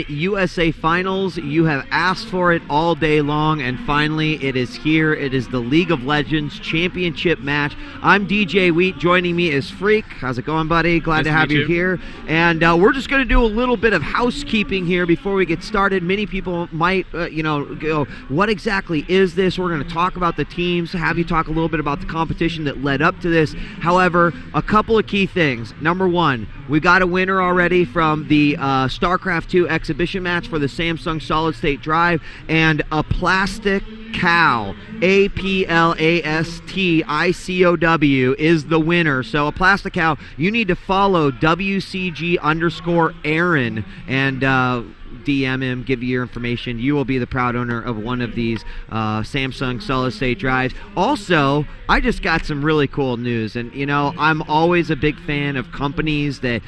USA Finals. You have asked for it all day long, and finally it is here. It is the League of Legends Championship match. I'm DJ Wheat. Joining me is Freak. How's it going, buddy? Glad to have you here. And we're just going to do a little bit of housekeeping here before we get started. Many people might, go, what exactly is this? We're going to talk about the teams, have you talk a little bit about the competition that led up to this. However, a couple of key things. Number one, we got a winner already from the StarCraft 2 exhibition match for the Samsung Solid State Drive, and a plastic cow, APLASTICOW, is the winner. So a plastic cow, you need to follow WCG_Aaron and DM him, give you your information. You will be the proud owner of one of these Samsung Solid State Drives. Also, I just got some really cool news, and I'm always a big fan of companies that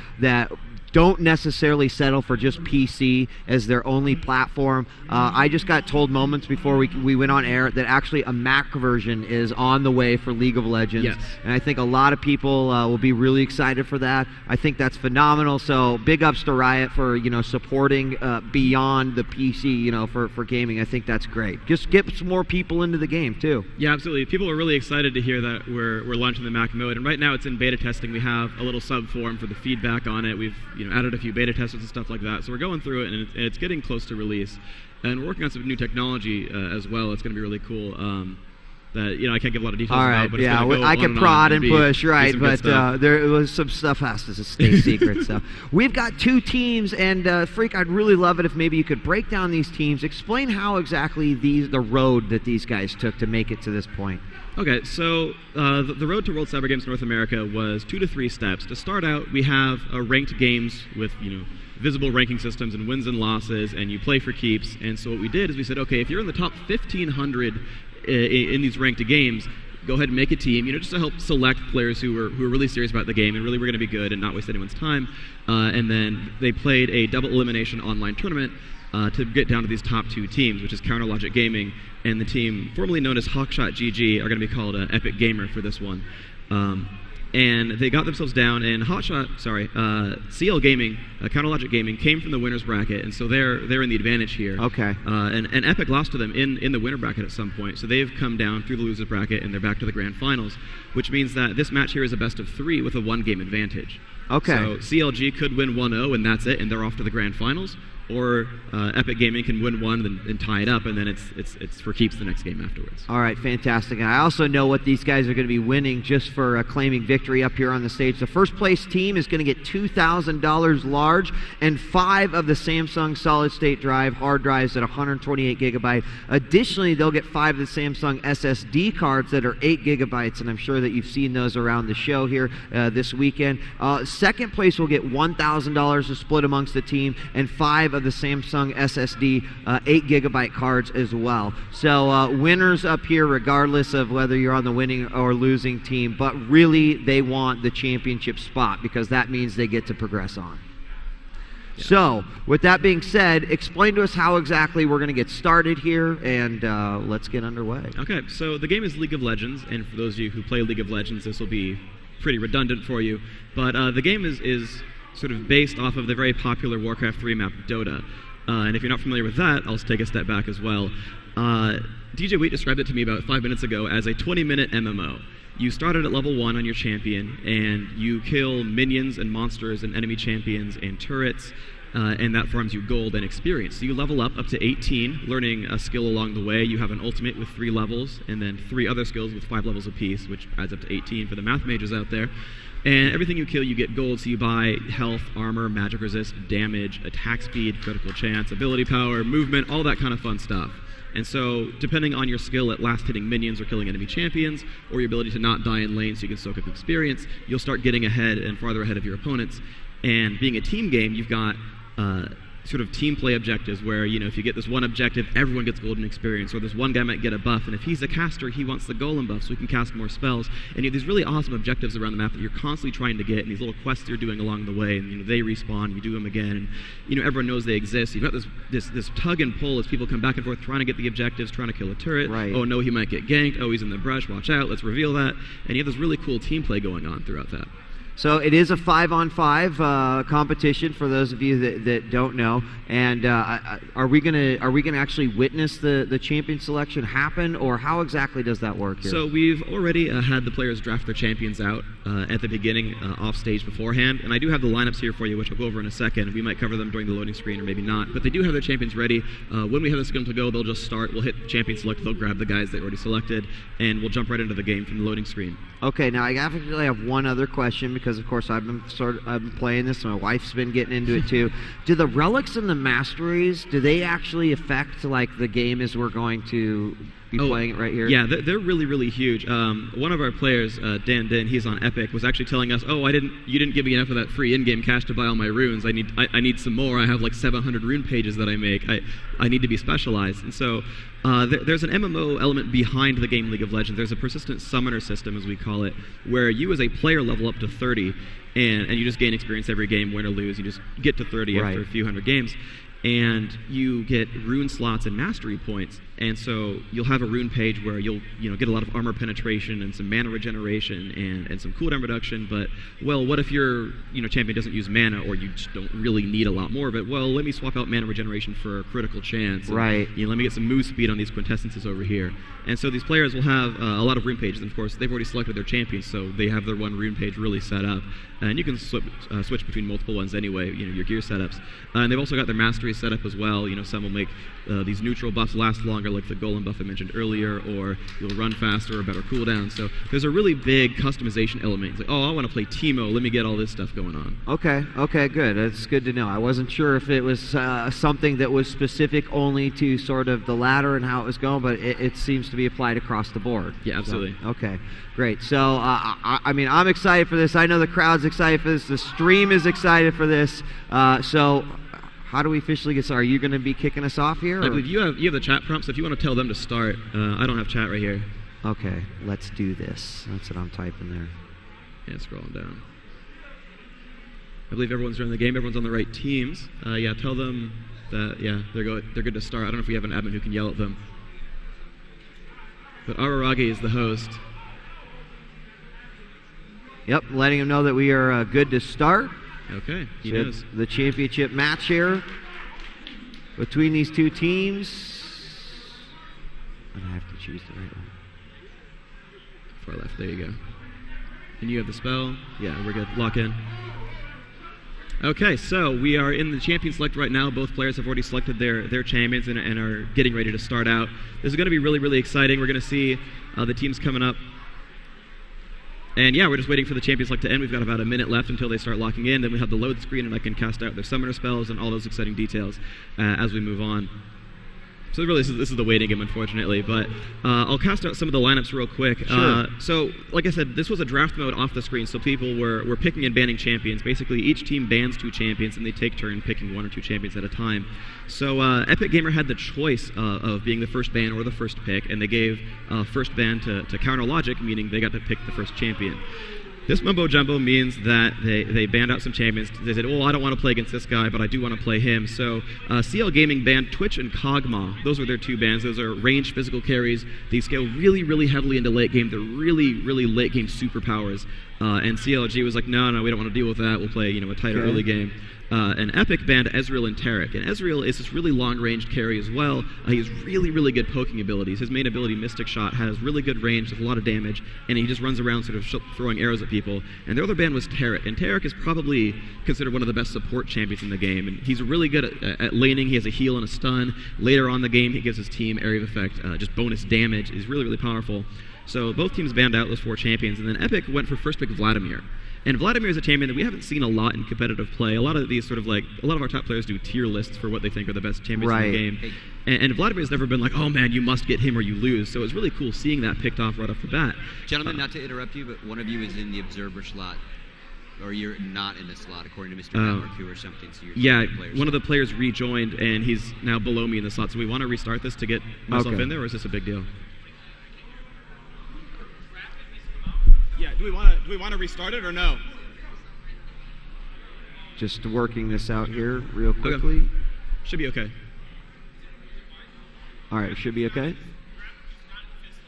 don't necessarily settle for just PC as their only platform. I just got told moments before we went on air that actually a Mac version is on the way for League of Legends. Yes. And I think a lot of people will be really excited for that. I think that's phenomenal. So big ups to Riot for supporting beyond the PC for gaming. I think that's great. Just get some more people into the game too. Yeah, absolutely. People are really excited to hear that we're launching the Mac mode, and right now it's in beta testing. We have a little sub forum for the feedback on it. We've added a few beta testers and stuff like that. So we're going through it, and it's getting close to release. And we're working on some new technology as well. It's going to be really cool. That I can't give a lot of details about. But yeah, I can prod and push, right? But there was some stuff has to stay secret. So we've got two teams, and Freak, I'd really love it if maybe you could break down these teams, explain how exactly the road that these guys took to make it to this point. Okay, so the road to World Cyber Games North America was 2 to 3 steps. To start out, we have ranked games with visible ranking systems and wins and losses, and you play for keeps. And so what we did is we said, okay, if you're in the top 1,500 in these ranked games, go ahead and make a team, just to help select players who were really serious about the game and really were going to be good and not waste anyone's time. And then they played a double elimination online tournament to get down to these top 2 teams, which is Counterlogic Gaming and the team formerly known as HotshotGG are going to be called Epik Gamer for this one. And they got themselves down, and CL Gaming, Counterlogic Gaming, came from the winner's bracket, and so they're in the advantage here. Okay. And Epik lost to them in the winner bracket at some point, so they've come down through the loser's bracket, and they're back to the grand finals, which means that this match here is a best of 3 with a 1-game advantage. Okay. So CLG could win 1-0, and that's it, and they're off to the grand finals. Or Epik Gaming can win one and tie it up, and then it's for keeps the next game afterwards. All right, fantastic. And I also know what these guys are going to be winning just for claiming victory up here on the stage. The first place team is going to get $2,000 large and 5 of the Samsung Solid State Drive hard drives at 128 gigabyte. Additionally, they'll get 5 of the Samsung SSD cards that are 8 gigabytes, and I'm sure that you've seen those around the show here this weekend. Second place will get $1,000 to split amongst the team, and 5 of the Samsung SSD 8 gigabyte cards as well. So winners up here regardless of whether you're on the winning or losing team, but really they want the championship spot because that means they get to progress on. Yeah. So with that being said, explain to us how exactly we're going to get started here, and let's get underway. Okay, so the game is League of Legends, and for those of you who play League of Legends, this will be pretty redundant for you, but the game is sort of based off of the very popular Warcraft 3 map, Dota. And if you're not familiar with that, I'll take a step back as well. DJ Wheat described it to me about 5 minutes ago as a 20-minute MMO. You started at level 1 on your champion, and you kill minions and monsters and enemy champions and turrets, and that farms you gold and experience. So you level up to 18, learning a skill along the way. You have an ultimate with 3 levels, and then 3 other skills with 5 levels apiece, which adds up to 18 for the math majors out there. And everything you kill, you get gold, so you buy health, armor, magic resist, damage, attack speed, critical chance, ability power, movement, all that kind of fun stuff. And so, depending on your skill at last hitting minions or killing enemy champions, or your ability to not die in lane so you can soak up experience, you'll start getting ahead and farther ahead of your opponents. And being a team game, you've got sort of team play objectives where, if you get this one objective, everyone gets golden experience, or this one guy might get a buff, and if he's a caster, he wants the golem buff so he can cast more spells. And you have these really awesome objectives around the map that you're constantly trying to get, and these little quests you're doing along the way, and they respawn, you do them again, and everyone knows they exist. You've got this tug and pull as people come back and forth trying to get the objectives, trying to kill a turret. Right. Oh no, he might get ganked. Oh, he's in the brush, watch out, let's reveal that. And you have this really cool team play going on throughout that. So it is a 5-on-5 competition for those of you that don't know. And are we gonna actually witness the champion selection happen, or how exactly does that work here? So we've already had the players draft their champions out at the beginning, off stage beforehand, and I do have the lineups here for you, which I'll go over in a second. We might cover them during the loading screen, or maybe not. But they do have their champions ready. When we have the signal to go, they'll just start. We'll hit champion select. They'll grab the guys they already selected, and we'll jump right into the game from the loading screen. Okay, now I actually have one other question, because of course I've been playing this, and my wife's been getting into it too. Do the relics and the masteries, do they actually affect like the game as we're going to be playing it right here? Yeah, they're really, really huge. One of our players, Dan, he's on Epik, was actually telling us, "Oh, you didn't give me enough of that free in-game cash to buy all my runes. I need some more. I have like 700 rune pages that I make. I need to be specialized." And so there's an MMO element behind the game League of Legends. There's a persistent summoner system, as we call it, where you as a player level up to 30, and you just gain experience every game, win or lose. You just get to 30 after a few hundred games. And you get rune slots and mastery points, and so you'll have a rune page where you'll get a lot of armor penetration and some mana regeneration and some cooldown reduction. But well, what if your champion doesn't use mana, or you just don't really need a lot more of it? Well, let me swap out mana regeneration for a critical chance. And, let me get some move speed on these quintessences over here. And so these players will have a lot of rune pages, and of course they've already selected their champions, so they have their one rune page really set up. And you can switch between multiple ones anyway, your gear setups. And they've also got their mastery set up as well. Some will make these neutral buffs last longer, like the golem buff I mentioned earlier, or you'll run faster or better cooldown. So there's a really big customization element. It's like, oh, I want to play Teemo, let me get all this stuff going on. Okay, good. That's good to know. I wasn't sure if it was something that was specific only to sort of the ladder and how it was going, but it seems to be applied across the board. Yeah, absolutely. So, okay, great. So, I mean, I'm excited for this. I know the crowd's excited for this. The stream is excited for this. So, how do we officially get started? Are you going to be kicking us off here? I believe you have the chat prompts. If you want to tell them to start, I don't have chat right here. Okay, let's do this. That's what I'm typing there. Yeah, scrolling down. I believe everyone's running the game. Everyone's on the right teams. Yeah, tell them that they're good to start. I don't know if we have an admin who can yell at them. But Araragi is the host. Yep, letting them know that we are good to start. Okay, he knows. The championship match here between these two teams. And I have to choose the right one. Far left, there you go. And you have the spell. Yeah, we're good. Lock in. Okay, so we are in the champion select right now. Both players have already selected their champions and are getting ready to start out. This is going to be really, really exciting. We're going to see the teams coming up. And yeah, we're just waiting for the champion select to end. We've got about a minute left until they start locking in. Then we have the load screen, and I can cast out their summoner spells and all those exciting details as we move on. So really, this is the waiting game, unfortunately. But I'll cast out some of the lineups real quick. Sure. So, like I said, this was a draft mode off the screen, so people were picking and banning champions. Basically, each team bans 2 champions, and they take turn picking 1 or 2 champions at a time. So Epik Gamer had the choice of being the first ban or the first pick, and they gave first ban to Counter Logic, meaning they got to pick the first champion. This mumbo jumbo means that they banned out some champions. They said, oh, I don't want to play against this guy, but I do want to play him. So CL Gaming banned Twitch and Kog'Maw. Those were their 2 bans. Those are ranged physical carries. They scale really, really heavily into late game. They're really, really late game superpowers. And CLG was like, no, we don't want to deal with that. We'll play a tighter early game. And Epik banned Ezreal and Taric. And Ezreal is this really long-range carry as well. He has really, really good poking abilities. His main ability, Mystic Shot, has really good range, does a lot of damage, and he just runs around sort of throwing arrows at people. And their other ban was Taric. And Taric is probably considered one of the best support champions in the game. And he's really good at laning. He has a heal and a stun. Later on in the game, he gives his team area of effect, just bonus damage. He's really, really powerful. So both teams banned out those 4 champions. And then Epik went for first pick Vladimir. And Vladimir is a champion that we haven't seen a lot in competitive play. A lot of these a lot of our top players do tier lists for what they think are the best champions in the game. And Vladimir's never been like, oh man, you must get him or you lose. So it's really cool seeing that picked off right off the bat. Gentlemen, not to interrupt you, but one of you is in the observer slot. Or you're not in the slot, according to Mr. Marcou or something. So yeah, one of the players rejoined, and he's now below me in the slot. So we want to restart this to get myself in there, or is this a big deal? Yeah, do we want to restart it or no? Just working this out here real quickly. Okay. Should be okay. All right, should be okay?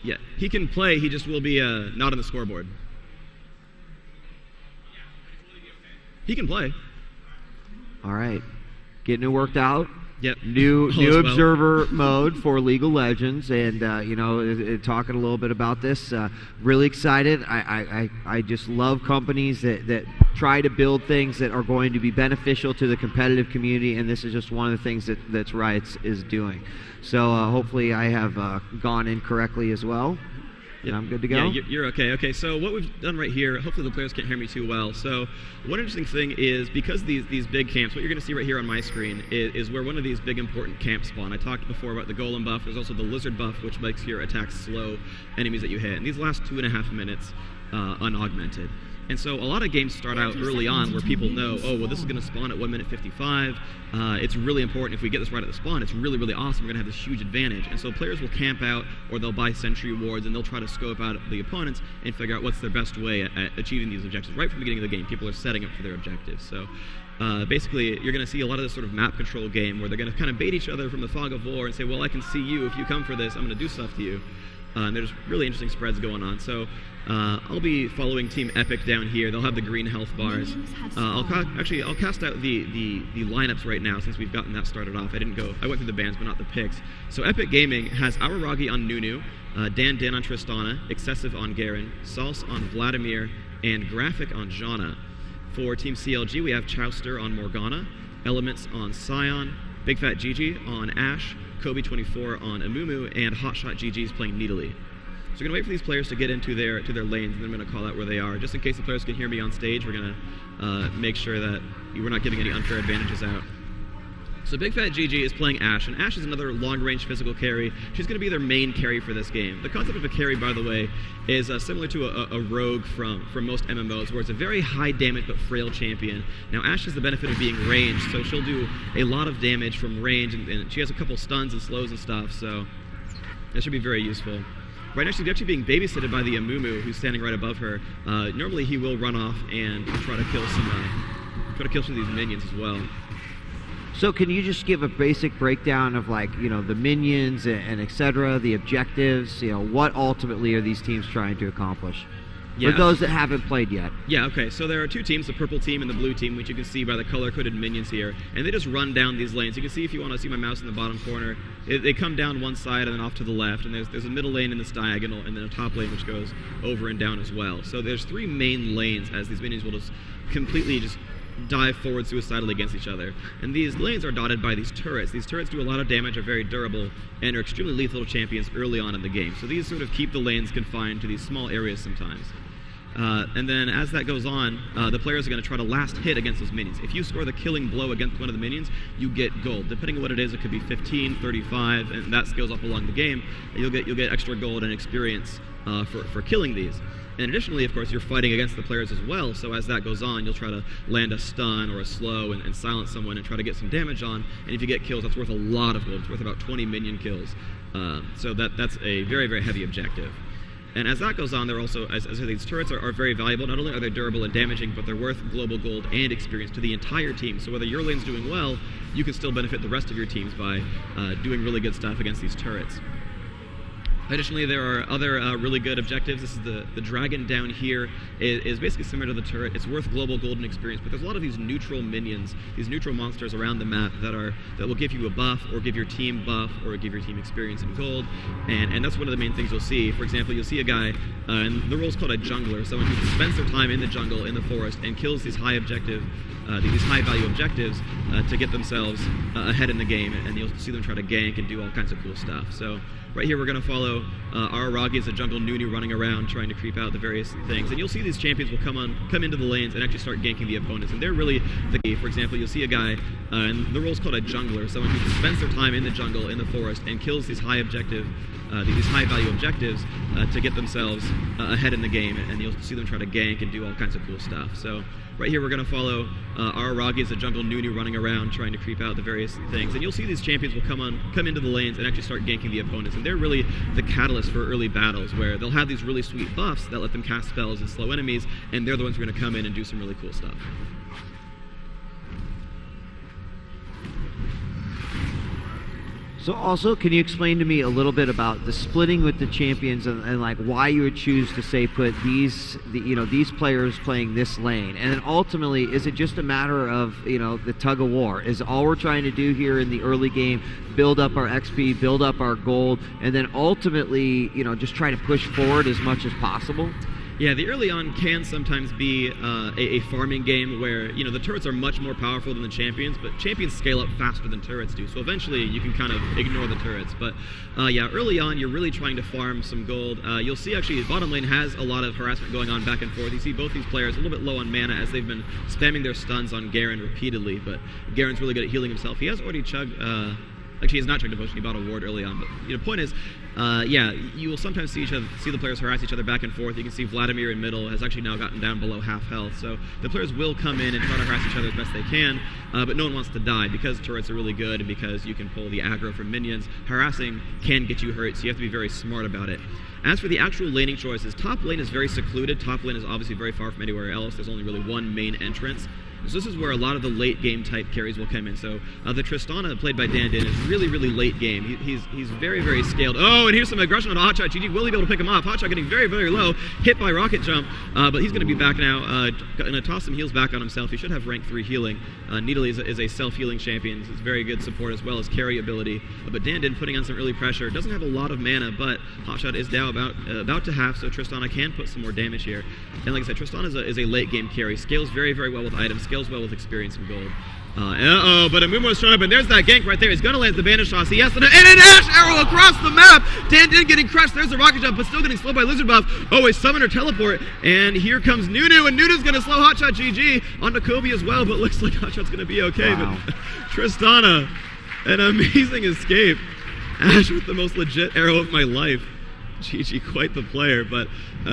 Yeah, he can play, he just will be not on the scoreboard. He can play. All right. Getting it worked out. Yep. New well. observer mode for League of Legends, and talking a little bit about this. Really excited. I just love companies that try to build things that are going to be beneficial to the competitive community, and this is just one of the things that's Riot is doing. So hopefully I have gone in correctly as well. Yeah, I'm good to go? Yeah, you're okay. Okay, so what we've done right here, hopefully the players can't hear me too well. So one interesting thing is, because these big camps, what you're going to see right here on my screen is where one of these big important camps spawn. I talked before about the golem buff. There's also the lizard buff, which makes your attacks slow enemies that you hit. And these last 2.5 minutes unaugmented. And so a lot of games start out early on where people know, oh, well, this is going to spawn at 1 minute 55. It's really important. If we get this right at the spawn, it's really, really awesome. We're going to have this huge advantage. And so players will camp out, or they'll buy sentry wards, and they'll try to scope out the opponents and figure out what's their best way at achieving these objectives. Right from the beginning of the game, people are setting up for their objectives. So basically, you're going to see a lot of this sort of map control game where they're going to kind of bait each other from the fog of war and say, well, I can see you. If you come for this, I'm going to do stuff to you. And there's really interesting spreads going on. So I'll be following Team Epik down here. They'll have the green health bars. I'll cast out the lineups right now, since we've gotten that started off. I went through the bans, but not the picks. So Epik Gaming has Araragi on Nunu, Dan on Tristana, Excessive on Garen, Salce on Vladimir, and Graphic on Janna. For Team CLG, we have Chowster on Morgana, Elements on Scion, Big Fat GG on Ashe, Kobe24 on Amumu, and HotshotGG is playing Needly. So we're going to wait for these players to get into their lanes, and then I'm going to call out where they are. Just in case the players can hear me on stage, we're going to make sure that we're not giving any unfair advantages out. So Big Fat GG is playing Ashe, and Ashe is another long-range physical carry. She's going to be their main carry for this game. The concept of a carry, by the way, is similar to a rogue from most MMOs, where it's a very high damage but frail champion. Now Ashe has the benefit of being ranged, so she'll do a lot of damage from range, and she has a couple stuns and slows and stuff, so that should be very useful. Right now she's actually being babysitted by the Amumu, who's standing right above her. Normally he will run off and try to kill some of these minions as well. So can you just give a basic breakdown of, like, the minions and et cetera, the objectives, what ultimately are these teams trying to accomplish? Yeah. For those that haven't played yet. Yeah, okay, so there are two teams, the purple team and the blue team, which you can see by the color-coded minions here, and they just run down these lanes. You can see, if you want to see my mouse in the bottom corner, they come down one side and then off to the left, and there's a middle lane in this diagonal, and then a top lane which goes over and down as well. So there's 3 main lanes, as these minions will just completely just dive forward suicidally against each other. And these lanes are dotted by these turrets. These turrets do a lot of damage, are very durable, and are extremely lethal to champions early on in the game. So these sort of keep the lanes confined to these small areas sometimes. And then as that goes on, the players are going to try to last hit against those minions. If you score the killing blow against one of the minions, you get gold. Depending on what it is, it could be 15, 35, and that scales up along the game. You'll get extra gold and experience for killing these. And additionally, of course, you're fighting against the players as well, so as that goes on, you'll try to land a stun or a slow and silence someone and try to get some damage on, and if you get kills, that's worth a lot of gold. It's worth about 20 minion kills. So that's a very, very heavy objective. And as that goes on, they're also, as these turrets are very valuable. Not only are they durable and damaging, but they're worth global gold and experience to the entire team. So whether your lane's doing well, you can still benefit the rest of your teams by doing really good stuff against these turrets. Additionally, there are other really good objectives. This is the dragon down here is basically similar to the turret. It's worth global golden experience, but there's a lot of these neutral minions, these neutral monsters around the map that will give you a buff, or give your team buff, or give your team experience and gold. And that's one of the main things you'll see. For example, you'll see a guy, and the role's called a jungler, someone who spends their time in the jungle, in the forest, and kills these high value objectives to get themselves ahead in the game, and you'll see them try to gank and do all kinds of cool stuff. So right here we're going to follow Araragi as a jungle Nunu running around trying to creep out the various things. And you'll see these champions will come into the lanes and actually start ganking the opponents. And they're really the key. For example, you'll see a guy, and the role's called a jungler, someone who spends their time in the jungle, in the forest, and kills these high value objectives to get themselves ahead in the game. And you'll see them try to gank and do all kinds of cool stuff. So right here we're going to follow Araragi as a jungle Nunu running around trying to creep out the various things. And you'll see these champions will come into the lanes and actually start ganking the opponents. And they're really the catalyst for early battles, where they'll have these really sweet buffs that let them cast spells and slow enemies, and they're the ones who are going to come in and do some really cool stuff. So also, can you explain to me a little bit about the splitting with the champions and like why you would choose to say put these players playing this lane, and then ultimately, is it just a matter of the tug of war? Is all we're trying to do here in the early game build up our XP, build up our gold, and then ultimately just try to push forward as much as possible? Yeah, the early on can sometimes be a farming game where, the turrets are much more powerful than the champions, but champions scale up faster than turrets do. So eventually you can kind of ignore the turrets. But yeah, early on you're really trying to farm some gold. You'll see actually bottom lane has a lot of harassment going on back and forth. You see both these players a little bit low on mana as they've been spamming their stuns on Garen repeatedly, but Garen's really good at healing himself. He has already chugged... Actually, he's not chugged a potion. He bought a ward early on. But the point is, yeah, you will sometimes see the players harass each other back and forth. You can see Vladimir in middle has actually now gotten down below half health. So the players will come in and try to harass each other as best they can, but no one wants to die because turrets are really good and because you can pull the aggro from minions. Harassing can get you hurt, so you have to be very smart about it. As for the actual laning choices, top lane is very secluded. Top lane is obviously very far from anywhere else. There's only really one main entrance. So this is where a lot of the late game type carries will come in. So the Tristana played by Dandin is really, really late game. He's very, very scaled. Oh, and here's some aggression on HotshotGG. Will he be able to pick him off? Hotshot getting very, very low, hit by Rocket Jump, but he's going to be back now. Going to toss some heals back on himself. He should have rank 3 healing. Needly is a self-healing champion. It's very good support as well as carry ability. But Dandin putting on some early pressure. Doesn't have a lot of mana, but Hotshot is now about to half, so Tristana can put some more damage here. And like I said, Tristana is a late game carry. Scales very, very well with items. Scales well with experience and gold. But Amumo's showing up, and there's that gank right there. He's going to land the bandage toss. He has to, and an Ash arrow across the map. Dandin getting crushed. There's the rocket jump, but still getting slowed by Lizard Buff. Oh, a summon or teleport, and here comes Nunu, and Nunu's going to slow HotshotGG onto Kobe as well, but looks like Hotshot's going to be okay. Wow. But Tristana, an amazing escape. Ash with the most legit arrow of my life. GG, quite the player. But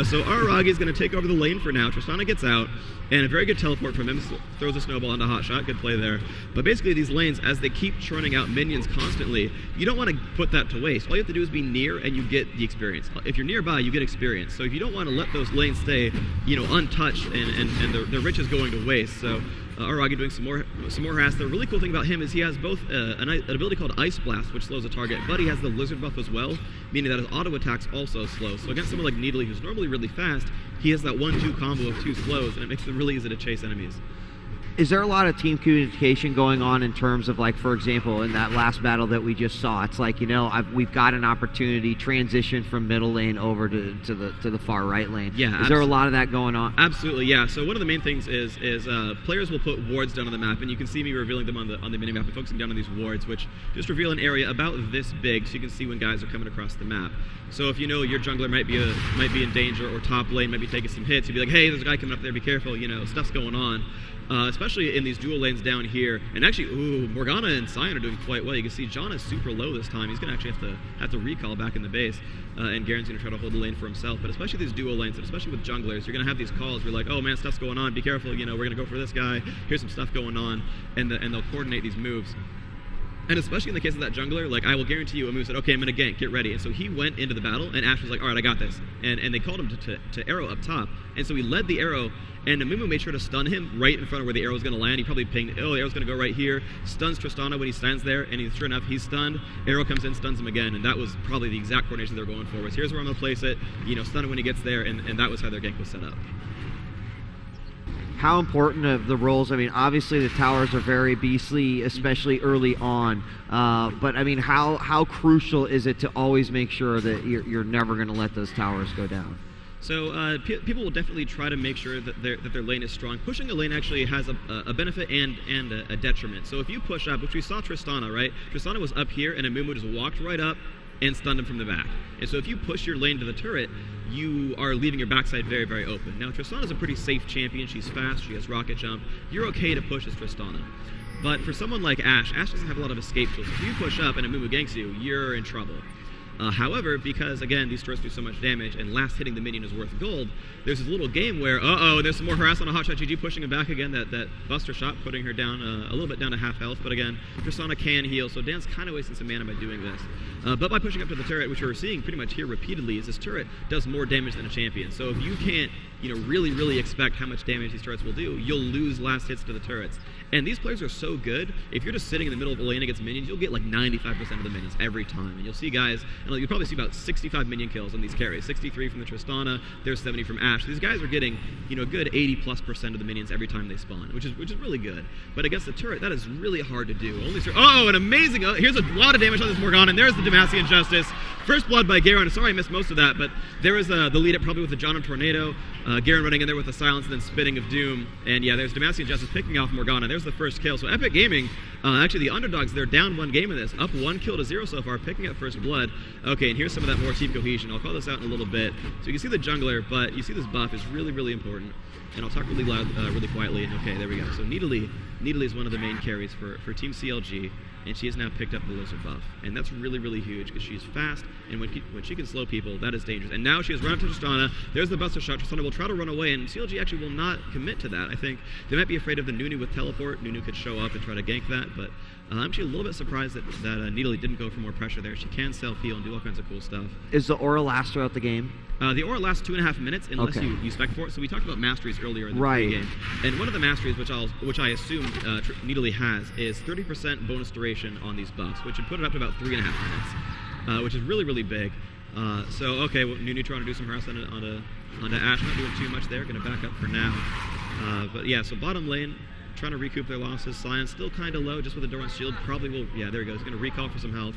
so Araragi is going to take over the lane for now. Tristana gets out, and a very good teleport from him throws a snowball onto Hotshot. Good play there. But basically these lanes, as they keep churning out minions constantly, you don't want to put that to waste. All you have to do is be near, and you get the experience. If you're nearby, you get experience. So if you don't want to let those lanes stay, untouched and the riches going to waste. So Aragi doing some more harass. The really cool thing about him is he has both an ability called Ice Blast, which slows a target, but he has the Lizard buff as well, meaning that his auto attacks also slow. So against someone like Needly, who's normally really fast, he has that 1-2 combo of 2 slows, and it makes it really easy to chase enemies. Is there a lot of team communication going on in terms of, like, for example, in that last battle that we just saw, it's like, we've got an opportunity, transition from middle lane over to the far right lane. Yeah, is there a lot of that going on? Absolutely, yeah. So one of the main things is players will put wards down on the map, and you can see me revealing them on the minimap and focusing down on these wards, which just reveal an area about this big, so you can see when guys are coming across the map. So if your jungler might be in danger, or top lane might be taking some hits, you'd be like, hey, there's a guy coming up there, be careful, stuff's going on. Especially in these dual lanes down here. And actually, Morgana and Sion are doing quite well. You can see John is super low this time. He's going to actually have to recall back in the base. And Garen's going to try to hold the lane for himself. But especially these dual lanes, and especially with junglers, you're going to have these calls where you're like, oh man, stuff's going on, be careful, we're going to go for this guy, here's some stuff going on, and they'll coordinate these moves. And especially in the case of that jungler, like, I will guarantee you, Amu said, okay, I'm going to gank, get ready. And so he went into the battle, and Ash was like, all right, I got this. And they called him to arrow up top. And so he led the arrow, and Amumu made sure to stun him right in front of where the arrow was going to land. He probably pinged, oh, the arrow's going to go right here. Stuns Tristana when he stands there, and sure enough, he's stunned. Arrow comes in, stuns him again, and that was probably the exact coordination they were going for. Was here's where I'm going to place it, stun him when he gets there, and that was how their gank was set up. How important of the roles? I mean, obviously the towers are very beastly, especially early on. But I mean, how crucial is it to always make sure that you're never going to let those towers go down? So people will definitely try to make sure that their lane is strong. Pushing a lane actually has a benefit and a detriment. So if you push up, which we saw Tristana, right? Tristana was up here, and Amumu just walked right up and stunned him from the back. And so if you push your lane to the turret, you are leaving your backside very, very open. Now, Tristana's a pretty safe champion. She's fast. She has rocket jump. You're okay to push as Tristana. But for someone like Ash doesn't have a lot of escape tools. If you push up and Amumu ganks you, you're in trouble. However, because, again, these turrets do so much damage, and last hitting the minion is worth gold, there's this little game where, there's some more harassment on HotshotGG, pushing him back again, that Buster shot, putting her down a little bit down to half health, but again, Tristana can heal, so Dan's kind of wasting some mana by doing this. But by pushing up to the turret, which we're seeing pretty much here repeatedly, is this turret does more damage than a champion. So if you can't, really, really expect how much damage these turrets will do, you'll lose last hits to the turrets. And these players are so good. If you're just sitting in the middle of a lane against minions, you'll get like 95% of the minions every time. And you'll see guys, and you'll probably see about 65 minion kills on these carries. 63 from the Tristana, there's 70 from Ashe. These guys are getting, you know, a good 80+% of the minions every time they spawn, which is really good. But against the turret, that is really hard to do. Oh, an amazing, here's a lot of damage on this Morgana, and there's the Demacian Justice. First blood by Garen. Sorry I missed most of that, but there was the lead up probably with the John and Tornado. Garen running in there with the silence and then spitting of doom. And yeah, there's Demacian Justice picking off Morgana. There's the first kill. So Epik Gaming, actually the underdogs, they're down 1 game in this. Up 1 kill to 0 so far, picking up first blood. Okay, and here's some of that more team cohesion. I'll call this out in a little bit. So you can see the jungler, but you see this buff is really, really important. And I'll talk really loud, really quietly. And okay, there we go. So Nidalee is one of the main carries for Team CLG. And she has now picked up the Lizard buff. And that's really, really huge because she's fast, and when she can slow people, that is dangerous. And now she has run up to Tristana. There's the buster shot. Tristana will try to run away, and CLG actually will not commit to that. I think they might be afraid of the Nunu with teleport. Nunu could show up and try to gank that, but I'm actually a little bit surprised that Nidalee didn't go for more pressure there. She can self-heal and do all kinds of cool stuff. Is the aura last throughout the game? The aura lasts 2.5 minutes unless you spec for it. So we talked about masteries earlier in the game. And one of the masteries, which I assume Nidalee has, is 30% bonus duration on these buffs, which would put it up to about 3.5 minutes, which is really, really big. So, okay, well, Nunu trying to do some harassment onto Ashe. Not doing too much there. Going to back up for now. But yeah, so bottom lane, trying to recoup their losses. Sion still kind of low, just with a Doran's shield. Probably will, yeah, there he goes. He's going to recall for some health.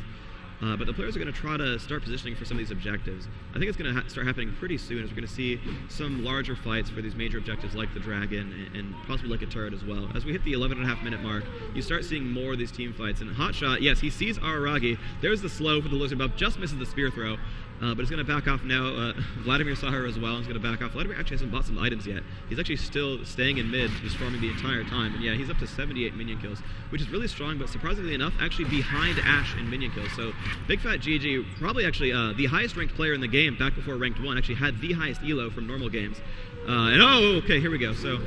But the players are going to try to start positioning for some of these objectives. I think it's going to start happening pretty soon as we're going to see some larger fights for these major objectives like the Dragon and possibly like a turret as well. As we hit the 11.5-minute mark, you start seeing more of these team fights. And Hotshot, yes, he sees Araragi. There's the slow for the Lizard buff, just misses the spear throw. But he's going to back off now. Vladimir saw her as well. He's going to back off. Vladimir actually hasn't bought some items yet. He's actually still staying in mid, just farming the entire time. And yeah, he's up to 78 minion kills, which is really strong, but surprisingly enough, actually behind Ashe in minion kills. So Big Fat GG, probably actually the highest ranked player in the game back before ranked 1, actually had the highest elo from normal games. And okay, here we go. So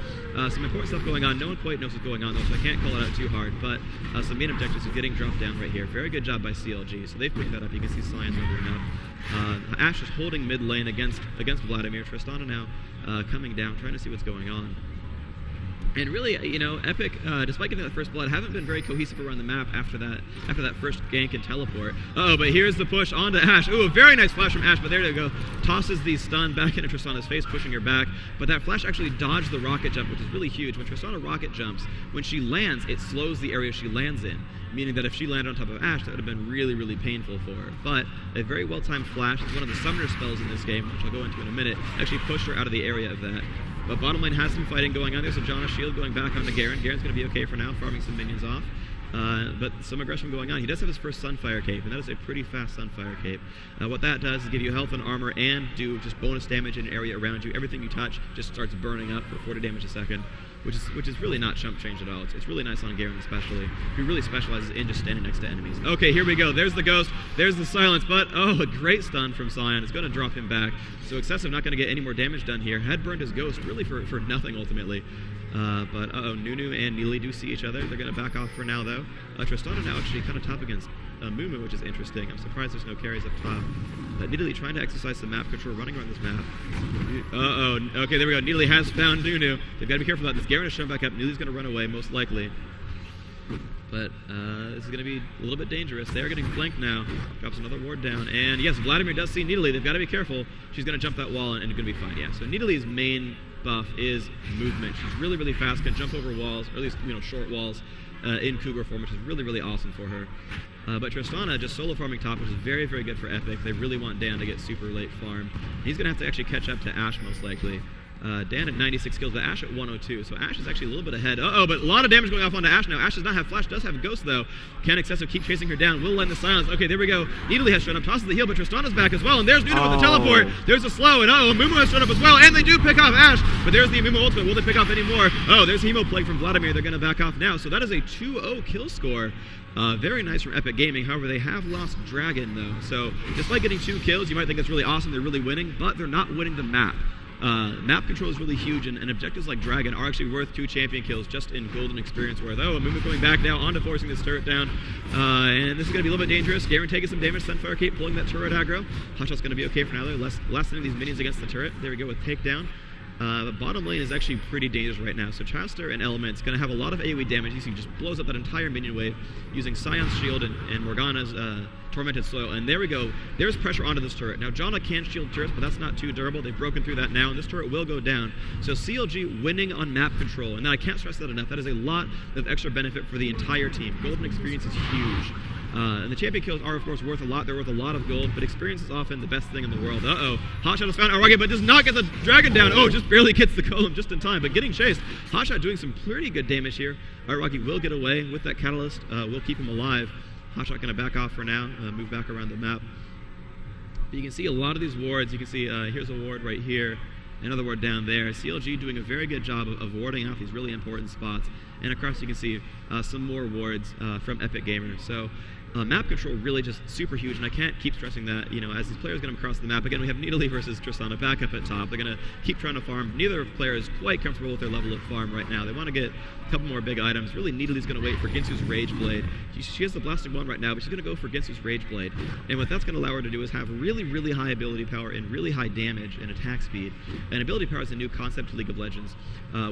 some important stuff going on. No one quite knows what's going on though, so I can't call it out too hard. But some main objectives are getting dropped down right here. Very good job by CLG. So they've picked that up. You can see Sion moving up. Ashe is holding mid lane against Vladimir. Tristana now coming down, trying to see what's going on. And really, you know, Epik, despite getting that first blood, haven't been very cohesive around the map after that first gank and teleport. Oh, but here's the push onto Ashe. Ooh, a very nice flash from Ashe, but there they go. Tosses the stun back into Tristana's face, pushing her back. But that flash actually dodged the rocket jump, which is really huge. When Tristana rocket jumps, when she lands, it slows the area she lands in. Meaning that if she landed on top of Ashe, that would have been really, really painful for her. But a very well-timed flash, it's one of the summoner spells in this game, which I'll go into in a minute, actually pushed her out of the area of that. But bottom lane has some fighting going on. There's a Janna shield going back onto Garen. Garen's going to be okay for now, farming some minions off. But some aggression going on. He does have his first Sunfire Cape, and that is a pretty fast Sunfire Cape. What that does is give you health and armor and do just bonus damage in an area around you. Everything you touch just starts burning up for 40 damage a second, which is really not chump change at all. It's really nice on Garen especially, who really specializes in just standing next to enemies. Okay, here we go. There's the Ghost. There's the Silence, but oh, a great stun from Sion. It's going to drop him back. So Excessive not going to get any more damage done here. Had burned his Ghost really for nothing ultimately. But Nunu and Nidalee do see each other. They're going to back off for now, though. Tristana now actually kind of top against Mumu, which is interesting. I'm surprised there's no carries up top. Nidalee trying to exercise some map control, running around this map. Okay, there we go. Nidalee has found Nunu. They've got to be careful about this. Garen is shown back up. Nidalee's going to run away, most likely. But this is going to be a little bit dangerous. They're getting flanked now. Drops another ward down. And yes, Vladimir does see Nidalee. They've got to be careful. She's going to jump that wall and it's going to be fine. Yeah, so Nidalee's main buff is movement. She's really, really fast, can jump over walls, or at least, you know, short walls in Cougar form, which is really, really awesome for her. But Tristana just solo farming top, which is very, very good for Epik. They really want Dan to get super late farm. He's going to have to actually catch up to Ashe most likely. Dan at 96 kills, but Ashe at 102. So Ashe is actually a little bit ahead. But a lot of damage going off onto Ashe now. Ashe does not have flash, does have Ghost though. Can Excessive keep chasing her down? Will lend the silence. Okay, there we go. Nidalee has shown up, tosses the heal, but Tristana's back as well. And there's Nunu with the teleport. There's a slow, and Mumu has shown up as well. And they do pick off Ashe, but there's the Mumu ultimate. Will they pick off any more? There's Hemo Plague from Vladimir. They're going to back off now. So that is a 2-0 kill score. Very nice from Epik Gaming. However, they have lost Dragon though. So despite getting 2 kills, you might think that's really awesome. They're really winning, but they're not winning the map. Map control is really huge, and objectives like Dragon are actually worth 2 champion kills just in golden experience worth. Mumu coming back now, onto forcing this turret down. And this is going to be a little bit dangerous. Garen taking some damage, Sunfire Cape pulling that turret aggro. Hotshot's going to be okay for now though. Last of these minions against the turret. There we go with takedown. Bottom lane is actually pretty dangerous right now. So Chilster and Element's going to have a lot of AoE damage. You see, just blows up that entire minion wave using Scion's shield and Morgana's Tormented Soil. And there we go. There's pressure onto this turret. Now, Janna can shield turrets, but that's not too durable. They've broken through that now, and this turret will go down. So CLG winning on map control. And I can't stress that enough. That is a lot of extra benefit for the entire team. Golden experience is huge. And the champion kills are, of course, worth a lot. They're worth a lot of gold, but experience is often the best thing in the world. Uh-oh. Hotshot has found Araki, but does not get the dragon down. Oh, just barely gets the golem just in time, but getting chased. Hotshot doing some pretty good damage here. Araki will get away with that catalyst. We'll keep him alive. Hotshot going to back off for now, move back around the map. But you can see a lot of these wards. You can see here's a ward right here, another ward down there. CLG doing a very good job of warding out these really important spots. And across you can see some more wards from Epik Gamer. So map control really just super huge, and I can't keep stressing that. You know, as these players get them across the map, again, we have Nidalee versus Tristana back up at top. They're going to keep trying to farm. Neither player is quite comfortable with their level of farm right now. They want to get a couple more big items. Really, Nidalee's going to wait for Ginsu's Rage Blade. She has the Blasting One right now, but she's going to go for Ginsu's Rage Blade. And what that's going to allow her to do is have really, really high ability power and really high damage and attack speed. And ability power is a new concept to League of Legends,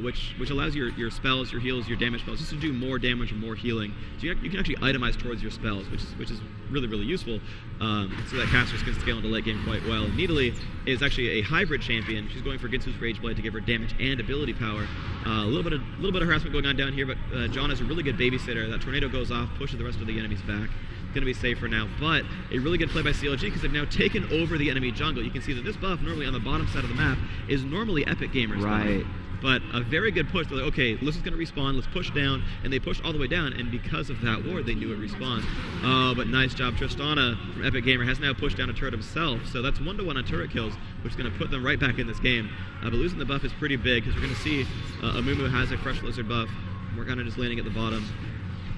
which allows your spells, your heals, your damage spells just to do more damage or more healing. So you can actually itemize towards your spells, which is really, really useful, so that casters can scale into late game quite well. And Nidalee is actually a hybrid champion. She's going for Ginsu's Rage Blade to give her damage and ability power. A little bit of harassment going on down here, but John is a really good babysitter. That tornado goes off, pushes the rest of the enemies back. Going to be safe for now, but a really good play by CLG because they've now taken over the enemy jungle. You can see that this buff normally on the bottom side of the map is normally Epik Gamer's buff. But a very good push. They're like, okay, Alyssa's going to respawn. Let's push down. And they pushed all the way down. And because of that ward, they knew it respawned. Oh, but nice job. Tristana from Epik Gamer has now pushed down a turret himself. So that's 1-to-1 on turret kills, which is going to put them right back in this game. But losing the buff is pretty big because we're going to see Amumu has a fresh lizard buff. Morgana just landing at the bottom.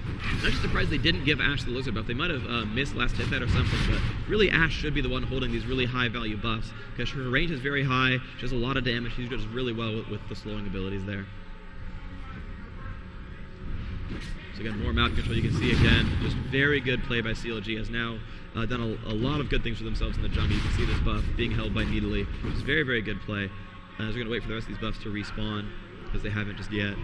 I'm actually surprised they didn't give Ashe the lizard buff. They might have missed last hit that or something, but really Ashe should be the one holding these really high value buffs because her range is very high. She has a lot of damage. She does really well with the slowing abilities there. So again, more map control. You can see again, just very good play by CLG. Has now done a lot of good things for themselves in the jungle. You can see this buff being held by Nidalee, which is very, very good play. As we're going to wait for the rest of these buffs to respawn because they haven't just yet.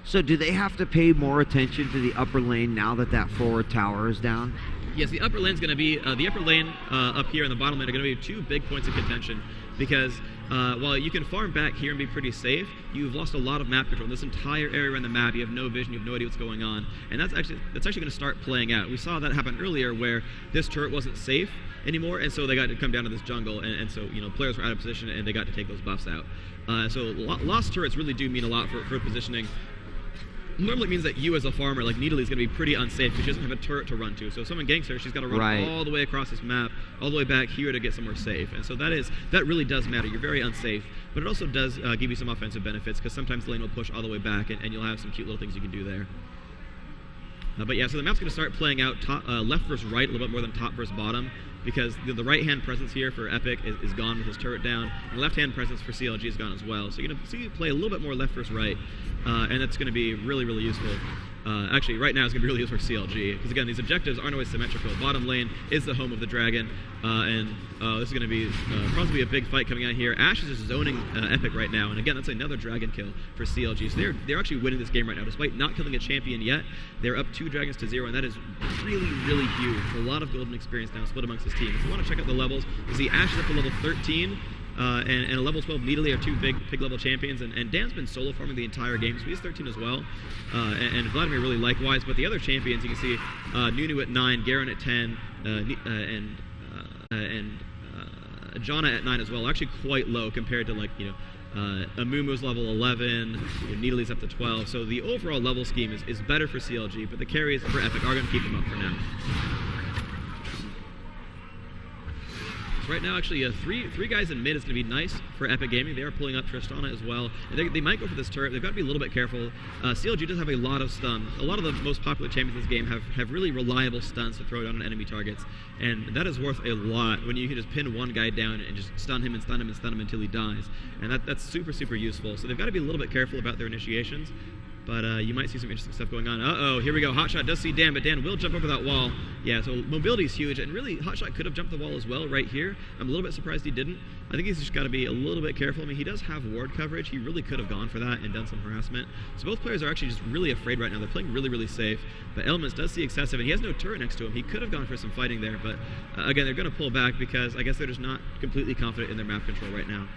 So do they have to pay more attention to the upper lane now that that forward tower is down? Yes, the upper lane is going to be the upper lane up here and the bottom lane are going to be two big points of contention because while you can farm back here and be pretty safe, you've lost a lot of map control. This entire area around the map, you have no vision, you have no idea what's going on, and that's actually going to start playing out. We saw that happen earlier where this turret wasn't safe anymore, and so they got to come down to this jungle, and so players were out of position and they got to take those buffs out. So lost turrets really do mean a lot for positioning. Normally it means that you as a farmer, like Nidalee, is going to be pretty unsafe because she doesn't have a turret to run to. So if someone ganks her, she's got to run all the way across this map, all the way back here to get somewhere safe. And so that really does matter. You're very unsafe, but it also does give you some offensive benefits because sometimes the lane will push all the way back and you'll have some cute little things you can do there. But yeah, so the map's going to start playing out left versus right a little bit more than top versus bottom because the right-hand presence here for Epik is gone with his turret down, and the left-hand presence for CLG is gone as well. So you're going to see you play a little bit more left versus right, and that's going to be really, really useful. Actually, right now it's going to be really useful for CLG because, again, these objectives aren't always symmetrical. Bottom lane is the home of the dragon, and this is going to be probably a big fight coming out here. Ashe is just zoning Epik right now, and again, that's another dragon kill for CLG. So they're actually winning this game right now. Despite not killing a champion yet, they're up 2 dragons to 0, and that is really, really huge. A lot of golden experience now split amongst this team. If you want to check out the levels, you see Ashe is up to level 13, and a level 12 Nidalee are 2 big level champions, and Dan's been solo farming the entire game, so he's 13 as well, and Vladimir really likewise. But the other champions, you can see Nunu at 9, Garen at 10, and Janna at 9 as well, actually quite low compared to Amumu's level 11, Nidalee's up to 12, so the overall level scheme is better for CLG, but the carries for Epik are going to keep them up for now. So right now, actually, three guys in mid is going to be nice for Epik Gaming. They are pulling up Tristana as well. And they might go for this turret. They've got to be a little bit careful. CLG does have a lot of stun. A lot of the most popular champions in this game have really reliable stuns to throw down on enemy targets. And that is worth a lot when you can just pin one guy down and just stun him and stun him and stun him until he dies. And that's super, super useful. So they've got to be a little bit careful about their initiations. But you might see some interesting stuff going on. Uh-oh, here we go. Hotshot does see Dan, but Dan will jump over that wall. Yeah, so mobility is huge, and really, Hotshot could have jumped the wall as well right here. I'm a little bit surprised he didn't. I think he's just got to be a little bit careful. I mean, he does have ward coverage. He really could have gone for that and done some harassment. So both players are actually just really afraid right now. They're playing really, really safe. But Elements does see excessive, and he has no turret next to him. He could have gone for some fighting there, but again, they're going to pull back because I guess they're just not completely confident in their map control right now.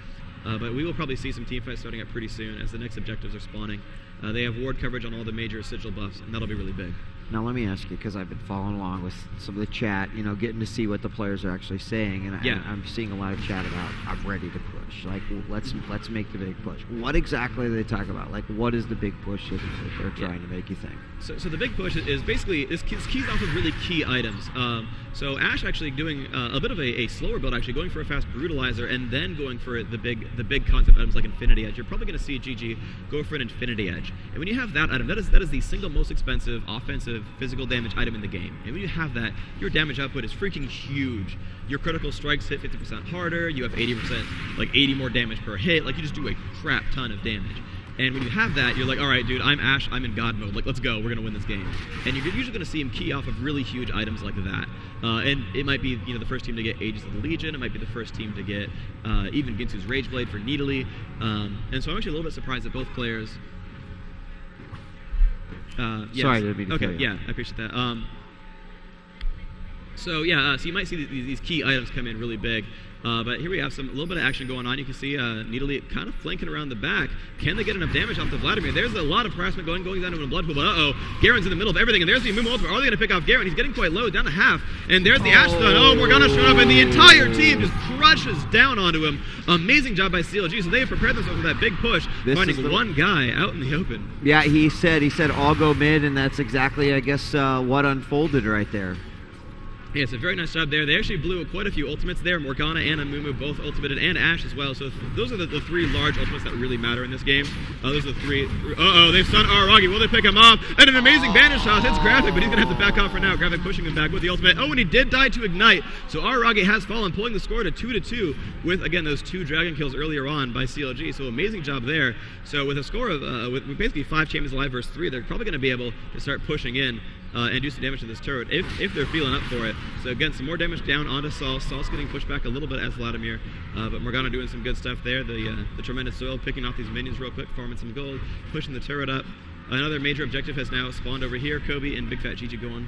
But we will probably see some team fights starting up pretty soon as the next objectives are spawning. They have ward coverage on all the major sigil buffs, and that'll be really big. Now let me ask you, because I've been following along with some of the chat, you know, getting to see what the players are actually saying, and yeah. I'm seeing a lot of chat about, I'm ready to push. Like, let's make the big push. What exactly do they talk about? Like, what is the big push that they're trying to make you think? So the big push is basically, it's keys off of really key items. So Ash actually doing a bit of a slower build, actually going for a fast brutalizer, and then going for the big concept items like Infinity Edge. You're probably going to see GG go for an Infinity Edge. And when you have that item, that is the single most expensive offensive physical damage item in the game. And when you have that, your damage output is freaking huge. Your critical strikes hit 50% harder. You have 80%, like 80 more damage per hit. Like, you just do a crap ton of damage. And when you have that, you're like, all right, dude, I'm Ash, I'm in God mode. Like, let's go, we're going to win this game. And you're usually going to see him key off of really huge items like that. And it might be, you know, the first team to get Aegis of the Legion. It might be the first team to get even Ginsu's Rage Blade for Needly. And so I'm actually a little bit surprised that both players... yes. Sorry, I didn't mean to okay, kill you. yeah, I appreciate that. So you might see these key items come in really big. But here we have a little bit of action going on. You can see Needly kind of flanking around the back. Can they get enough damage off the Vladimir? There's a lot of harassment going down into a blood pool. But Garen's in the middle of everything, and there's the Mumu ultimate. Are they going to pick off Garen? He's getting quite low, down to half. And there's the Ash stun. Oh, Morgana showing up, and the entire team just crushes down onto him. Amazing job by CLG. So they have prepared themselves for that big push, finding one guy out in the open. Yeah, he said all go mid, and that's exactly, I guess, what unfolded right there. Yeah, it's a very nice job there. They actually blew quite a few ultimates there. Morgana and Amumu both ultimated, and Ash as well. So those are the three large ultimates that really matter in this game. Those are the three. They've stunned Araragi. Will they pick him off? And an amazing bandage shot. Hits Graphic, but he's going to have to back off for now. Graphic pushing him back with the ultimate. Oh, and he did die to Ignite. So Araragi has fallen, pulling the score to 2-2 with, again, those 2 dragon kills earlier on by CLG. So amazing job there. So with a score of, with basically 5 champions alive versus 3, they're probably going to be able to start pushing in and do some damage to this turret if they're feeling up for it. So again, some more damage down onto Salce. Salce getting pushed back a little bit as Vladimir, but Morgana doing some good stuff there. The tremendous soil, picking off these minions real quick, farming some gold, pushing the turret up. Another major objective has now spawned over here. Kobe and Big Fat GG going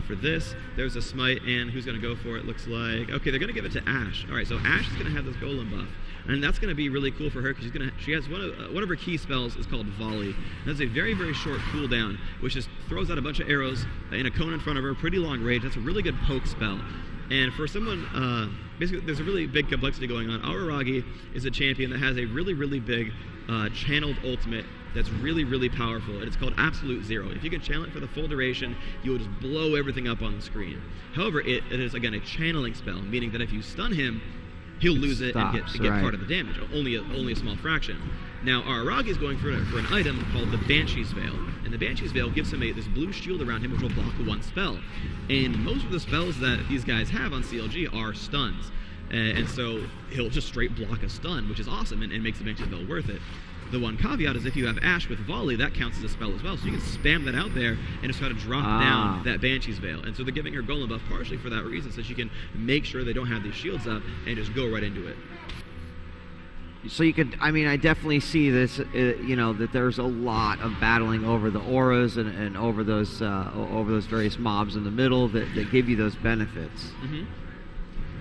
for this. There's a smite, and who's going to go for it? Looks like, okay, they're going to give it to Ash. All right, so Ash is going to have this golem buff, and that's going to be really cool for her because she has one of her key spells is called Volley. That's a very, very short cooldown, which just throws out a bunch of arrows in a cone in front of her, pretty long range. That's a really good poke spell. And for someone, basically, there's a really big complexity going on. Araragi is a champion that has a really, really big channeled ultimate that's really, really powerful, and it's called Absolute Zero. If you can channel it for the full duration, you will just blow everything up on the screen. However, it is, again, a channeling spell, meaning that if you stun him, he'll lose it and get part of the damage, only a small fraction. Now, Araragi is going for an item called the Banshee's Veil, and the Banshee's Veil gives him this blue shield around him which will block one spell. And most of the spells that these guys have on CLG are stuns, and so he'll just straight block a stun, which is awesome and makes the Banshee's Veil worth it. The one caveat is if you have Ash with Volley, that counts as a spell as well, so you can spam that out there and just try to drop down that Banshee's Veil. And so they're giving her Golem buff partially for that reason, so she can make sure they don't have these shields up and just go right into it. So you could, I mean, I definitely see this, you know, that there's a lot of battling over the auras and over those various mobs in the middle that give you those benefits. Mm-hmm.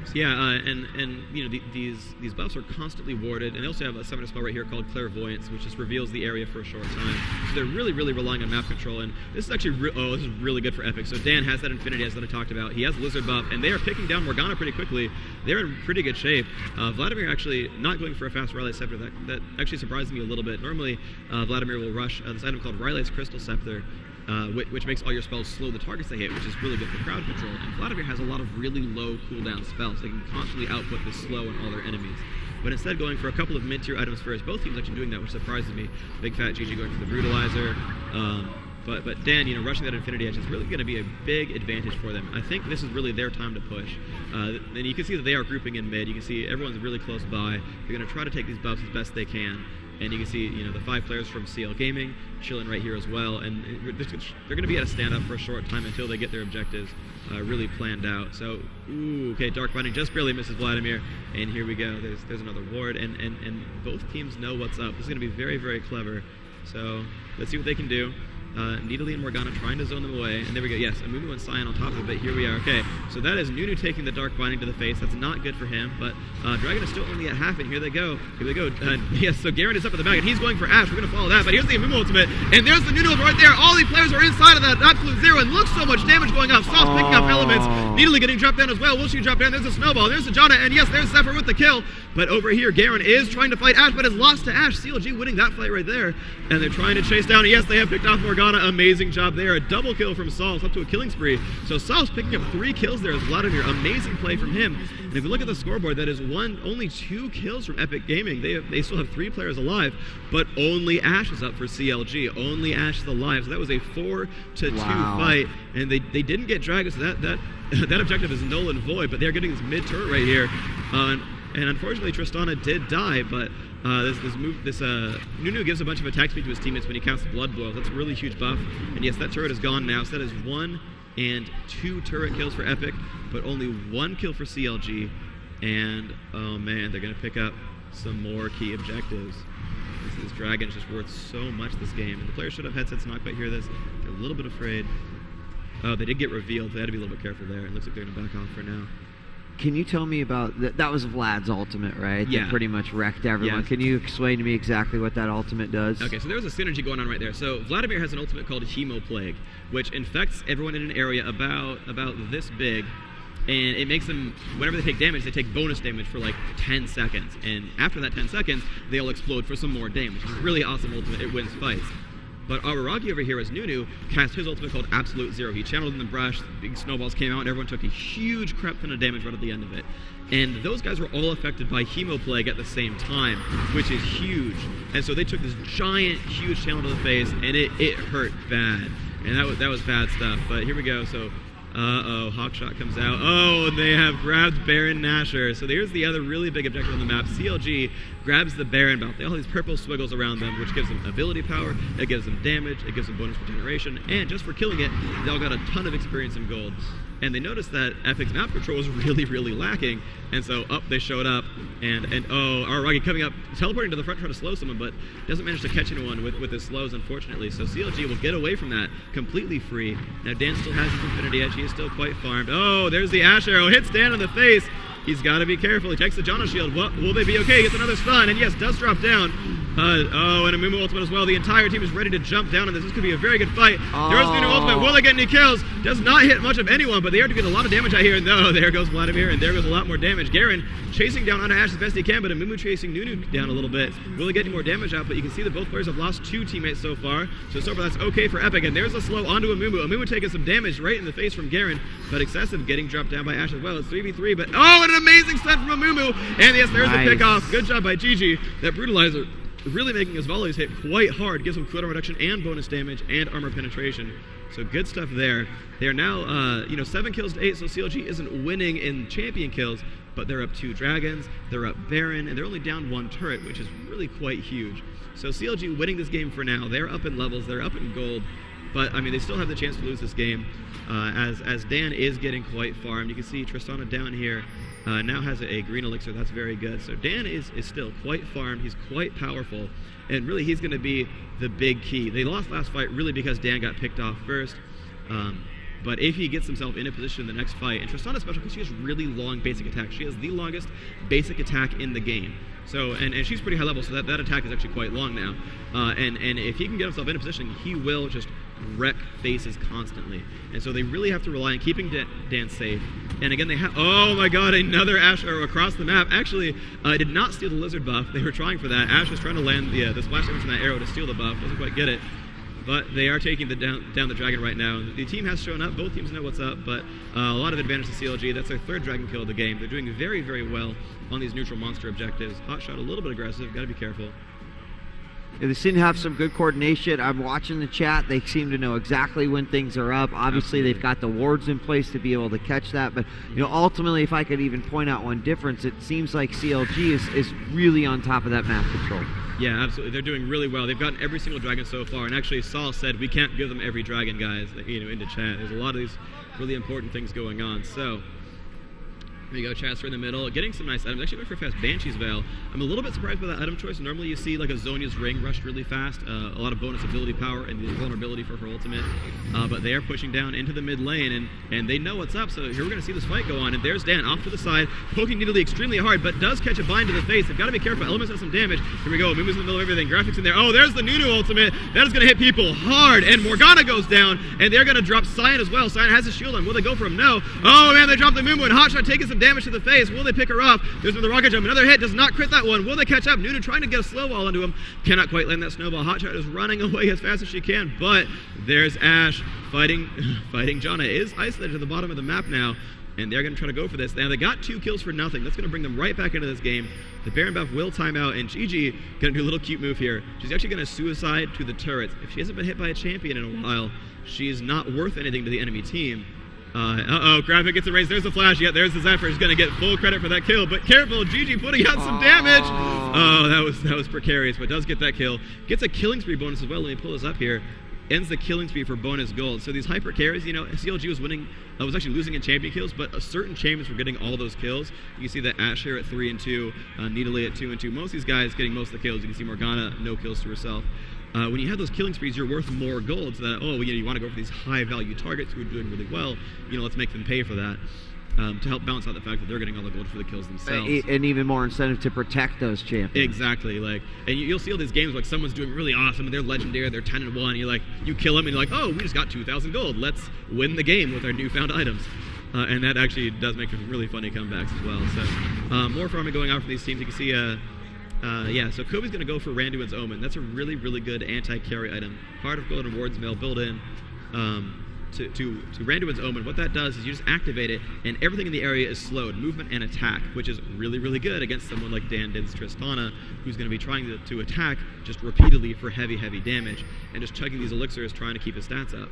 So yeah, and you know these buffs are constantly warded, and they also have a summoner spell right here called Clairvoyance, which just reveals the area for a short time. So they're really, really relying on map control, and this is actually this is really good for Epik. So Dan has that Infinity Edge that I talked about. He has Lizard buff, and they are picking down Morgana pretty quickly. They're in pretty good shape. Vladimir actually not going for a fast Rylai's Scepter. That actually surprised me a little bit. Normally, Vladimir will rush this item called Rylai's Crystal Scepter, which makes all your spells slow the targets they hit, which is really good for crowd control. And Vladimir has a lot of really low cooldown spells. They can constantly output this slow on all their enemies. But instead going for a couple of mid-tier items first. Both teams actually doing that, which surprises me. Big Fat GG going for the Brutalizer. But Dan, you know, rushing that Infinity Edge is really going to be a big advantage for them. I think this is really their time to push. And you can see that they are grouping in mid. You can see everyone's really close by. They're going to try to take these buffs as best they can. And you can see, you know, the 5 players from CL Gaming chilling right here as well. And they're going to be at a stand-up for a short time until they get their objectives really planned out. So, ooh, okay, Dark Binding just barely misses Vladimir. And here we go. There's another ward. And both teams know what's up. This is going to be very, very clever. So let's see what they can do. Nidalee and Morgana trying to zone them away. And there we go. Yes, Amumu and Sion on top of it. Here we are. Okay, so that is Nunu taking the Dark Binding to the face. That's not good for him. But Dragon is still only at half, and here they go. Here they go. Yes, so Garen is up at the back, and he's going for Ashe. We're going to follow that. But here's the Amumu ultimate. And there's the Nunu right there. All the players are inside of that absolute zero. And look, so much damage going up. Salce picking up elements. Nidalee getting dropped down as well. Will she drop down? There's a snowball. There's a Janna. And yes, there's Zephyr with the kill. But over here, Garen is trying to fight Ashe, but has lost to Ashe. CLG winning that fight right there. And they're trying to chase down. And yes, they have picked off Morgana. Amazing job there. A double kill from Salce, up to a killing spree. So Salce picking up 3 kills there as Vladimir. Amazing play from him. And if you look at the scoreboard, that is only 2 kills from Epik Gaming. They still have 3 players alive, but only Ashe is up for CLG. Only Ashe is alive. So that was a 4-2 fight. And they didn't get Dragon, so that objective is null and void, but they're getting this mid turret right here. And unfortunately, Tristana did die, but Nunu gives a bunch of attack speed to his teammates when he counts the blood boils. That's a really huge buff. And yes, that turret is gone now. So that is 1 and 2 turret kills for Epik, but only 1 kill for CLG. And oh man, they're gonna pick up some more key objectives. This Dragon is just worth so much this game. And the players should have headsets to not quite hear this. They're a little bit afraid. Oh, they did get revealed. They had to be a little bit careful there. It looks like they're gonna back off for now. Can you tell me about that? Was Vlad's ultimate, right? Yeah. That pretty much wrecked everyone. Yes. Can you explain to me exactly what that ultimate does? Okay, so there's a synergy going on right there. So Vladimir has an ultimate called Hemo Plague, which infects everyone in an area about this big, and it makes them, whenever they take damage, they take bonus damage for like 10 seconds. And after that 10 seconds, they'll explode for some more damage. It's a really awesome ultimate. It wins fights. But Araragi over here, as Nunu, cast his ultimate called Absolute Zero. He channeled in the brush, big snowballs came out, and everyone took a huge crap ton of damage right at the end of it. And those guys were all affected by Hemo Plague at the same time, which is huge. And so they took this giant, huge channel to the face, and it hurt bad. And that was bad stuff. But here we go. So, Hawkshot comes out. Oh, and they have grabbed Baron Nashor. So here's the other really big objective on the map. CLG grabs the Baron belt. They all have these purple squiggles around them, which gives them ability power, it gives them damage, it gives them bonus regeneration, and just for killing it, they all got a ton of experience in gold. And they noticed that Epic's map control was really, really lacking, and so they showed up, and Araragi coming up, teleporting to the front trying to slow someone, but doesn't manage to catch anyone with his slows, unfortunately. So CLG will get away from that completely free. Now Dan still has his Infinity Edge, he is still quite farmed. Oh, there's the Ashe Arrow, hits Dan in the face. He's got to be careful. He takes the Janna shield. Will they be okay? He gets another stun, and yes, does drop down. And a Mumu ultimate as well. The entire team is ready to jump down on this. This could be a very good fight. There's the new ultimate. Will they get any kills? Does not hit much of anyone, but they are to get a lot of damage out here. No, there goes Vladimir, and there goes a lot more damage. Garen chasing down on Ashe as best he can, but Mumu chasing Nunu down a little bit. Will they get any more damage out? But you can see that both players have lost 2 teammates so far. So far that's okay for Epik. And there's a slow onto Mumu. Mumu taking some damage right in the face from Garen, but excessive getting dropped down by Ashe as well. It's 3v3, but and an amazing stun from Mumu. And yes, there's the pick off. Good job by GG. That brutalizer really making his volleys hit quite hard, gives him cooldown reduction and bonus damage and armor penetration. So good stuff there. They are now 7 kills to 8, so CLG isn't winning in champion kills, but they're up 2 dragons, they're up Baron, and they're only down 1 turret, which is really quite huge. So CLG winning this game for now. They're up in levels, they're up in gold, but I mean they still have the chance to lose this game as Dan is getting quite farmed. You can see Tristana down here now has a green elixir. That's very good. So Dan is still quite farmed. He's quite powerful, and really he's going to be the big key. They lost last fight really because Dan got picked off first. But if he gets himself in a position in the next fight, and Tristana's special because she has really long basic attack. She has the longest basic attack in the game. So and she's pretty high level, so that attack is actually quite long now. And if he can get himself in a position, he will just wreck faces constantly. And so they really have to rely on keeping Dan safe. And again, they have, oh my god, another Ashe arrow across the map. Actually, did not steal the lizard buff. They were trying for that. Ashe was trying to land the splash damage from that arrow to steal the buff. Doesn't quite get it. But they are taking down the dragon right now. The team has shown up. Both teams know what's up, but a lot of advantage to CLG. That's their 3rd dragon kill of the game. They're doing very, very well on these neutral monster objectives. Hotshot a little bit aggressive. Got to be careful. Yeah, they seem to have some good coordination. I'm watching the chat. They seem to know exactly when things are up. Obviously, they've got the wards in place to be able to catch that. But ultimately, if I could even point out one difference, it seems like CLG is really on top of that map control. Yeah, absolutely. They're doing really well. They've gotten every single dragon so far, and actually Salce said we can't give them every dragon, guys. Into chat. There's a lot of these really important things going on. So there you go, Chester in the middle, getting some nice items. Actually going for a fast Banshee's Veil. I'm a little bit surprised by that item choice. Normally you see like a Zhonya's Ring rushed really fast, a lot of bonus ability power and the vulnerability for her ultimate. But they are pushing down into the mid lane, and they know what's up. So here we're going to see this fight go on. And there's Dan off to the side, poking Nidalee extremely hard, but does catch a bind to the face. They've got to be careful. Elements have some damage. Here we go. Mumu's in the middle of everything. Graphics in there. Oh, there's the Nunu ultimate. That is going to hit people hard. And Morgana goes down, and they're going to drop Cyan as well. Cyan has a shield on. Will they go for him? No. Oh, man, they dropped the Mumu, and Hotshot taking some damage to the face. Will they pick her off? There's the rocket jump. Another hit. Does not crit that one. Will they catch up? Nunu trying to get a slow ball into him. Cannot quite land that snowball. Hotshot is running away as fast as she can, but there's Ashe fighting Janna. Is isolated to the bottom of the map now, and they're going to try to go for this. Now, they got 2 kills for nothing. That's going to bring them right back into this game. The Baron buff will time out, and GG going to do a little cute move here. She's actually going to suicide to the turrets. If she hasn't been hit by a champion in a while, she is not worth anything to the enemy team. Graphic gets erased. There's the flash. Yeah, there's the Zephyr. He's going to get full credit for that kill. But careful, GG putting out some damage. Oh, that was precarious, but does get that kill. Gets a killing spree bonus as well. Let me pull this up here. Ends the killing spree for bonus gold. So these hyper carries, CLG was winning, was actually losing in champion kills, but certain champions were getting all those kills. You can see that Ashe here at 3 and 2, Nidalee at 2 and 2. Most of these guys getting most of the kills. You can see Morgana, no kills to herself. When you have those killing sprees, you're worth more gold. So that, you want to go for these high value targets who are doing really well. Let's make them pay for that. To help balance out the fact that they're getting all the gold for the kills themselves. And even more incentive to protect those champions. Exactly. And you'll see all these games like someone's doing really awesome and they're legendary, they're 10 and 1. You're like, you kill them and you're like, oh, we just got 2,000 gold. Let's win the game with our newfound items. And that actually does make for really funny comebacks as well. So more farming going on for these teams. You can see, so Kobe's going to go for Randuin's Omen. That's a really, really good anti-carry item. Part of Golden Ward's Mail built in. To Randuin's Omen, what that does is you just activate it, and everything in the area is slowed, movement and attack, which is really, really good against someone like Dan Din's Tristana, who's going to be trying to attack just repeatedly for heavy, heavy damage, and just chugging these elixirs, trying to keep his stats up.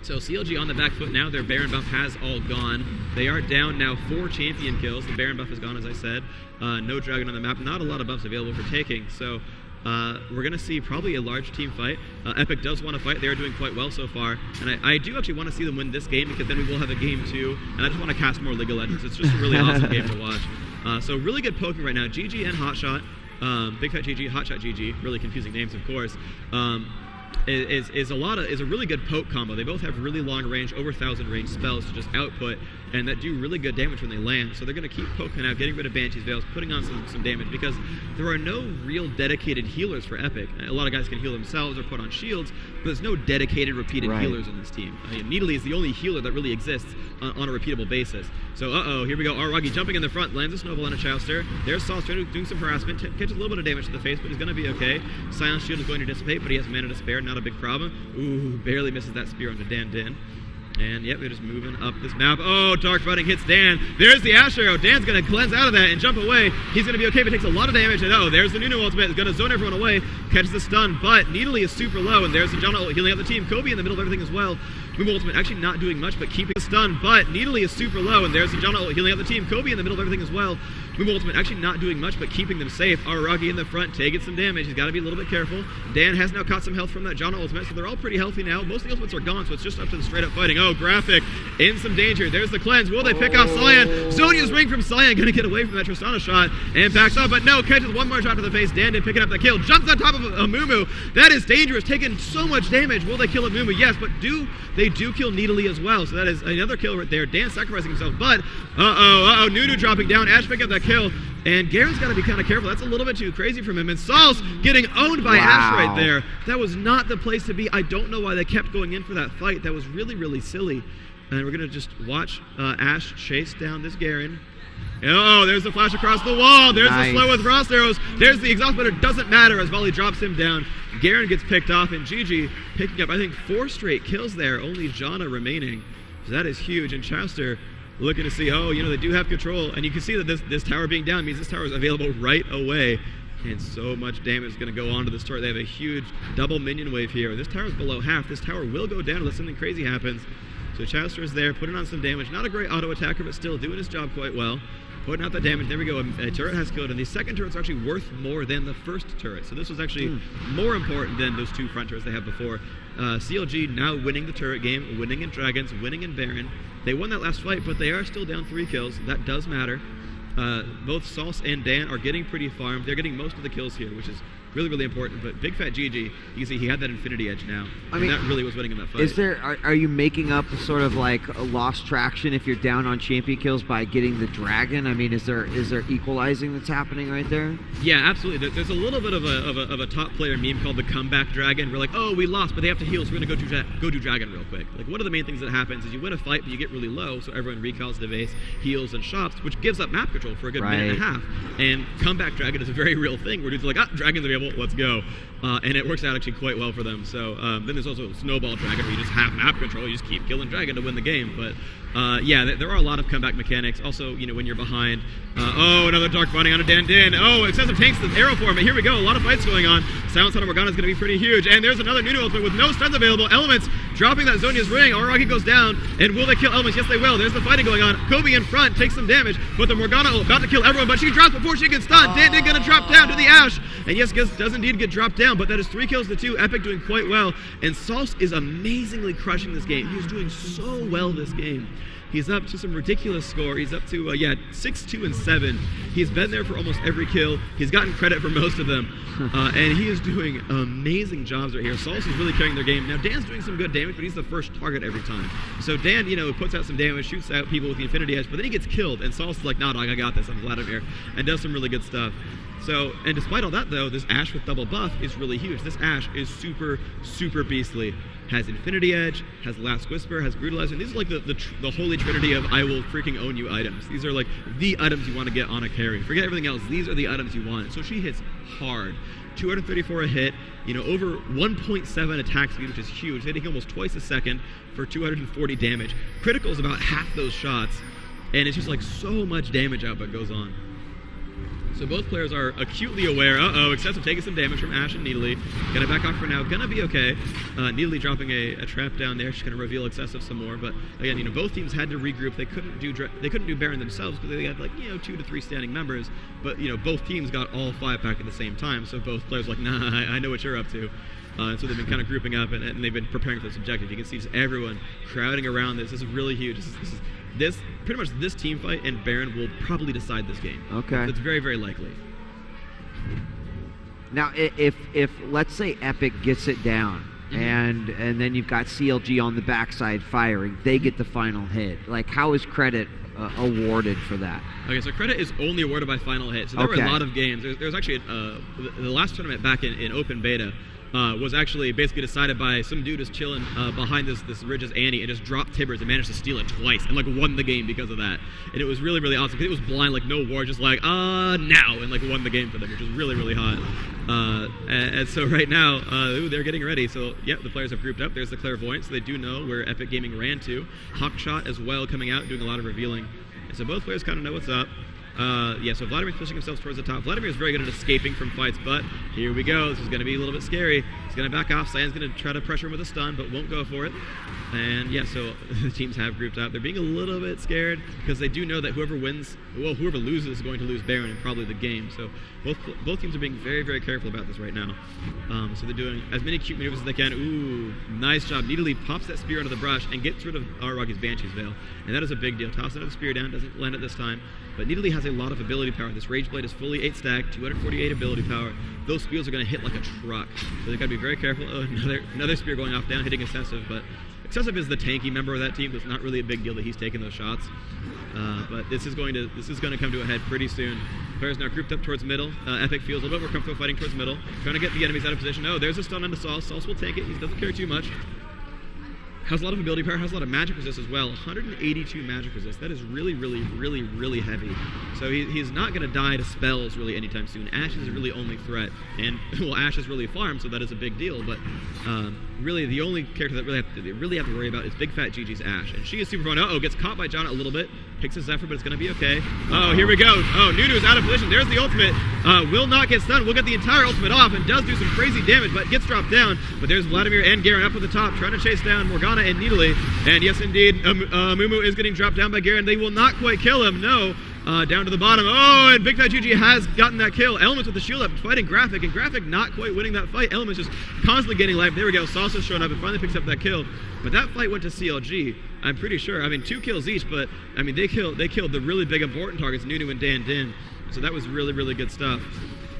So CLG on the back foot now. Their Baron buff has all gone. They are down now 4 champion kills. The Baron buff is gone, as I said. No dragon on the map. Not a lot of buffs available for taking. So we're going to see probably a large team fight. Epik does want to fight. They are doing quite well so far. And I do actually want to see them win this game, because then we will have a game 2. And I just want to cast more League of Legends. It's just a really awesome game to watch. So really good poking right now. GG and Hotshot. Big Fat GG, HotshotGG. Really confusing names, of course. Is a really good poke combo. They both have really long range, over 1,000 range spells to just output, and that do really good damage when they land. So they're going to keep poking out, getting rid of Banshee's Veils, putting on some damage, because there are no real dedicated healers for Epik. A lot of guys can heal themselves or put on shields, but there's no dedicated repeated healers on this team. Nidalee is the only healer that really exists on a repeatable basis. So here we go. Aragi jumping in the front, lands a snowball on a Chowster. There's Salce doing some harassment, catches a little bit of damage to the face, but he's going to be okay. Silence Shield is going to dissipate, but he has mana to spare, not a big problem. Ooh, barely misses that spear onto Dan Din. And yep, they're just moving up this map. Oh, Dark Fighting hits Dan. There's the Ashe arrow. Dan's going to cleanse out of that and jump away. He's going to be okay, but takes a lot of damage. And there's the Nunu ultimate. It's going to zone everyone away. Catches the stun, but Nidalee is super low. And there's the Janna healing out the team. Kobe in the middle of everything as well. Mumu ultimate actually not doing much, but keeping the stun. But Nidalee is super low. And there's the Janna healing out the team. Kobe in the middle of everything as well. Mumu ultimate actually not doing much, but keeping them safe. Aragi in the front, taking some damage. He's got to be a little bit careful. Dan has now caught some health from that Janna ultimate, so they're all pretty healthy now. Most of the ultimates are gone, so it's just up to the straight up fighting. Oh, Graphic in some danger. There's the cleanse. Will they pick off Cyan? Zhonya's ring from Cyan, going to get away from that Tristana shot and backs up, but no, catches one more shot to the face. Dan Din picking up the kill. Jumps on top of a Mumu. That is dangerous, taking so much damage. Will they kill a Mumu? Yes, but they do kill Nidalee as well, so that is another kill right there. Dan sacrificing himself, but Nunu dropping down. Ashe picking up that kill. And Garen's got to be kind of careful. That's a little bit too crazy from him. And Salce getting owned by Ashe right there. That was not the place to be. I don't know why they kept going in for that fight. That was really, really silly. And we're going to just watch Ashe chase down this Garen. Oh, there's the flash across the wall. There's the slow with frost arrows. There's the exhaust, but it doesn't matter as Volley drops him down. Garen gets picked off, and GG picking up, I think, 4 straight kills there. Only Janna remaining. So that is huge. And Chowster looking to see, they do have control. And you can see that this tower being down means this tower is available right away. And so much damage is going to go onto this turret. They have a huge double minion wave here. This tower is below half. This tower will go down unless something crazy happens. So Chowster is there, putting on some damage. Not a great auto attacker, but still doing his job quite well. Putting out that damage. There we go. A turret has killed, and the second turret's actually worth more than the first turret. So this was actually more important than those 2 front turrets they had before. CLG now winning the turret game, winning in Dragons, winning in Baron. They won that last fight, but they are still down 3 kills. That does matter. Both Salce and Dan are getting pretty farmed. They're getting most of the kills here, which is really, really important. But Big Fat GG, you can see he had that Infinity Edge now. I mean, that really was winning in that fight. Is there? Are you making up sort of like a lost traction if you're down on champion kills by getting the dragon? I mean, is there equalizing that's happening right there? Yeah, absolutely. There's a little bit of a top player meme called the comeback dragon. We're like, oh, we lost, but they have to heal, so we're gonna go do dragon real quick. Like, one of the main things that happens is you win a fight, but you get really low, so everyone recalls the base, heals, and shops, which gives up map control for a good minute and a half. And comeback dragon is a very real thing where dudes are like, dragon's available, let's go. And it works out actually quite well for them. So then there's also snowball dragon where you just have map control, you just keep killing dragon to win the game. But yeah, there are a lot of comeback mechanics. Also, when you're behind, another dark binding on a Dan. Oh, excessive tanks the arrow for him. Here we go, a lot of fights going on. Silence on Morgana is going to be pretty huge. And there's another Nuno ultimate with no stuns available. Elements dropping that Zhonya's ring. Rocky goes down. And will they kill Elements? Yes, they will. There's the fighting going on. Kobe in front takes some damage, but the Morgana about to kill everyone, but she drops before she gets stunned. Dan going to drop down to the Ash. And yes, does indeed get dropped down, but that is 3 kills to 2. Epik doing quite well. And Salce is amazingly crushing this game. He's doing so well this game. He's up to some ridiculous score. He's up to, 6-2 and 7. He's been there for almost every kill. He's gotten credit for most of them. And he is doing amazing jobs right here. Salce is really carrying their game. Now, Dan's doing some good damage, but he's the first target every time. So Dan, puts out some damage, shoots out people with the Infinity Edge, but then he gets killed. And Salce is like, nah, dog, I got this. I'm Vladimir. And does some really good stuff. So, and despite all that, though, this Ashe with double buff is really huge. This Ashe is super, super beastly. Has Infinity Edge, has Last Whisper, has Brutalizer. And these are like the holy trinity of I will freaking own you items. These are like the items you want to get on a carry. Forget everything else. These are the items you want. So she hits hard. 234 a hit, over 1.7 attack speed, which is huge. Hitting almost twice a second for 240 damage. Critical is about half those shots. And it's just like so much damage output goes on. So both players are acutely aware. Excessive taking some damage from Ashe and Needly. Gonna back off for now. Gonna be okay. Needly dropping a trap down there. She's gonna reveal Excessive some more. But again, both teams had to regroup. They couldn't do Baron themselves because they had 2 to 3 standing members. But both teams got all 5 back at the same time. So both players were like, nah, I know what you're up to. And so they've been kind of grouping up and they've been preparing for this objective. You can see just everyone crowding around this. This is really huge. This pretty much this team fight and Baron will probably decide this game. Okay. It's very, very likely. Now, if let's say Epik gets it down, and then you've got CLG on the backside firing, they get the final hit. Like, how is credit awarded for that? Okay, so credit is only awarded by final hit. So there were a lot of games. There was actually the last tournament back in open beta. Was actually basically decided by some dude who's chilling behind this Ridge's Annie and just dropped Tibbers and managed to steal it twice and won the game because of that. And it was really, really awesome because it was blind, no war, just now, and won the game for them, which was really, really hot. And so right now, they're getting ready. So the players have grouped up. There's the Clairvoyant, so they do know where Epik Gaming ran to. Hotshot as well coming out, doing a lot of revealing. And so both players kind of know what's up. So Vladimir's pushing himself towards the top. Vladimir is very good at escaping from fights, but here we go. This is going to be a little bit scary. He's going to back off. Cyan's going to try to pressure him with a stun, but won't go for it. And so the teams have grouped up. They're being a little bit scared because they do know that whoever loses is going to lose Baron and probably the game. So both teams are being very, very careful about this right now. So they're doing as many cute maneuvers as they can. Ooh, nice job. Needly pops that spear under the brush and gets rid of Aragi's Banshee's Veil. And that is a big deal. Toss another spear down, doesn't land it this time. But Needly has a lot of ability power. This Rage Blade is fully 8 stack, 248 ability power. Those spears are going to hit like a truck. So they've got to be very careful. Another spear going off down, hitting Excessive. But Excessive is the tanky member of that team, so it's not really a big deal that he's taking those shots. But this is going to come to a head pretty soon. Players now grouped up towards middle. Epik feels a little bit more comfortable fighting towards middle, trying to get the enemies out of position. Oh, there's a stun onto Salce. Salce will take it. He doesn't care too much. Has a lot of ability power, has a lot of magic resist as well. 182 magic resist. That is really, really, really, really heavy. So he's not going to die to spells really anytime soon. Ashe is a really only threat. And, Ashe is really farmed, so that is a big deal. But really, the only character that they really have to worry about is Big Fat GG's Ashe. And she is super fun. Gets caught by John a little bit. Picks his effort, but it's going to be okay. Oh, here we go. Oh, Nunu's out of position. There's the ultimate. Will not get stunned. Will get the entire ultimate off and does do some crazy damage, but gets dropped down. But there's Vladimir and Garen up at the top, trying to chase down Morgana and Nidalee. And yes, indeed, Mumu is getting dropped down by Garen. They will not quite kill him, no. Down to the bottom. Oh, and BigFatGG has gotten that kill. Elements with the shield up, fighting Graphic, and Graphic not quite winning that fight. Elements just constantly getting life. There we go. Salce's showing up and finally picks up that kill. But that fight went to CLG. I'm pretty sure. I mean, 2 kills each, but I mean, they killed the really big important targets, Nunu and Dan Din. So that was really, really good stuff.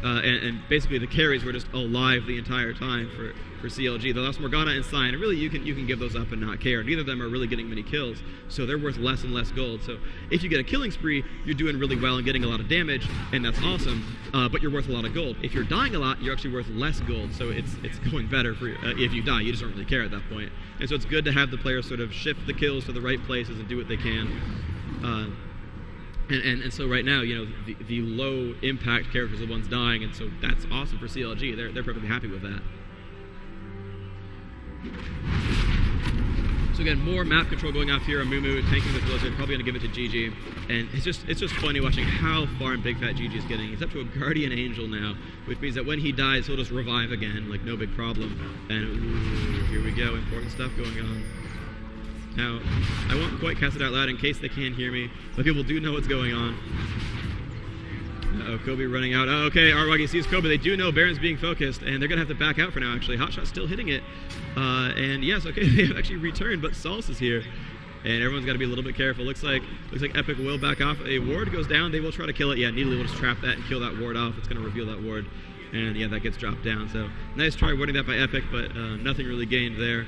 And basically the carries were just alive the entire time for CLG. They lost Morgana and Cyan, and really you can give those up and not care. Neither of them are really getting many kills, so they're worth less and less gold. So if you get a killing spree, you're doing really well and getting a lot of damage, and that's awesome, but you're worth a lot of gold. If you're dying a lot, you're actually worth less gold, so it's going better for if you die. You just don't really care at that point. And so it's good to have the players sort of shift the kills to the right places and do what they can. And so right now, you know, the low impact characters are the ones dying, and so that's awesome for CLG. They're perfectly happy with that. So again, more map control going off here on Mumu, tanking the Blizzard, probably going to give it to GG. And it's just funny watching how far BigFatGG is getting. He's up to a Guardian Angel now, which means that when he dies, he'll just revive again, like no big problem. And ooh, here we go, important stuff going on. Now, I won't quite cast it out loud in case they can't hear me, but people do know what's going on. Uh-oh, Kobe running out. Oh, okay, Arwagi sees Kobe. They do know Baron's being focused, and they're going to have to back out for now, actually. Hotshot's still hitting it. And yes, okay, they have actually returned, but Salce is here. And everyone's got to be a little bit careful. Looks like Epik will back off. A ward goes down. They will try to kill it. Yeah, Nidalee will just trap that and kill that ward off. It's going to reveal that ward. And yeah, that gets dropped down. So nice try warding that by Epik, but nothing really gained there.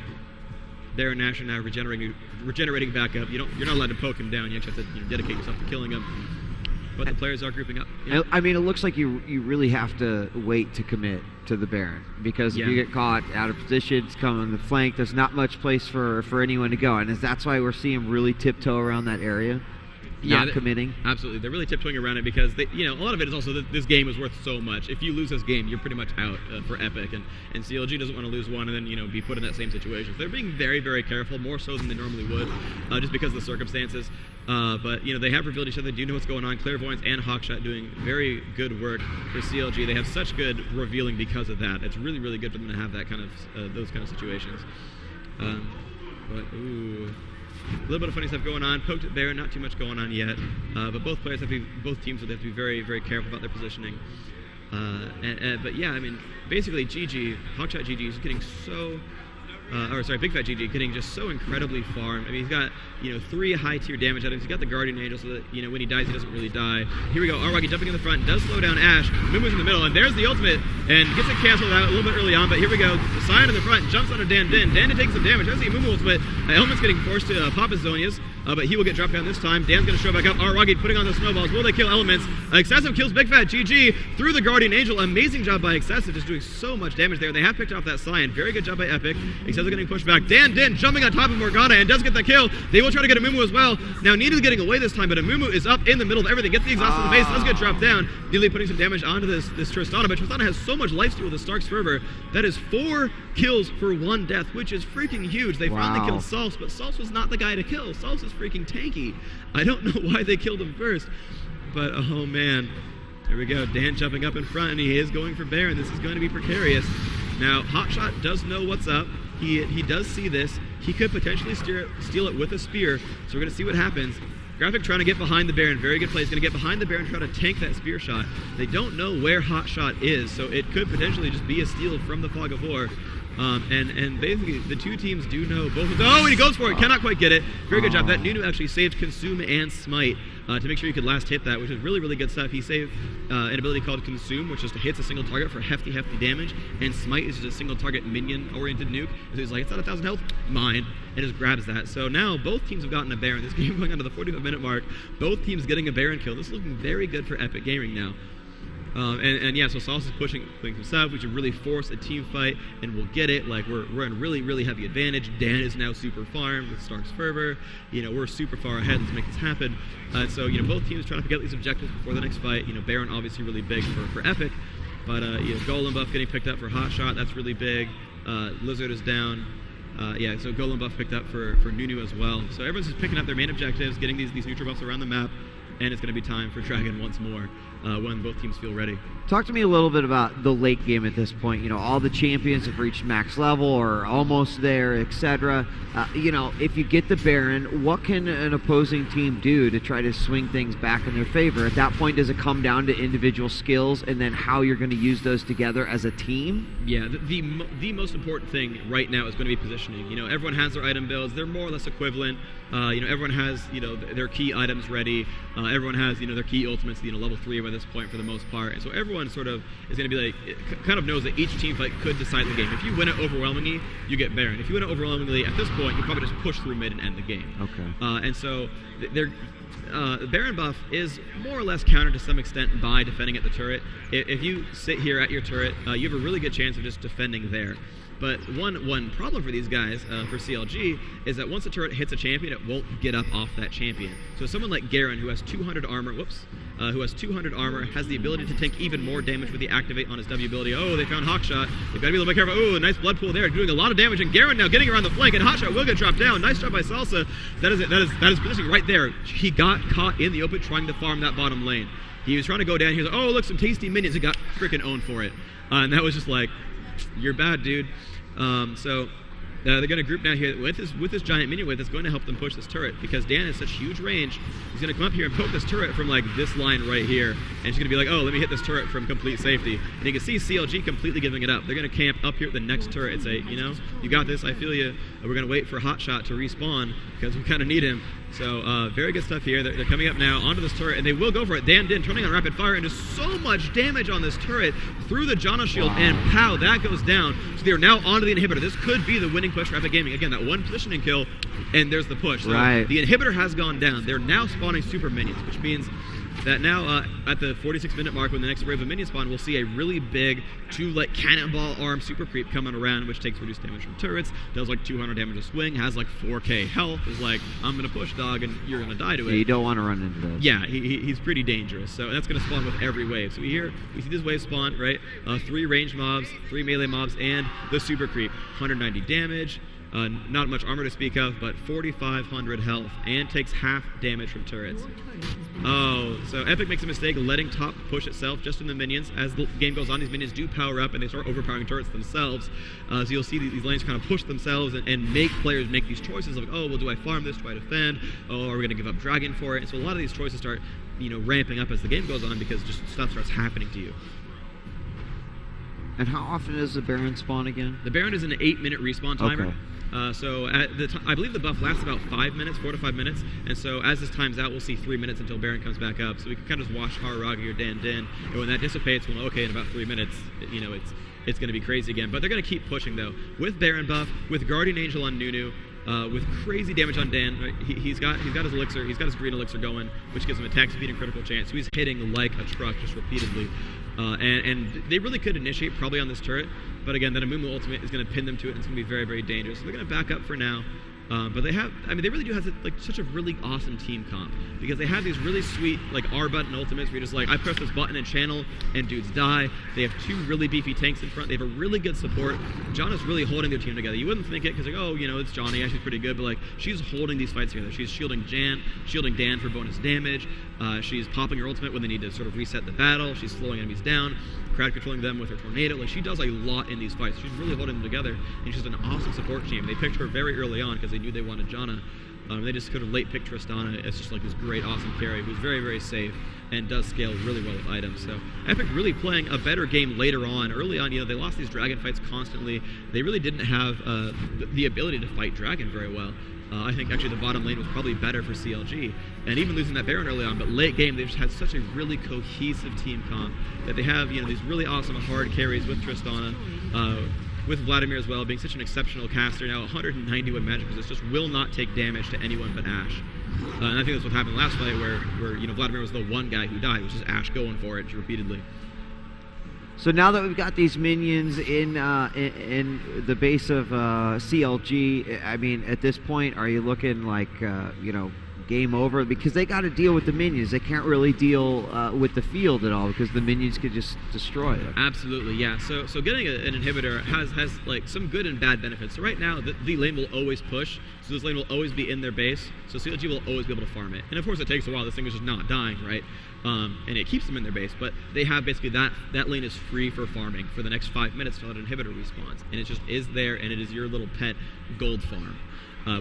There, Nash are now regenerating back up. You're not allowed to poke him down. You actually have to dedicate yourself to killing him. But the players are grouping up. Yeah. I mean, it looks like you really have to wait to commit to the Baron, because if you get caught out of position, it's coming on the flank, there's not much place for anyone to go. And that's why we're seeing really tiptoe around that area. Not committing. Absolutely. They're really tiptoeing around it because, a lot of it is also that this game is worth so much. If you lose this game, you're pretty much out for Epik. And CLG doesn't want to lose one and then, be put in that same situation. So they're being very, very careful, more so than they normally would, just because of the circumstances. But, they have revealed each other. They do know what's going on. Clairvoyance and Hawkshot doing very good work for CLG. They have such good revealing because of that. It's really, really good for them to have that kind of, those kind of situations. Ooh. A little bit of funny stuff going on. Poked at Baron, not too much going on yet. But both teams would have to be very, very careful about their positioning. But yeah, I mean, basically HotshotGG is getting so... BigFatGG getting just so incredibly far. I mean, he's got, 3 high-tier damage items. He's got the Guardian Angel so that, when he dies, he doesn't really die. Here we go. Arwagi jumping in the front, does slow down Ash. Mumu's in the middle, and there's the ultimate, and gets it canceled out a little bit early on, but here we go. Cyan in the front, jumps onto Dan Din. Dan Din takes some damage. There's the Mumu ultimate. Element's getting forced to pop his Zonias, but he will get dropped down this time. Dan's going to show back up. Arwagi putting on the snowballs. Will they kill Elements? Excessive kills BigFatGG through the Guardian Angel. Amazing job by Excessive, just doing so much damage there. They have picked off that Cyan. Very good job by Epik. Excessive getting pushed back. Dan Din jumping on top of Morgana and does get the kill. They will try to get a Mumu as well. Now Nidalee getting away this time, but a Mumu is up in the middle of everything. Gets the exhaust on the base, does get dropped down. Nidalee putting some damage onto this Tristana, but Tristana has so much lifesteal with the Stark's Fervor. That is 4 kills for 1 death, which is freaking huge. They finally killed Salce, but Salce was not the guy to kill. Salce is freaking tanky. I don't know why they killed him first, but oh man. There we go. Dan jumping up in front, and he is going for Baron. This is going to be precarious. Now, Hotshot does know what's up. He does see this. He could potentially steal it with a spear, so we're going to see what happens. Graphic trying to get behind the Baron. Very good play. He's going to get behind the Baron, try to tank that spear shot. They don't know where Hotshot is, so it could potentially just be a steal from the Fog of War. And basically, the two teams do know both of them. Oh, and he goes for it. Cannot quite get it. Very good job. That Nunu actually saved Consume and Smite to make sure you could last hit that, which is really, really good stuff. He saved an ability called Consume, which just hits a single target for hefty damage. And Smite is just a single target minion-oriented nuke. So he's like, it's not 1,000 health, mine. And just grabs that. So now both teams have gotten a Baron. This game going on to the 45-minute mark. Both teams getting a Baron kill. This is looking very good for Epik Gaming now. Yeah, so Salce is pushing himself. We should really force a team fight, and we'll get it. Like, we're in really, really heavy advantage. Dan is now super farmed with Stark's Fervor. We're super far ahead. Let's make this happen. So, both teams trying to get these objectives before the next fight. Baron obviously really big for Epik, but Golem buff getting picked up for Hotshot. That's really big. Lizard is down. Yeah, so Golem buff picked up for Nunu as well. So everyone's just picking up their main objectives, getting these neutral buffs around the map, and it's going to be time for Dragon once more when both teams feel ready. Talk to me a little bit about the late game at this point. You know, all the champions have reached max level or almost there, etc. You know, if you get the Baron, what can an opposing team do to try to swing things back in their favor? At that point, does it come down to individual skills and then how you're going to use those together as a team? Yeah, the most important thing right now is going to be positioning. You know, everyone has their item builds. They're more or less equivalent. You know, everyone has, you know, their key items ready. Everyone has, you know, their key ultimates, you know, level 3 by this point for the most part. And so everyone sort of is going to be like, kind of knows that each team fight could decide the game. If you win it overwhelmingly, you get Baron. If you win it overwhelmingly, at this point, you probably just push through mid and end the game. Okay. And so the Baron buff is more or less countered to some extent by defending at the turret. If you sit here at your turret, you have a really good chance of just defending there. But one problem for these guys, for CLG, is that once a turret hits a champion, it won't get up off that champion. So someone like Garen, who has 200 armor, who has 200 armor, has the ability to take even more damage with the activate on his W ability. Oh, they found Hotshot. They've got to be a little bit careful. Oh, nice blood pool there, doing a lot of damage. And Garen now getting around the flank, and Hotshot will get dropped down. Nice job by Salce. That is positioning right there. He got caught in the open trying to farm that bottom lane. He was trying to go down. He was like, oh, look, some tasty minions. He got freaking owned for it. And that was just like, you're bad, dude. They're going to group now here with this giant minion wave that's going to help them push this turret, because Dan has such huge range. He's going to come up here and poke this turret from like this line right here, and he's going to be like, oh, let me hit this turret from complete safety. And you can see CLG completely giving it up. They're going to camp up here at the next turret and say, you know, you got this, I feel you. We're going to wait for Hotshot to respawn because we kind of need him. So very good stuff here. They're coming up now onto this turret, and they will go for it. Dan Din turning on rapid fire, and just so much damage on this turret through the Janna shield, and pow, that goes down. So they're now onto the inhibitor. This could be the winning push for Epic Gaming. Again, that one positioning kill, and there's the push. So right. The inhibitor has gone down. They're now spawning super minions, which means that now at the 46-minute mark, when the next wave of minion spawn, we'll see a really big 2 like cannonball arm super creep coming around, which takes reduced damage from turrets, does like 200 damage a swing, has like 4k health, is like, I'm gonna push, dog, and you're gonna die to it. Yeah, you don't want to run into those. Yeah, he's pretty dangerous. So that's gonna spawn with every wave. So we see this wave spawn, right? 3 ranged mobs, 3 melee mobs, and the super creep. 190 damage. Not much armor to speak of, but 4,500 health, and takes half damage from turrets. Oh, so Epic makes a mistake letting top push itself just in the minions. As the game goes on, these minions do power up, and they start overpowering turrets themselves. So you'll see these lanes kind of push themselves and make players make these choices of, oh, well, do I farm this? Do I defend? Oh, are we going to give up Dragon for it? And so a lot of these choices start, you know, ramping up as the game goes on, because just stuff starts happening to you. And how often is the Baron spawn again? The Baron is an 8-minute respawn timer. Okay. So at I believe the buff lasts about 5 minutes, 4 to 5 minutes, and so as this times out, we'll see 3 minutes until Baron comes back up. So we can kind of just watch Haruragi or Dan Din, and when that dissipates, we'll know, okay, in about 3 minutes, you know, it's going to be crazy again. But they're going to keep pushing though, with Baron buff, with Guardian Angel on Nunu, with crazy damage on Dan. Right? He's got his elixir, he's got his green elixir going, which gives him attack speed and critical chance. So he's hitting like a truck just repeatedly. And they really could initiate probably on this turret, but again, that Amumu ultimate is going to pin them to it, and it's going to be very, very dangerous. So they're going to back up for now. But they really do have like such a really awesome team comp, because they have these really sweet like R button ultimates where you're just like, I press this button and channel and dudes die. They have 2 really beefy tanks in front. They have a really good support. Janna's really holding their team together. You wouldn't think it, because like, oh, you know, it's Johnny, she's pretty good, but like, she's holding these fights together. She's shielding Dan for bonus damage. She's popping her ultimate when they need to sort of reset the battle. She's slowing enemies down, crowd controlling them with her tornado. Like, she does a lot in these fights. She's really holding them together, and she's an awesome support team. They picked her very early on because they knew they wanted Janna. They just could have late picked Tristana as just like this great, awesome carry who's very, very safe and does scale really well with items. So Epic really playing a better game later on. Early on, you know, they lost these dragon fights constantly. They really didn't have the ability to fight dragon very well. I think actually the bottom lane was probably better for CLG, and even losing that Baron early on, but late game they just had such a really cohesive team comp that they have, you know, these really awesome hard carries with Tristana, with Vladimir as well, being such an exceptional caster. Now 191 magic resist, just will not take damage to anyone but Ashe. And I think that's what happened last fight, where you know, Vladimir was the one guy who died, which is Ashe going for it repeatedly. So now that we've got these minions in the base of CLG, I mean, at this point, are you looking like, you know, game over because they got to deal with the minions. They can't really deal with the field at all because the minions could just destroy it. Absolutely, yeah. So getting an inhibitor has like some good and bad benefits. So right now, the lane will always push, so this lane will always be in their base, so CLG will always be able to farm it. And of course, it takes a while. This thing is just not dying, right? And it keeps them in their base, but they have basically that lane is free for farming for the next 5 minutes until an inhibitor respawns, and it just is there, and it is your little pet gold farm.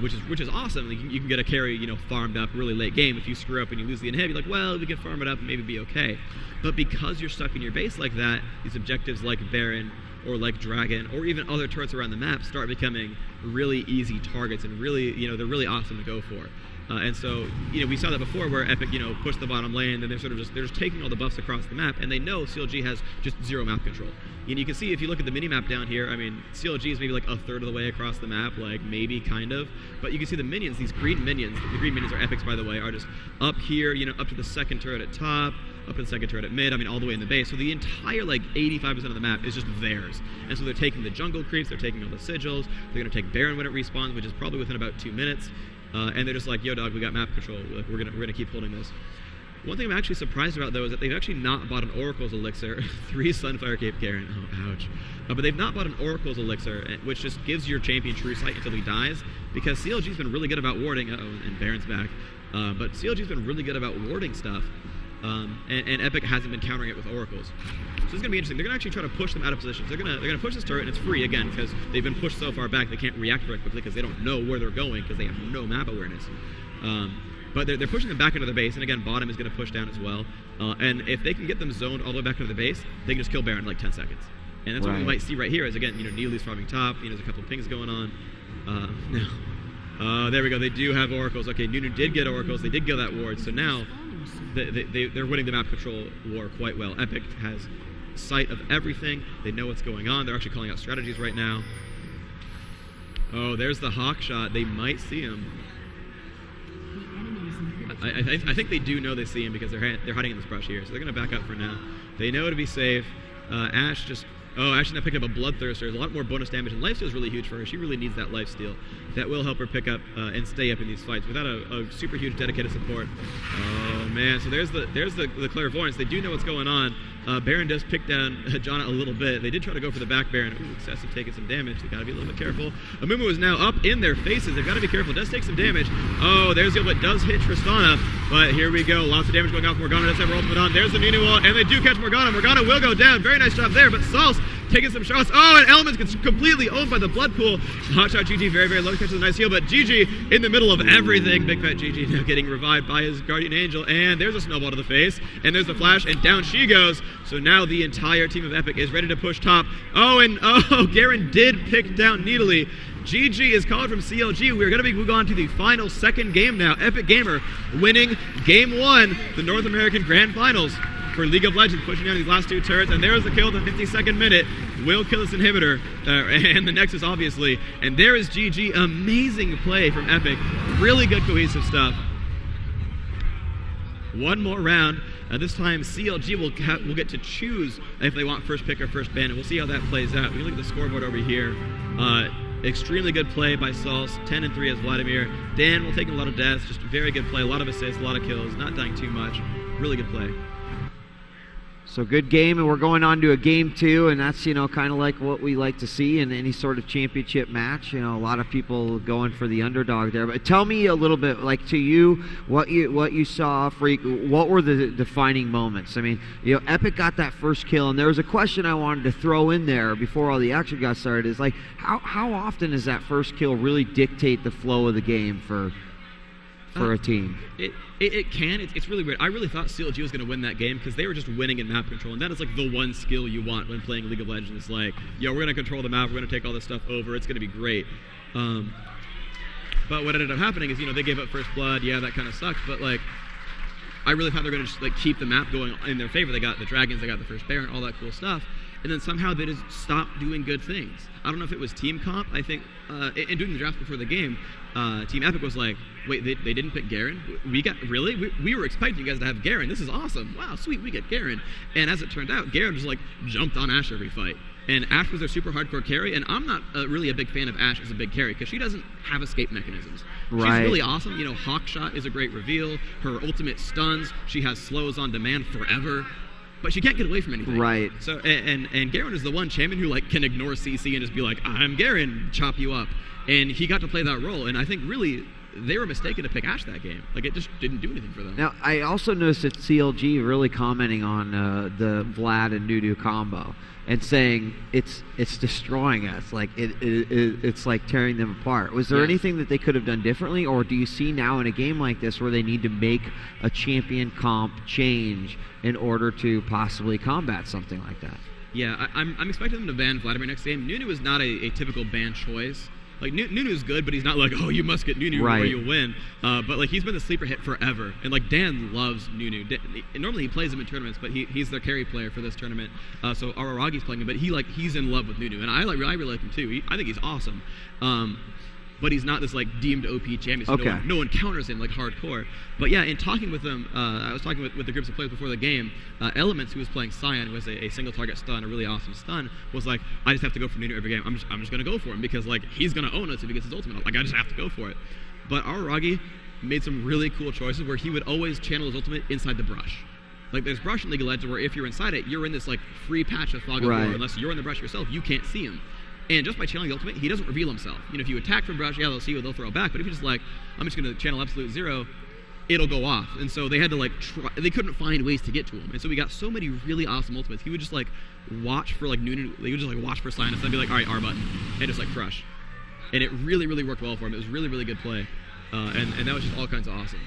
Which is awesome. You can get a carry, farmed up really late game. If you screw up and you lose the inhib, you're like, well, we can farm it up and maybe be okay. But because you're stuck in your base like that, these objectives like Baron or like Dragon or even other turrets around the map start becoming really easy targets and really, they're really awesome to go for. And so, we saw that before where Epik, pushed the bottom lane, and they're just taking all the buffs across the map, and they know CLG has just zero map control. And you can see if you look at the mini-map down here, I mean, CLG is maybe like a third of the way across the map, like maybe kind of, but you can see the minions, these green minions, the green minions are Epics, by the way, are just up here, up to the second turret at top, up to the second turret at mid, I mean, all the way in the base. So the entire, 85% of the map is just theirs. And so they're taking the jungle creeps, they're taking all the sigils, they're going to take Baron when it respawns, which is probably within about 2 minutes. And they're just like, yo, dog, we got map control. Like, we're gonna keep holding this. One thing I'm actually surprised about, though, is that they've actually not bought an Oracle's Elixir. 3 Sunfire Cape Garen. Oh, ouch. But they've not bought an Oracle's Elixir, which just gives your champion true sight until he dies, because CLG's been really good about warding. And Baron's back. But CLG's been really good about warding stuff. And Epik hasn't been countering it with oracles. So it's going to be interesting. They're going to actually try to push them out of positions. They're going to push this turret, and it's free, again, because they've been pushed so far back they can't react very quickly because they don't know where they're going because they have no map awareness. But they're pushing them back into their base, and again, bottom is going to push down as well. And if they can get them zoned all the way back into the base, they can just kill Baron in like 10 seconds. And that's what we might see right here is, again, Neely's farming top. There's a couple of pings going on. There we go. They do have oracles. Okay, Nunu did get oracles. They did get that ward. So now they're winning the map control war quite well. Epik has sight of everything. They know what's going on. They're actually calling out strategies right now. Oh, there's the hawk shot. They might see him. I think they do know they see him because they're hiding in this brush here. So they're going to back up for now. They know to be safe. Ashe just... Oh, Ashe now picked up a Bloodthirster. There's a lot more bonus damage, and lifesteal is really huge for her. She really needs that lifesteal. That will help her pick up and stay up in these fights without a super huge dedicated support. Oh man, so there's the clairvoyance. They do know what's going on. Baron does pick down Janna a little bit. They did try to go for the back Baron. Ooh, excessive, taking some damage. They gotta be a little bit careful. Amumu is now up in their faces. They've got to be careful. Does take some damage. Oh, there's the ultimate. Does hit Tristana, but here we go. Lots of damage going on for Morgana. Does have her ultimate on. There's the Nunu wall, and they do catch Morgana. Morgana will go down. Very nice job there, but Salce taking some shots. Oh, and Elements gets completely owned by the blood pool. HotshotGG very, very low, catches a nice heal, but GG in the middle of everything. Big fat GG now getting revived by his guardian angel, and there's a snowball to the face, and there's the flash, and down she goes. So now the entire team of Epik is ready to push top. Oh, and Garen did pick down Needly. GG is called from CLG. We're going to move on to the final second game now. Epik Gamer winning game 1, the North American Grand Finals for League of Legends, pushing down these last 2 turrets, and there's the kill in the 52nd minute. Will kill this inhibitor, and the Nexus, obviously. And there is GG. Amazing play from Epik. Really good cohesive stuff. One more round. This time, CLG will get to choose if they want first pick or first ban, and we'll see how that plays out. We can look at the scoreboard over here. Extremely good play by Salce. 10-3 as Vladimir. Dan will take a lot of deaths. Just very good play. A lot of assists, a lot of kills. Not dying too much. Really good play. So good game, and we're going on to a game 2, and that's, kind of like what we like to see in any sort of championship match. A lot of people going for the underdog there. But tell me a little bit, like, to you, what you saw, Freak, what were the defining moments? I mean, Epik got that first kill, and there was a question I wanted to throw in there before all the action got started, is like, how often does that first kill really dictate the flow of the game for a team? It can. It's really weird. I really thought CLG was going to win that game because they were just winning in map control, and that is like the one skill you want when playing League of Legends. It's like, yo, we're going to control the map, we're going to take all this stuff over, it's going to be great. But what ended up happening is, they gave up first blood. Yeah, that kind of sucks, but like, I really thought they were going to just like keep the map going in their favor. They got the dragons, they got the first Baron, all that cool stuff. And then somehow they just stopped doing good things. I don't know if it was team comp. I think, in doing the draft before the game, Team Epik was like, wait, they didn't pick Garen? We were expecting you guys to have Garen. This is awesome. Wow, sweet, we get Garen. And as it turned out, Garen just like jumped on Ashe every fight. And Ashe was their super hardcore carry, and I'm not really a big fan of Ashe as a big carry because she doesn't have escape mechanisms. Right. She's really awesome. You know, Hawkshot is a great reveal. Her ultimate stuns. She has slows on demand forever, but she can't get away from anything. Right. So and Garen is the one champion who like can ignore CC and just be like, I'm Garen, chop you up. And he got to play that role, and I think really they were mistaken to pick Ashe that game. Like, it just didn't do anything for them. Now, I also noticed that CLG really commenting on the Vlad and Nudu combo and saying it's destroying us. Like, it's like tearing them apart. Was there anything that they could have done differently, or do you see now in a game like this where they need to make a champion comp change in order to possibly combat something like that? Yeah, I'm expecting them to ban Vladimir next game. Nunu is not a typical ban choice. Like, Nunu's good, but he's not like, oh, you must get Nunu or you'll win. But, like, he's been the sleeper hit forever. And, like, Dan loves Nunu. Normally he plays him in tournaments, but he's their carry player for this tournament. So Araragi's playing him, but he's in love with Nunu. And I really like him, too. I think he's awesome. But he's not this, like, deemed OP champion. So no one counters him, like, hardcore. But, yeah, in talking with them, I was talking with the groups of players before the game. Elements, who was playing Cyan, who was a single target stun, a really awesome stun, was like, I just have to go for Nunu every game. I'm just going to go for him because, like, he's going to own us if he gets his ultimate. Like, I just have to go for it. But Araragi made some really cool choices where he would always channel his ultimate inside the brush. Like, there's brush in League of Legends where if you're inside it, you're in this, like, free patch of fog of war. Unless you're in the brush yourself, you can't see him. And just by channeling the ultimate, he doesn't reveal himself. You know, if you attack from brush, yeah, they'll see you, they'll throw back. But if you're just like, I'm just going to channel absolute zero, it'll go off. And so they had to, like, they couldn't find ways to get to him. And so we got so many really awesome ultimates. He would just, like, watch for, like, Nunu. They would just, like, watch for Cyan and then be like, all right, R button. And just, like, crush. And it really, really worked well for him. It was really, really good play. And that was just all kinds of awesome.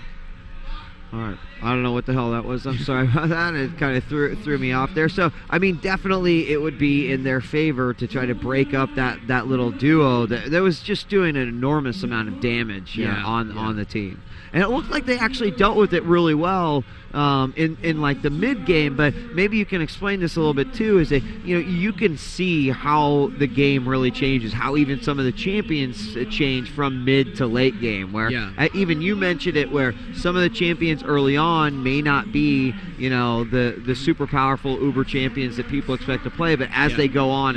All right. I don't know what the hell that was. I'm sorry about that. It kind of threw me off there. So, I mean, definitely it would be in their favor to try to break up that little duo that was just doing an enormous amount of damage on the team. And it looked like they actually dealt with it really well in like the mid game. But maybe you can explain this a little bit too. Is that you can see how the game really changes, how even some of the champions change from mid to late game. Where even you mentioned it, where some of the champions early on may not be the super powerful uber champions that people expect to play, but as they go on,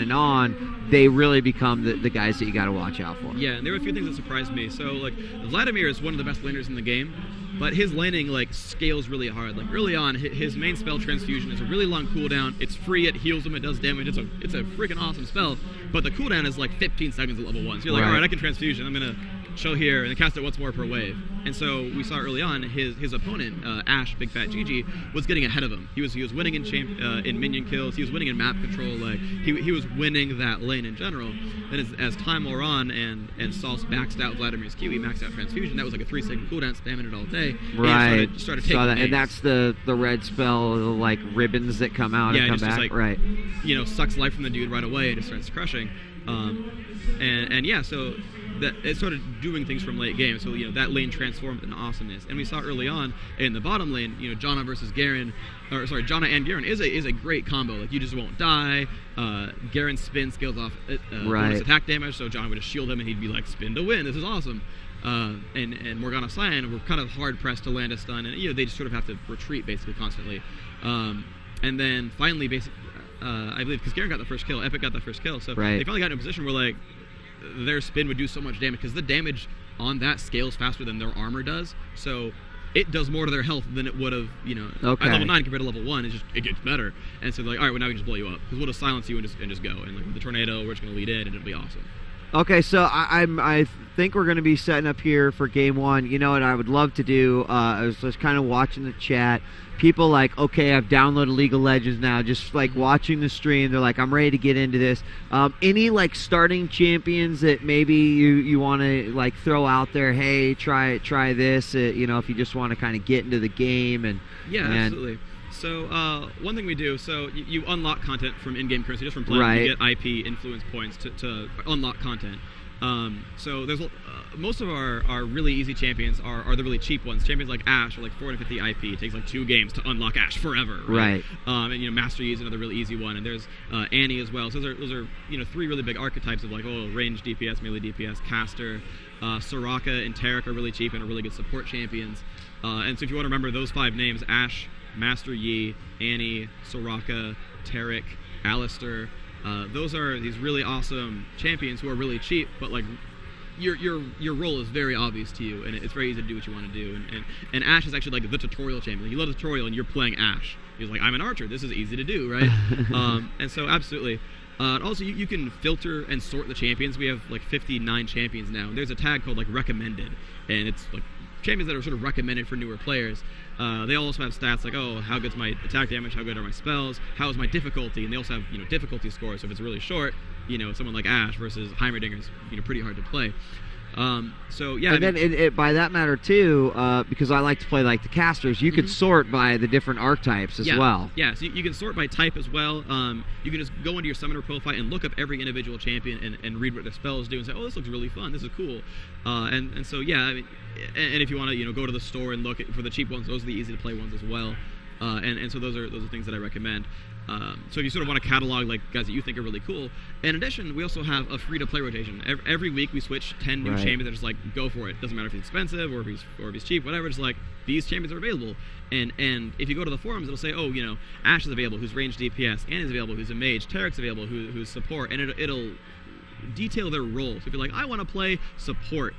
they really become the guys that you got to watch out for. Yeah, and there were a few things that surprised me. So, like, Vladimir is one of the best laners in the game, but his laning, like, scales really hard. Like, early on, his main spell, Transfusion, is a really long cooldown. It's free, it heals him, it does damage. It's a freaking awesome spell, but the cooldown is like 15 seconds at level 1. So you're like, all right, I can Transfusion. I'm going to chill here and then cast it once more per wave. And so we saw early on his opponent, Ashe, Big Fat GG, was getting ahead of him. He was winning in minion kills. He was winning in map control. Like, he was winning that lane in general. Then as time wore on and Salce maxed out Vladimir's Q, he maxed out Transfusion. That was like a 3-second cooldown, spamming it all day. Right. And started taking names. And that's the red spell, the, like, ribbons that come out and come back. Just, like, right. Sucks life from the dude right away and it starts crushing. So that it started doing things from late game. So that lane transformed into awesomeness. And we saw early on in the bottom lane, Janna versus Garen, Janna and Garen is a great combo. Like, you just won't die. Garen's spin scales off bonus attack damage, so Janna would just shield him and he'd be like, spin to win. This is awesome. And Morgana Cyan were kind of hard pressed to land a stun, and they just sort of have to retreat basically constantly. And then finally, basically, I believe because Garen got the first kill, Epik got the first kill, so they finally got in a position where, like, their spin would do so much damage because the damage on that scales faster than their armor does. So it does more to their health than it would have, at level 9 compared to level 1. It gets better. And so they're like, all right, well, now we can just blow you up because we'll just silence you and just go. And like with the tornado, we're just going to lead in and it'll be awesome. Okay, so I think we're going to be setting up here for game 1. You know what I would love to do? I was just kind of watching the chat. People like, okay, I've downloaded League of Legends now. Just like watching the stream, they're like, I'm ready to get into this. Any like starting champions that maybe you want to like throw out there? Hey, try this. If you just want to kind of get into the game and absolutely. So one thing we do, so you unlock content from in-game currency just from playing. You get IP influence points to unlock content. So there's most of our really easy champions are the really cheap ones. Champions like Ashe are like 450 IP. It takes like 2 games to unlock Ashe forever. Right. And Master Yi is another really easy one. And there's Annie as well. So those are 3 really big archetypes of like range DPS, melee DPS, caster. Soraka and Taric are really cheap and are really good support champions. And so if you want to remember those 5 names, Ashe, Master Yi, Annie, Soraka, Taric, Alistair, Those are these really awesome champions who are really cheap, but like your role is very obvious to you, and it's very easy to do what you want to do. And Ashe is actually like the tutorial champion. You love the tutorial, and you're playing Ashe. He's like, I'm an archer. This is easy to do, right? And so absolutely. Also, you can filter and sort the champions. We have like 59 champions now. And there's a tag called like recommended, and it's like champions that are sort of recommended for newer players. They also have stats like, oh, how good's my attack damage? How good are my spells? How is my difficulty? And they also have difficulty scores. So if it's really short, someone like Ashe versus Heimerdinger is pretty hard to play. So yeah, and then by that matter too, because I like to play like the casters, you could sort by the different archetypes as well. Yeah, so you can sort by type as well. You can just go into your summoner profile and look up every individual champion and read what their spells do and say, oh, this looks really fun, this is cool. And so yeah, I mean, and if you want to go to the store and look for the cheap ones, those are the easy to play ones as well. And so those are things that I recommend. So if you sort of want to catalog like guys that you think are really cool. In addition, we also have a free-to-play rotation. Every week we switch 10 new champions that are just like, go for it. Doesn't matter if he's expensive or if he's cheap, whatever. Just like, these champions are available. And if you go to the forums, it'll say, oh, Ashe is available, who's range DPS. Anne is available, who's a mage. Tarek's available, who's support. And it'll detail their roles. So if you're like, I want to play support,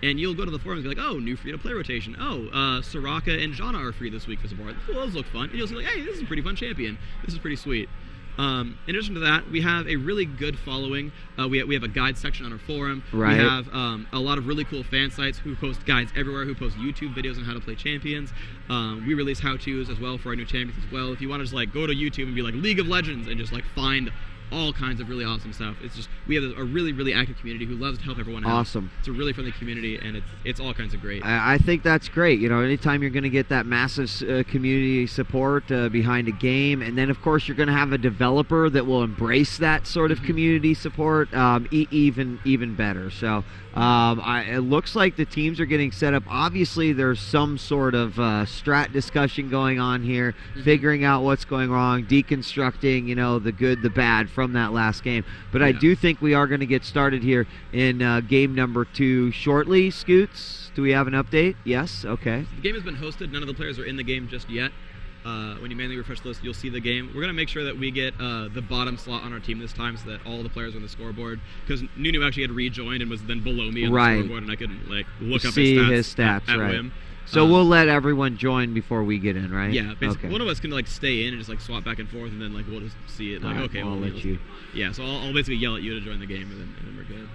and you'll go to the forums and be like, oh, new free-to-play rotation. Oh, Soraka and Janna are free this week for support. Well, those look fun. And you'll see like, hey, this is a pretty fun champion. This is pretty sweet. In addition to that, we have a really good following. We have a guide section on our forum. Right. We have a lot of really cool fan sites who post guides everywhere, who post YouTube videos on how to play champions. We release how-tos as well for our new champions as well. If you want to just like go to YouTube and be like League of Legends and just like find all kinds of really awesome stuff. It's just, we have a really, really active community who loves to help everyone out. Awesome. It's a really friendly community, and it's all kinds of great. I think that's great. Anytime you're going to get that massive community support behind a game, and then of course you're going to have a developer that will embrace that sort of community support, even better. So it looks like the teams are getting set up. Obviously, there's some sort of strat discussion going on here, figuring out what's going wrong, deconstructing, the good, the bad from that last game. But I do think we are going to get started here in game number 2 shortly. Scoots, do we have an update? Yes? Okay. The game has been hosted. None of the players are in the game just yet. When you manually refresh the list, you'll see the game. We're going to make sure that we get the bottom slot on our team this time so that all the players are on the scoreboard. Because Nunu actually had rejoined and was then below me on the scoreboard, and I couldn't look up his stats at whim. So we'll let everyone join before we get in, right? Yeah, basically. Okay. One of us can stay in and just swap back and forth, and then we'll just see it. Okay, I'll let you. Yeah, so I'll basically yell at you to join the game, and then we're good.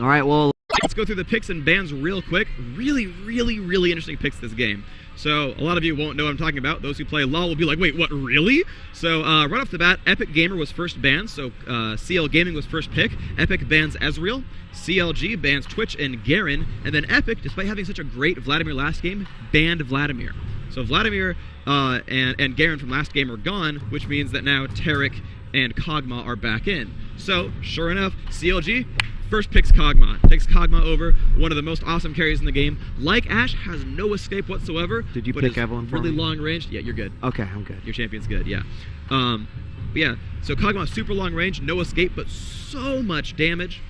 All right, well, let's go through the picks and bans real quick. Really, really, really interesting picks this game. So a lot of you won't know what I'm talking about. Those who play LoL will be like, wait, what, really? So right off the bat, Epik Gamer was first banned. So CL Gaming was first pick. Epik bans Ezreal. CLG bans Twitch and Garen. And then Epik, despite having such a great Vladimir last game, banned Vladimir. So Vladimir and Garen from last game are gone, which means that now Tarek and Kog'Maw are back in. So sure enough, CLG first picks Kog'Maw. Takes Kog'Maw over, one of the most awesome carries in the game. Like Ashe, has no escape whatsoever. Did you pick Evelyn for really me? Long range. Yeah, you're good. Okay, I'm good. Your champion's good, yeah. Yeah, so Kog'Maw, super long range, no escape, but so much damage.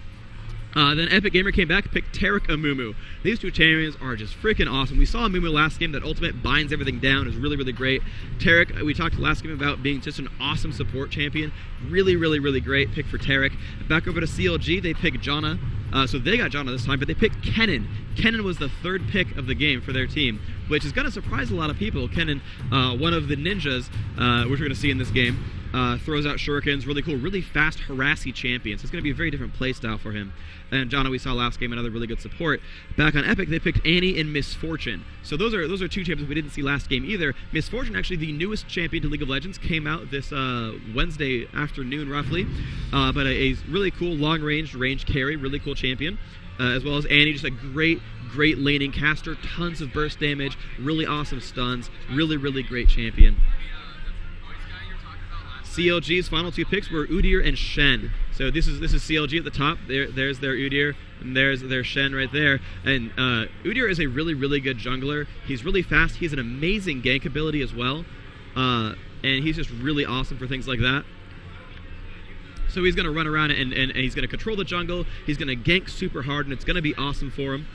Then Epik Gamer came back, picked Tarek Amumu. These two champions are just freaking awesome. We saw Amumu last game. That ultimate binds everything down is really, really great. Tarek, we talked last game about being just an awesome support champion. Really, really, really great pick for Tarek. Back over to CLG, they picked Janna. So they got Janna this time, but they picked Kennen. Kennen was the third pick of the game for their team, which is going to surprise a lot of people. Kennen, one of the ninjas, which we're going to see in this game, throws out shurikens, really cool, really fast, harassy champion. So it's going to be a very different play style for him. And Janna, we saw last game, another really good support. Back on Epik, they picked Annie and Misfortune. So those are two champions we didn't see last game either. Misfortune, actually the newest champion to League of Legends, came out this Wednesday afternoon, roughly. But a really cool long-range carry, really cool champion. As well as Annie, just a great laning caster, tons of burst damage, really awesome stuns, really, really great champion. CLG's final two picks were Udyr and Shen. So this is CLG at the top. There's their Udyr, and there's their Shen right there. And Udyr is a really, really good jungler. He's really fast. He has an amazing gank ability as well. And he's just really awesome for things like that. So he's going to run around and he's going to control the jungle. He's going to gank super hard, and it's going to be awesome for him.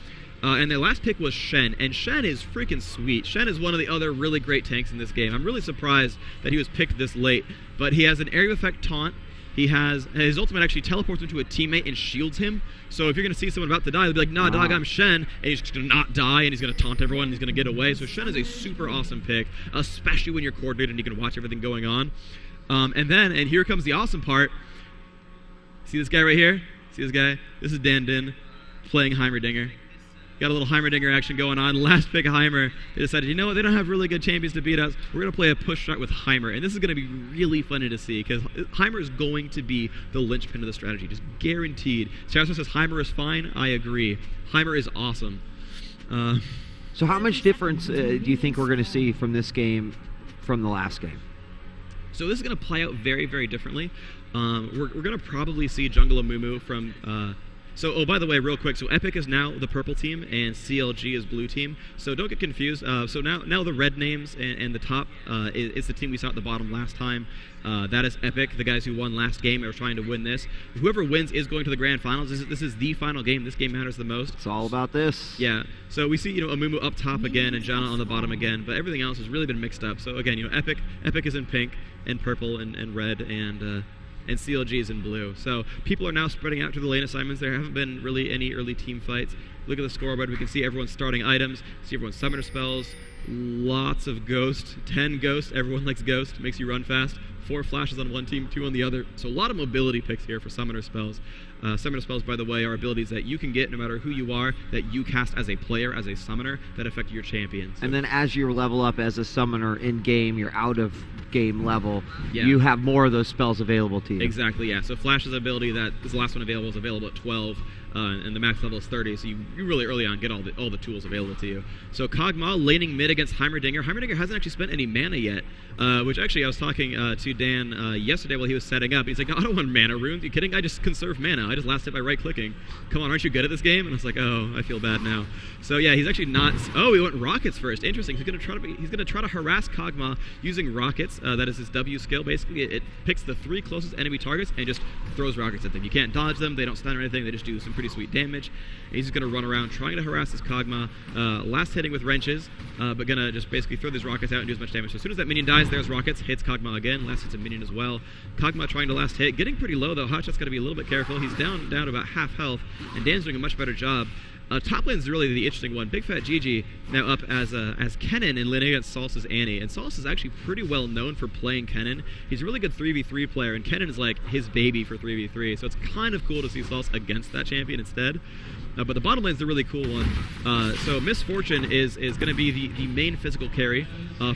And their last pick was Shen, and Shen is freaking sweet. Shen is one of the other really great tanks in this game. I'm really surprised that he was picked this late, but he has an area effect taunt. He has his ultimate actually teleports into a teammate and shields him. So if you're going to see someone about to die, they'll be like, nah, dog, I'm Shen, and he's just going to not die, and he's going to taunt everyone, and he's going to get away. So Shen is a super awesome pick, especially when you're coordinated and you can watch everything going on. And here comes the awesome part. See this guy right here? See this guy? This is Dan Din playing Heimerdinger. Got a little Heimerdinger action going on. Last pick Heimer. They decided, you know what? They don't have really good champions to beat us. We're going to play a push shot with Heimer. And this is going to be really funny to see because Heimer is going to be the linchpin of the strategy. Just guaranteed. Sarah says Heimer is fine. I agree. Heimer is awesome. So how much difference do you think we're going to see from this game from the last game? So this is going to play out very, very differently. We're going to probably see Jungle Amumu from... oh, by the way, real quick, so Epik is now the purple team, and CLG is blue team. So don't get confused. So now the red names and the top is the team we saw at the bottom last time. That is Epik, the guys who won last game. They were trying to win this. Whoever wins is going to the grand finals. This is the final game. This game matters the most. It's all about this. Yeah. So we see, Amumu up top again and Janna on the bottom again, but everything else has really been mixed up. So again, Epik is in pink and purple and red and CLG is in blue. So people are now spreading out to the lane assignments. There haven't been really any early team fights. Look at the scoreboard. We can see everyone's starting items, see everyone's summoner spells, lots of ghost, 10 ghosts. Everyone likes ghost, makes you run fast. 4 flashes on one team, 2 on the other. So a lot of mobility picks here for summoner spells. Summoner spells, by the way, are abilities that you can get no matter who you are, that you cast as a player, as a summoner, that affect your champion. So, and then as you level up as a summoner in-game, you're out of game level, yeah, you have more of those spells available to you. Exactly, yeah. So Flash's ability, that is the last one available, is available at 12. And the max level is 30, so you really early on get all the tools available to you. So Kog'Maw laning mid against Heimerdinger. Heimerdinger hasn't actually spent any mana yet, which actually I was talking to Dan yesterday while he was setting up. He's like, I don't want mana runes. Are you kidding? I just conserve mana. I just last hit by right-clicking. Come on, aren't you good at this game? And I was like, oh, I feel bad now. So yeah, he's actually not... Oh, he went rockets first. Interesting. He's going to try to harass Kog'Maw using rockets. That is his W skill. Basically, it picks the 3 closest enemy targets and just throws rockets at them. You can't dodge them. They don't stun or anything. They just do some pretty sweet damage. And he's just going to run around trying to harass this Kog'Maw. Last hitting with wrenches, but going to just basically throw these rockets out and do as much damage. So as soon as that minion dies, there's rockets. Hits Kog'Maw again. Last hits a minion as well. Kog'Maw trying to last hit. Getting pretty low, though. Hotshot's got to be a little bit careful. He's down about half health, and Dan's doing a much better job. Top lane's really the interesting one. Big Fat GG now up as Kennen and laning against Salce's Annie. And Salce is actually pretty well known for playing Kennen. He's a really good 3v3 player, and Kennen is like his baby for 3v3. So it's kind of cool to see Salce against that champion instead. But the bottom lane's the really cool one. So Misfortune is going to be the main physical carry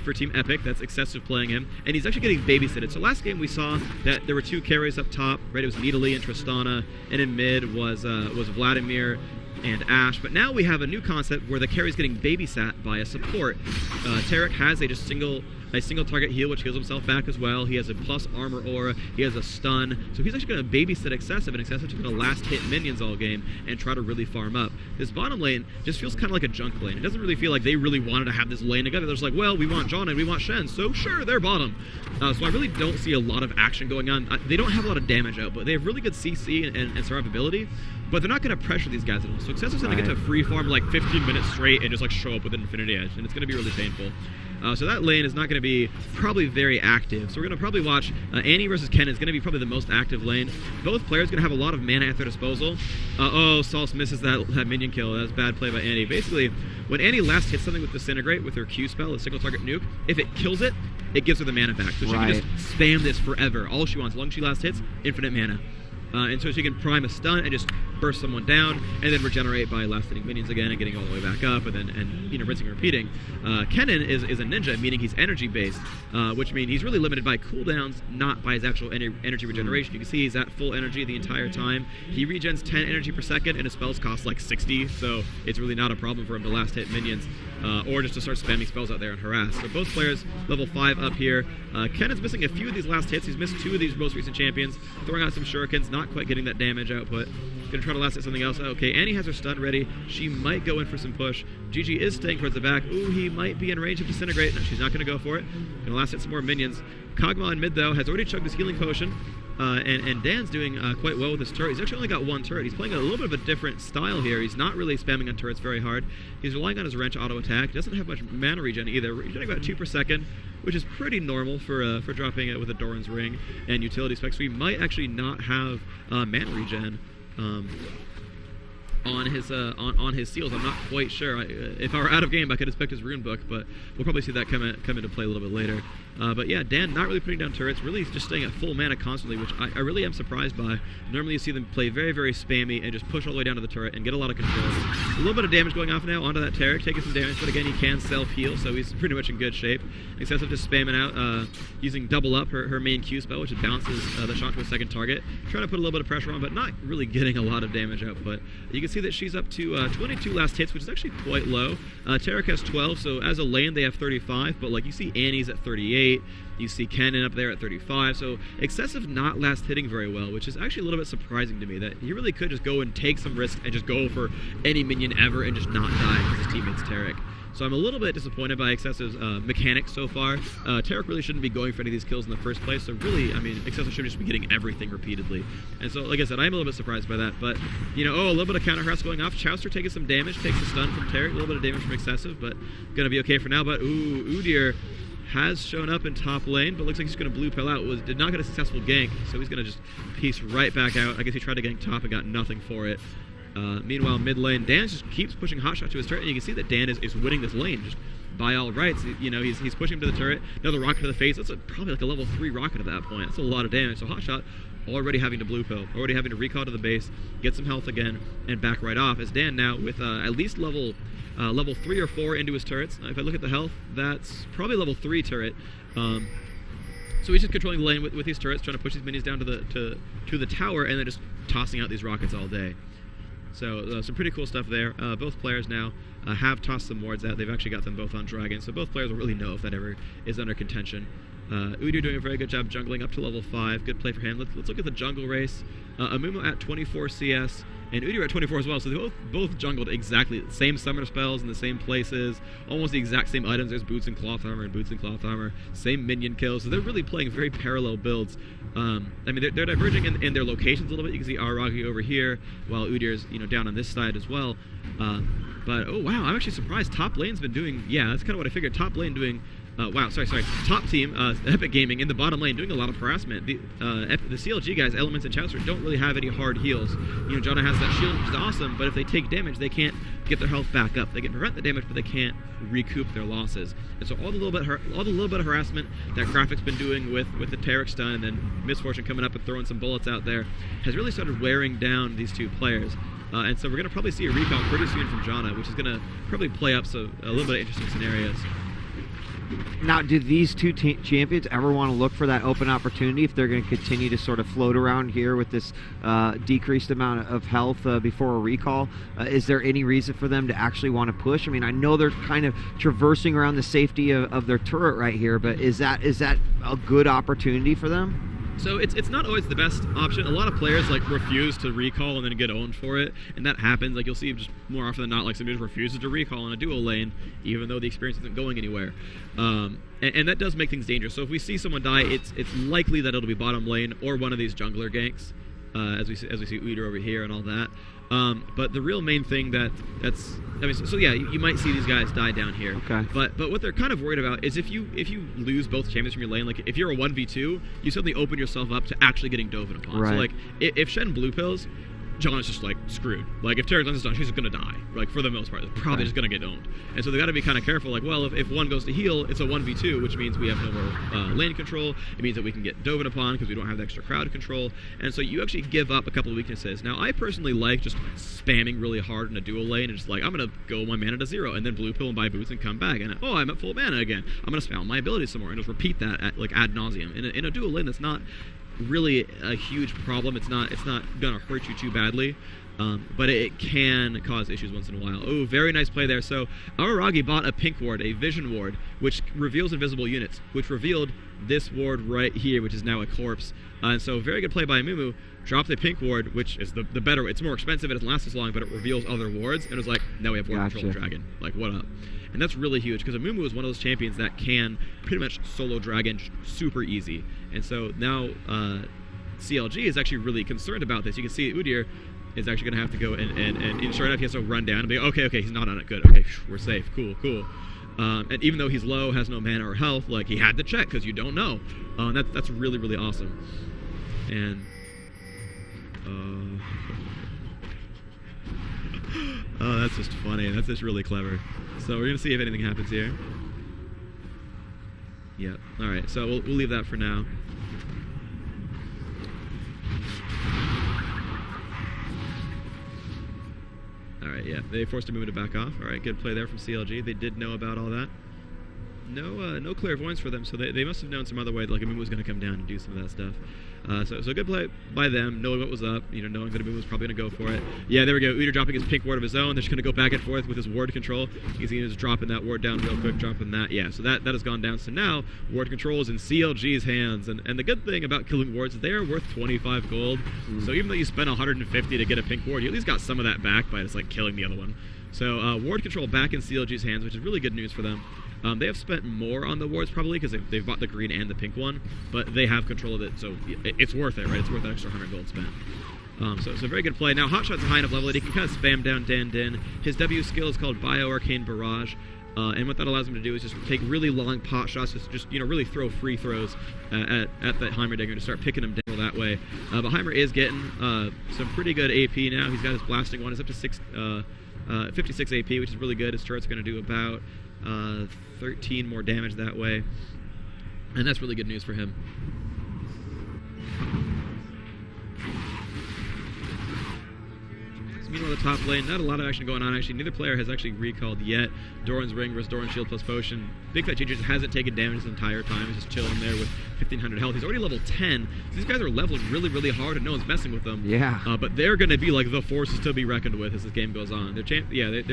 for Team Epik. That's excessive playing him. And he's actually getting babysitted. So last game we saw that there were 2 carries up top. Right, it was Nidalee and Tristana. And in mid was Vladimir and Ashe, but now we have a new concept where the carry is getting babysat by a support. Tarek has a single target heal, which heals himself back as well. He has a plus armor aura. He has a stun. So he's actually going to babysit Excessive, and Excessive is going to last hit minions all game and try to really farm up. This bottom lane just feels kind of like a junk lane. It doesn't really feel like they really wanted to have this lane together. They're just like, well, we want John and we want Shen, so sure, they're bottom. So I really don't see a lot of action going on. They don't have a lot of damage output. They have really good CC and survivability, but they're not going to pressure these guys at all. So Excessive's going to get to free farm like 15 minutes straight and just like show up with an Infinity Edge, and it's going to be really painful. So that lane is not going to be probably very active. So we're going to probably watch Annie versus Ken is going to be probably the most active lane. Both players going to have a lot of mana at their disposal. Salce misses that minion kill. That was a bad play by Annie. Basically, when Annie last hits something with Disintegrate with her Q spell, a single target nuke, if it kills it, it gives her the mana back. So she can just spam this forever. All she wants, as long as she last hits, infinite mana. And so she can prime a stun and just burst someone down, and then regenerate by last hitting minions again and getting all the way back up, and rinsing and repeating. Kennen is a ninja, meaning he's energy based, which means he's really limited by cooldowns, not by his actual energy regeneration. You can see he's at full energy the entire time. He regens 10 energy per second, and his spells cost like 60, so it's really not a problem for him to last hit minions, or just to start spamming spells out there and harass. So both players level 5 up here. Kennen's missing a few of these last hits. He's missed 2 of these most recent champions, throwing out some shurikens, not quite getting that damage output. Gonna try to last hit something else. Okay, Annie has her stun ready. She might go in for some push. GG is staying towards the back. Ooh, he might be in range of Disintegrate. No, she's not gonna go for it. Gonna last hit some more minions. Kog'Maw in mid, though, has already chugged his healing potion. And Dan's doing quite well with his turret. He's actually only got one turret. He's playing a little bit of a different style here. He's not really spamming on turrets very hard. He's relying on his wrench auto attack. Doesn't have much mana regen either. He's getting about 2 per second, which is pretty normal for dropping it with a Doran's Ring and utility specs. So he might actually not have mana regen on his seals. I'm not quite sure. If I were out of game, I could expect his rune book, but we'll probably see that come into play a little bit later. But yeah, Dan not really putting down turrets, really just staying at full mana constantly, which I really am surprised by. Normally you see them play very, very spammy and just push all the way down to the turret and get a lot of control. A little bit of damage going off now onto that Taric, taking some damage, but again, he can self-heal, so he's pretty much in good shape. Excessive just spamming out, using double up, her main Q spell, which bounces the shot to a second target. Trying to put a little bit of pressure on, but not really getting a lot of damage output. You can see that she's up to 22 last hits, which is actually quite low. Taric has 12, so as a lane they have 35, but like you see Annie's at 38, you see Kennen up there at 35, so Excessive not last hitting very well, which is actually a little bit surprising to me, that he really could just go and take some risks and just go for any minion ever and just not die because his teammate's Taric. So I'm a little bit disappointed by Excessive's mechanics so far. Taric really shouldn't be going for any of these kills in the first place, so really, I mean, Excessive should just be getting everything repeatedly. And so, like I said, I'm a little bit surprised by that, but, you know, a little bit of counter harass going off. Chowster taking some damage, takes a stun from Taric, a little bit of damage from Excessive, but gonna be okay for now. But, ooh, Udyr has shown up in top lane, but looks like he's gonna blue pill out. Did not get a successful gank, so he's gonna just piece right back out. I guess he tried to gank top and got nothing for it. Meanwhile, mid lane, Dan just keeps pushing Hotshot to his turret, and you can see that Dan is winning this lane just by all rights. You know, he's pushing him to the turret. Another rocket to the face. That's probably like a level 3 rocket at that point. That's a lot of damage. So Hotshot already having to blue pill, already having to recall to the base, get some health again, and back right off. As Dan now with at least level 3 or 4 into his turrets. If I look at the health, that's probably level 3 turret. So he's just controlling the lane with these turrets, trying to push these minions down to the tower, and then just tossing out these rockets all day. So some pretty cool stuff there. Both players now have tossed some wards out. They've actually got them both on Dragon, so both players will really know if that ever is under contention. Udyr doing a very good job jungling up to level 5. Good play for him. Let's look at the jungle race. Amumu at 24 CS, and Udyr at 24 as well. So they both jungled exactly the same summoner spells in the same places, almost the exact same items. There's boots and cloth armor and boots and cloth armor. Same minion kills. So they're really playing very parallel builds. I mean, they're diverging in their locations a little bit. You can see Aragi over here, while Udyr's down on this side as well. But oh wow, I'm actually surprised. Top lane's been doing. Yeah, that's kind of what I figured. Top lane doing. Wow, sorry. Top team, Epik Gaming in the bottom lane doing a lot of harassment. The CLG guys, Elements and Chowster, don't really have any hard heals. Janna has that shield, which is awesome, but if they take damage, they can't get their health back up. They can prevent the damage, but they can't recoup their losses. And so all the little bit of harassment that Graphic's been doing with the Taric stun, and then Misfortune coming up and throwing some bullets out there, has really started wearing down these two players. And so we're going to probably see a recall pretty soon from Janna, which is going to probably play up a little bit of interesting scenarios. Now, do these two champions ever want to look for that open opportunity if they're going to continue to sort of float around here with this decreased amount of health before a recall? Is there any reason for them to actually want to push? I mean, I know they're kind of traversing around the safety of their turret right here, but is that a good opportunity for them? So it's not always the best option. A lot of players refuse to recall and then get owned for it, and that happens. You'll see just more often than not, somebody just refuses to recall in a duo lane, even though the experience isn't going anywhere. And that does make things dangerous. So if we see someone die, it's likely that it'll be bottom lane or one of these jungler ganks, as we see Udyr over here and all that. But the real main thing so yeah, you might see these guys die down here. Okay. But what they're kind of worried about is if you lose both champions from your lane, if you're a 1v2, you suddenly open yourself up to actually getting doven upon. Right. So if Shen blue pills, Janna's just screwed. If Taric doesn't stun, she's just gonna die. For the most part, they're probably just gonna get owned. And so they got to be kind of careful. Well, if one goes to heal, it's a 1v2, which means we have no more lane control. It means that we can get doven upon because we don't have the extra crowd control. And so you actually give up a couple of weaknesses. Now, I personally like just spamming really hard in a dual lane and just I'm gonna go my mana to 0 and then blue pill and buy boots and come back. And I'm at full mana again. I'm gonna spam my abilities some more and just repeat that ad nauseum. In a dual lane, that's not really a huge problem. It's not gonna hurt you too badly, but it can cause issues once in a while. Oh, very nice play there. So Aragi bought a pink ward, a vision ward, which reveals invisible units, which revealed this ward right here, which is now a corpse. And so very good play by Amumu. Dropped the pink ward, which is the better. It's more expensive, it doesn't last as long, but it reveals other wards, and it was now we have ward control dragon. What up? And that's really huge, because Amumu is one of those champions that can pretty much solo dragon super easy. And so now CLG is actually really concerned about this. You can see Udyr is actually going to have to go and sure enough, he has to run down and be, okay, he's not on it. Good. Okay, we're safe. Cool. And even though he's low, has no mana or health, like, he had to check because you don't know. That's really, really awesome. And oh, that's just funny. That's just really clever. So we're gonna see if anything happens here. Yeah. All right. So we'll leave that for now. All right. Yeah. They forced a movement to back off. All right. Good play there from CLG. They did know about all that. No clairvoyance for them, so they must have known some other way that like Amumu was going to come down and do some of that stuff. So good play by them, knowing what was up, knowing that Amumu was probably going to go for it. Yeah, there we go. Udyr dropping his pink ward of his own. They're just going to go back and forth with his ward control. You can see he's dropping that ward down real quick, dropping that. Yeah, so that has gone down. So now ward control is in CLG's hands, and the good thing about killing wards is they are worth 25 gold. So even though you spend 150 to get a pink ward, you at least got some of that back by just like killing the other one. So ward control back in CLG's hands, which is really good news for them. They have spent more on the wards probably because they've bought the green and the pink one, but they have control of it, so it's worth it, right? It's worth that extra 100 gold spent. So it's a very good play. Now Hotshot's a high enough level that he can kind of spam down Dan Din. His W skill is called Bio Arcane Barrage, and what that allows him to do is just take really long pot shots, just really throw free throws at that Heimerdinger to start picking him down that way. But Heimer is getting some pretty good AP now. He's got his blasting one. It's up to 56 AP, which is really good. His turret's going to do about 13 more damage that way, and that's really good news for him. So meanwhile, the top lane, not a lot of action going on actually. Neither player has actually recalled yet. Doran's Ring versus Doran's Shield plus Potion. Big Fat GG just hasn't taken damage this entire time. He's just chilling there with 1500 health. He's already level 10. So these guys are leveling really, really hard and no one's messing with them. Yeah. But they're going to be like the forces to be reckoned with as this game goes on. Their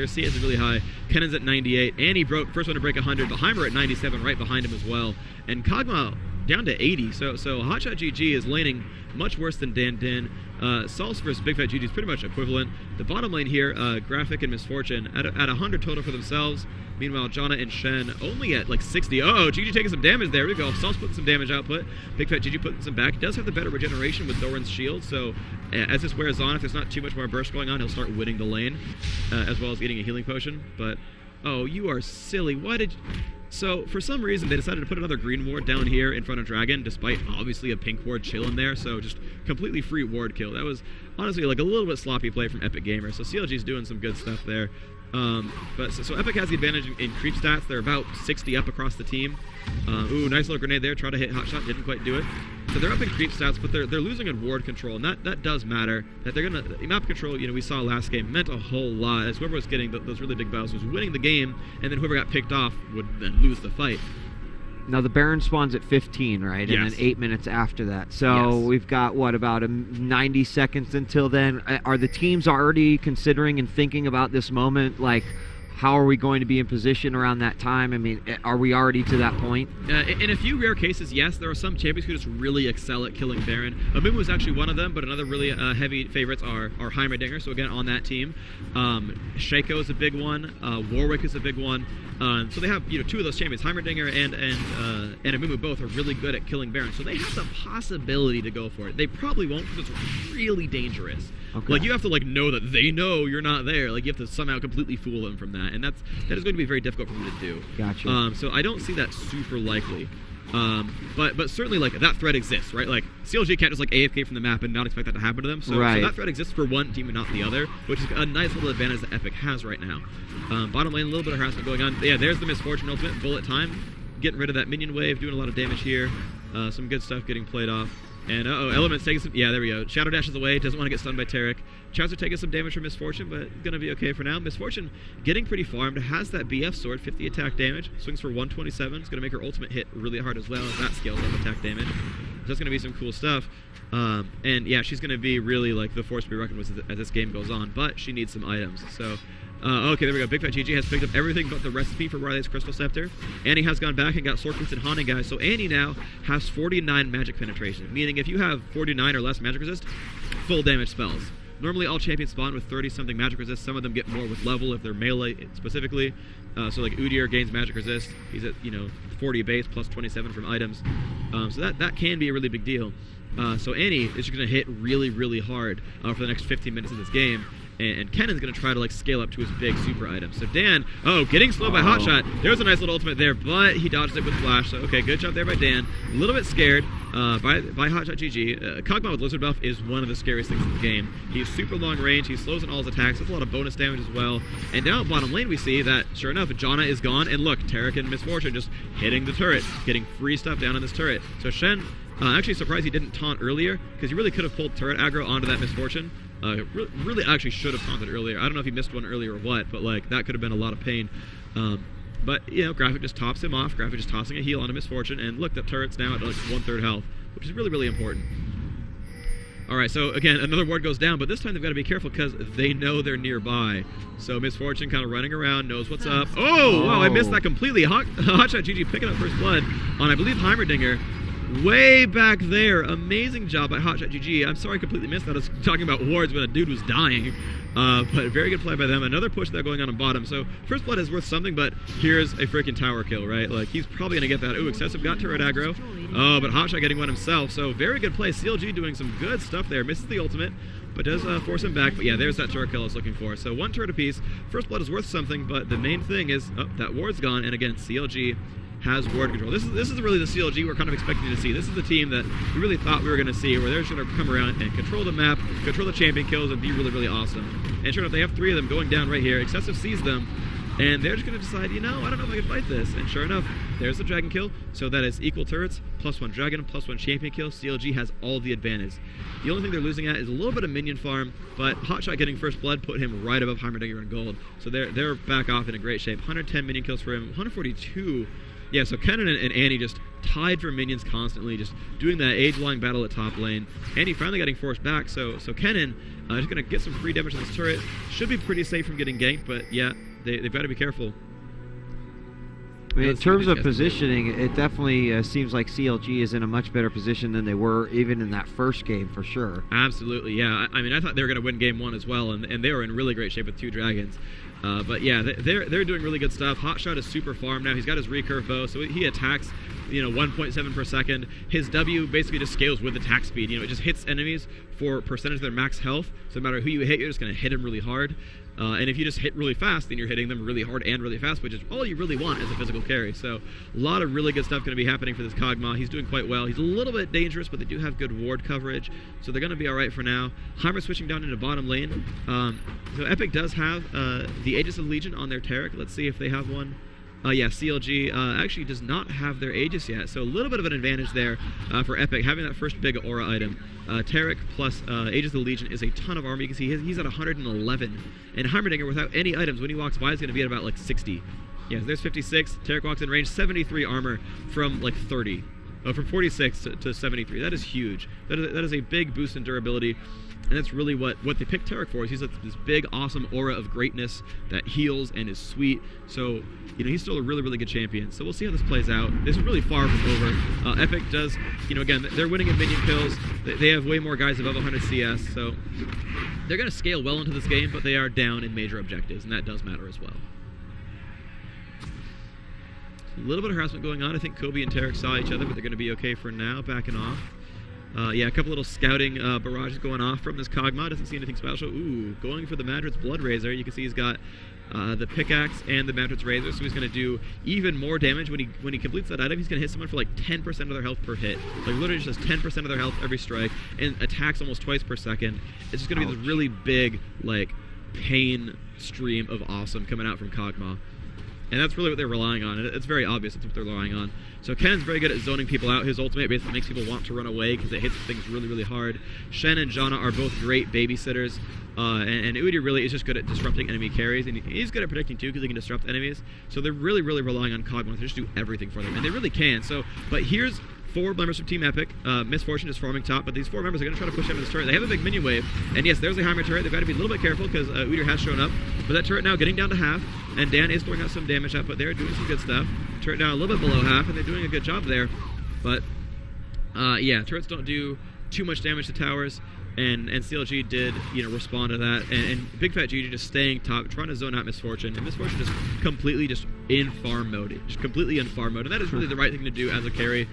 CS is really high. Kennan's at 98, and he broke first one to break 100. But Heimer at 97 right behind him as well. And Kog'Maw down to 80. So HotshotGG is laning much worse than Dan Din. Salce versus Big Fat GG is pretty much equivalent. The bottom lane here, Graphic and Misfortune at 100 total for themselves. Meanwhile, Janna and Shen only at like 60. GG taking some damage there. We go. Salce putting some damage output. Big Fat GG putting some back. He does have the better regeneration with Doran's shield, so as this wears on, if there's not too much more burst going on, he'll start winning the lane, as well as eating a healing potion. But, oh, you are silly. Why did... So, for some reason, they decided to put another green ward down here in front of Dragon, despite obviously a pink ward chilling there, so just completely free ward kill. That was, honestly, like a little bit sloppy play from Epik Gamer, so CLG's doing some good stuff there. So Epik has the advantage in creep stats. They're about 60 up across the team. Ooh, nice little grenade there. Try to hit Hotshot, didn't quite do it. So they're up in creep stats, but they're losing in ward control, and that does matter. That they're gonna map control. We saw last game meant a whole lot. As whoever was getting those really big battles was winning the game, and then whoever got picked off would then lose the fight. Now the Baron spawns at 15, right? Yes. And then 8 minutes after that. So Yes. we've got, what, about 90 seconds until then? Are the teams already considering and thinking about this moment? Like, how are we going to be in position around that time? I mean, are we already to that point? In a few rare cases, yes. There are some champions who just really excel at killing Baron. Amumu is actually one of them, but another really heavy favorites are Heimerdinger, so again, on that team. Shaco is a big one. Warwick is a big one. So they have two of those champions, Heimerdinger and Amumu, both are really good at killing Baron. So they have the possibility to go for it. They probably won't because it's really dangerous. Okay. Like, you have to know that they know you're not there. Like, you have to somehow completely fool them from that, and that is going to be very difficult for them to do. Gotcha. So I don't see that super likely. But certainly, like, that threat exists, right? Like, CLG can't just AFK from the map and not expect that to happen to them. So that threat exists for one team and not the other, which is a nice little advantage that Epik has right now. Bottom lane, a little bit of harassment going on. Yeah, there's the Misfortune ultimate, bullet time, getting rid of that minion wave, doing a lot of damage here. Some good stuff getting played off. And Element's taking some... Yeah, there we go. Shadow dashes away. Doesn't want to get stunned by Taric. Chowser taking some damage from Misfortune, but going to be okay for now. Misfortune getting pretty farmed. Has that BF sword, 50 attack damage. Swings for 127. It's going to make her ultimate hit really hard as well as that scales up attack damage. So that's going to be some cool stuff. And yeah, she's going to be really the force to be reckoned with as this game goes on. But she needs some items. So... okay, there we go. Big Fat GG has picked up everything but the recipe for Riley's Crystal Scepter. Annie has gone back and got Sword Boots and Haunting Guys. So Annie now has 49 magic penetration, meaning if you have 49 or less magic resist, full damage spells. Normally all champions spawn with 30-something magic resist. Some of them get more with level if they're melee specifically. So like Udyr gains magic resist. He's at 40 base plus 27 from items. So that can be a really big deal. So Annie is just going to hit really, really hard for the next 15 minutes of this game. And Kennan's going to try to like scale up to his big super item. So Dan, getting slowed by Hotshot. There's a nice little ultimate there, but he dodged it with Flash. So okay, good job there by Dan. A little bit scared by HotshotGG. Kog'Maw with Lizard buff is one of the scariest things in the game. He's super long range. He slows in all his attacks. Does a lot of bonus damage as well. And down at bottom lane we see that sure enough, Janna is gone. And look, Tarek and Misfortune just hitting the turret, getting free stuff down on this turret. So Shen. Actually surprised he didn't taunt earlier, because he really could have pulled turret aggro onto that Misfortune. Really actually should have taunted earlier. I don't know if he missed one earlier or what, but like that could have been a lot of pain. But you know, Graphic just tops him off. Graphic just tossing a heal onto Misfortune, and look, that turret's now at like 1/3 health, which is really, really important. All right, so again, another ward goes down, but this time they've got to be careful because they know they're nearby. So Misfortune kind of running around, knows what's up. Oh, wow, I missed that completely. HotshotGG picking up first blood on, I believe, Heimerdinger. Way back there. Amazing job by HotshotGG. I'm sorry I completely missed that. I was talking about wards when a dude was dying. But very good play by them. Another push there going on bottom. So first blood is worth something, but here's a freaking tower kill, right? Like, he's probably going to get that. Ooh, excessive got turret aggro. Oh, but Hotshot getting one himself. So very good play. CLG doing some good stuff there. Misses the ultimate, but does force him back. But yeah, there's that turret kill I was looking for. So one turret apiece. First blood is worth something, but the main thing is, that ward's gone. And again, CLG has ward control. This is really the CLG we're kind of expecting to see. This is the team that we really thought we were going to see, where they're just going to come around and control the map, control the champion kills, and be really, really awesome. And sure enough, they have 3 of them going down right here. Excessive sees them, and they're just going to decide, you know, I don't know if I can fight this. And sure enough, there's the dragon kill. So that is equal turrets, +1 dragon, +1 champion kill. CLG has all the advantage. The only thing they're losing at is a little bit of minion farm, but Hotshot getting first blood put him right above Heimerdinger in gold. So they're back off in a great shape. 110 minion kills for him, 142. Yeah, so Kennen and Annie just tied for minions constantly, just doing that age-long battle at top lane. Annie finally getting forced back, so Kennen is going to get some free damage on this turret. Should be pretty safe from getting ganked, but yeah, they've got to be careful. I mean, in terms of positioning, it definitely seems like CLG is in a much better position than they were even in that first game, for sure. Absolutely, yeah. I mean, I thought they were going to win game 1 as well, and they were in really great shape with 2 dragons. But yeah, they're doing really good stuff. Hotshot is super farmed now. He's got his recurve bow, so he attacks, 1.7 per second. His W basically just scales with attack speed. It just hits enemies for percentage of their max health. So no matter who you hit, you're just going to hit them really hard. And if you just hit really fast, then you're hitting them really hard and really fast, which is all you really want as a physical carry. So a lot of really good stuff going to be happening for this Kog'Maw. He's doing quite well. He's a little bit dangerous, but they do have good ward coverage, so they're going to be all right for now. Heimer switching down into bottom lane. So Epik does have the Aegis of Legion on their Tarek. Let's see if they have one. Yeah, CLG actually does not have their Aegis yet, so a little bit of an advantage there for Epik, having that first big aura item. Tarek plus Aegis of the Legion is a ton of armor. You can see he's at 111, and Heimerdinger without any items when he walks by is going to be at about like 60. Yeah, there's 56. Tarek walks in range, 73 armor from like 30. From 46 to 73. That is huge. That is a big boost in durability. And that's really what they picked Tarek for. Is he's this big, awesome aura of greatness that heals and is sweet. So, he's still a really, really good champion. So we'll see how this plays out. This is really far from over. Epik does, again, they're winning in minion kills. They have way more guys above 100 CS. So they're going to scale well into this game, but they are down in major objectives, and that does matter as well. A little bit of harassment going on. I think Kobe and Tarek saw each other, but they're going to be okay for now, backing off. Yeah, a couple little scouting barrages going off from this Kog'Maw. Doesn't see anything special. Ooh, going for the Madrid's Blood Razor. You can see he's got the pickaxe and the Madrid's Razor, so he's going to do even more damage when he completes that item. He's going to hit someone for like 10% of their health per hit. Like literally just 10% of their health every strike, and attacks almost twice per second. It's just going to be this really big like pain stream of awesome coming out from Kog'Maw. And that's really what they're relying on. It's very obvious that's what they're relying on. So Kennen's very good at zoning people out. His ultimate basically makes people want to run away because it hits things really, really hard. Shen and Janna are both great babysitters. And Udi really is just good at disrupting enemy carries. And he's good at predicting too because he can disrupt enemies. So they're really, really relying on Kog'Maw to just do everything for them. And they really can. But here's 4 members from Team Epik. Misfortune is farming top, but these 4 members are going to try to push him in this turret. They have a big minion wave, and yes, there's a Heimer turret. They've got to be a little bit careful because Udyr has shown up. But that turret now getting down to half, and Dan is throwing out some damage output there, doing some good stuff. Turret down a little bit below half, and they're doing a good job there. But yeah, turrets don't do too much damage to towers, and CLG did respond to that. And Big Fat GG just staying top, trying to zone out Misfortune, and Misfortune just completely just in farm mode, just completely in farm mode, and that is really the right thing to do as a carry.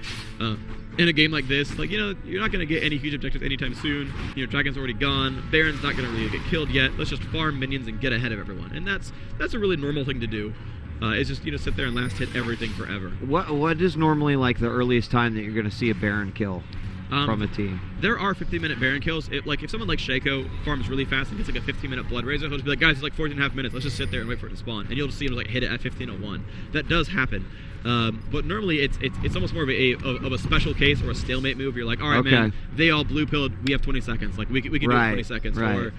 In a game like this, like, you know, you're not going to get any huge objectives anytime soon. You know, Dragon's already gone. Baron's not going to really get killed yet. Let's just farm minions and get ahead of everyone. And that's a really normal thing to do. It's just, you know, sit there and last hit everything forever. What is normally like the earliest time that you're going to see a Baron kill from a team? There are 15-minute Baron kills. Like, if someone like Shaco farms really fast and gets like a 15-minute Blood Razor, he'll just be like, guys, it's like 14.5 minutes. Let's just sit there and wait for it to spawn. And you'll just see him like hit it at 15:01. That does happen. But normally it's almost more of a special case or a stalemate move. You're like, all right, man, they all blue pilled. We have 20 seconds. Like we can do it in 20 seconds. Or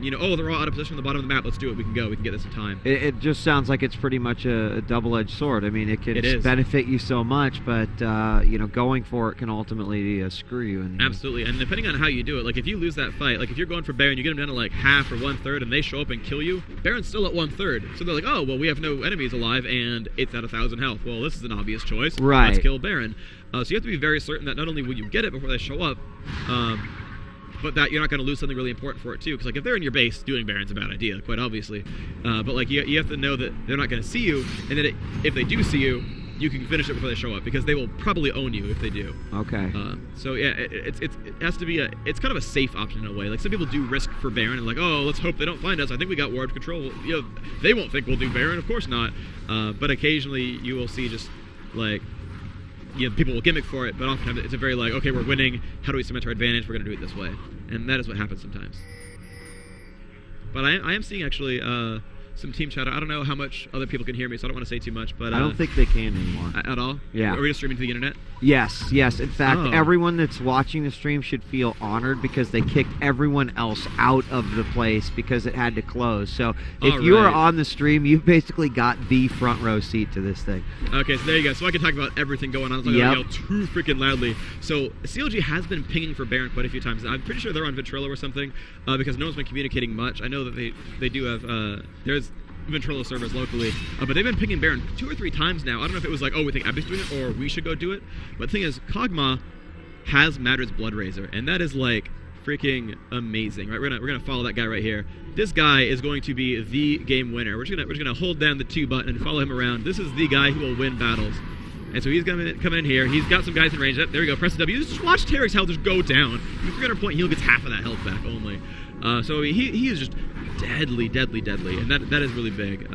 you know, oh, they're all out of position on the bottom of the map. Let's do it. We can go. We can get this in time. It just sounds like it's pretty much a double-edged sword. I mean, it can benefit you so much, but you know, going for it can ultimately screw you. Absolutely. And depending on how you do it, like if you lose that fight, like if you're going for Baron, you get them down to like half or 1/3, and they show up and kill you. Baron's still at 1/3, so they're like, oh, well, we have no enemies alive, and it's at 1,000 health. Well, this is an obvious choice. Right. Let's kill Baron. So you have to be very certain that not only will you get it before they show up, but that you're not going to lose something really important for it too. Because like if they're in your base, doing Baron's a bad idea, quite obviously. But like you have to know that they're not going to see you, and that if they do see you, you can finish it before they show up, because they will probably own you if they do. Okay. So yeah, it has to be it's kind of a safe option in a way. Like some people do risk for Baron and like, oh, let's hope they don't find us. I think we got ward control. You know, they won't think we'll do Baron, of course not. But occasionally you will see just like, you know, people will gimmick for it, but oftentimes it's a very like, okay, we're winning. How do we cement our advantage? We're going to do it this way, and that is what happens sometimes. But I am seeing actually some team chatter. I don't know how much other people can hear me, so I don't want to say too much. But I don't think they can anymore. At all? Yeah. Are we just streaming to the internet? Yes. In fact, everyone that's watching the stream should feel honored because they kicked everyone else out of the place because it had to close. So if you are on the stream, you've basically got the front row seat to this thing. Okay, so there you go. So I can talk about everything going on. I'm not going to yell too freaking loudly. So CLG has been pinging for Baron quite a few times. I'm pretty sure they're on Ventrilo or something because no one's been communicating much. I know that they do have there's Ventrilo servers locally, but they've been pinging Baron 2 or 3 times now. I don't know if it was like, oh, we think Epic's doing it, or we should go do it. But the thing is, Kog'Maw has Madrid's Blood Razor, and that is like freaking amazing, right? We're gonna follow that guy right here. This guy is going to be the game winner. We're just gonna hold down the 2 button and follow him around. This is the guy who will win battles. And so he's coming in here. He's got some guys in range. There we go. Press the W. Just watch Tarek's health just go down. With 300 point heal gets half of that health back only. So he is just deadly, and that is really big.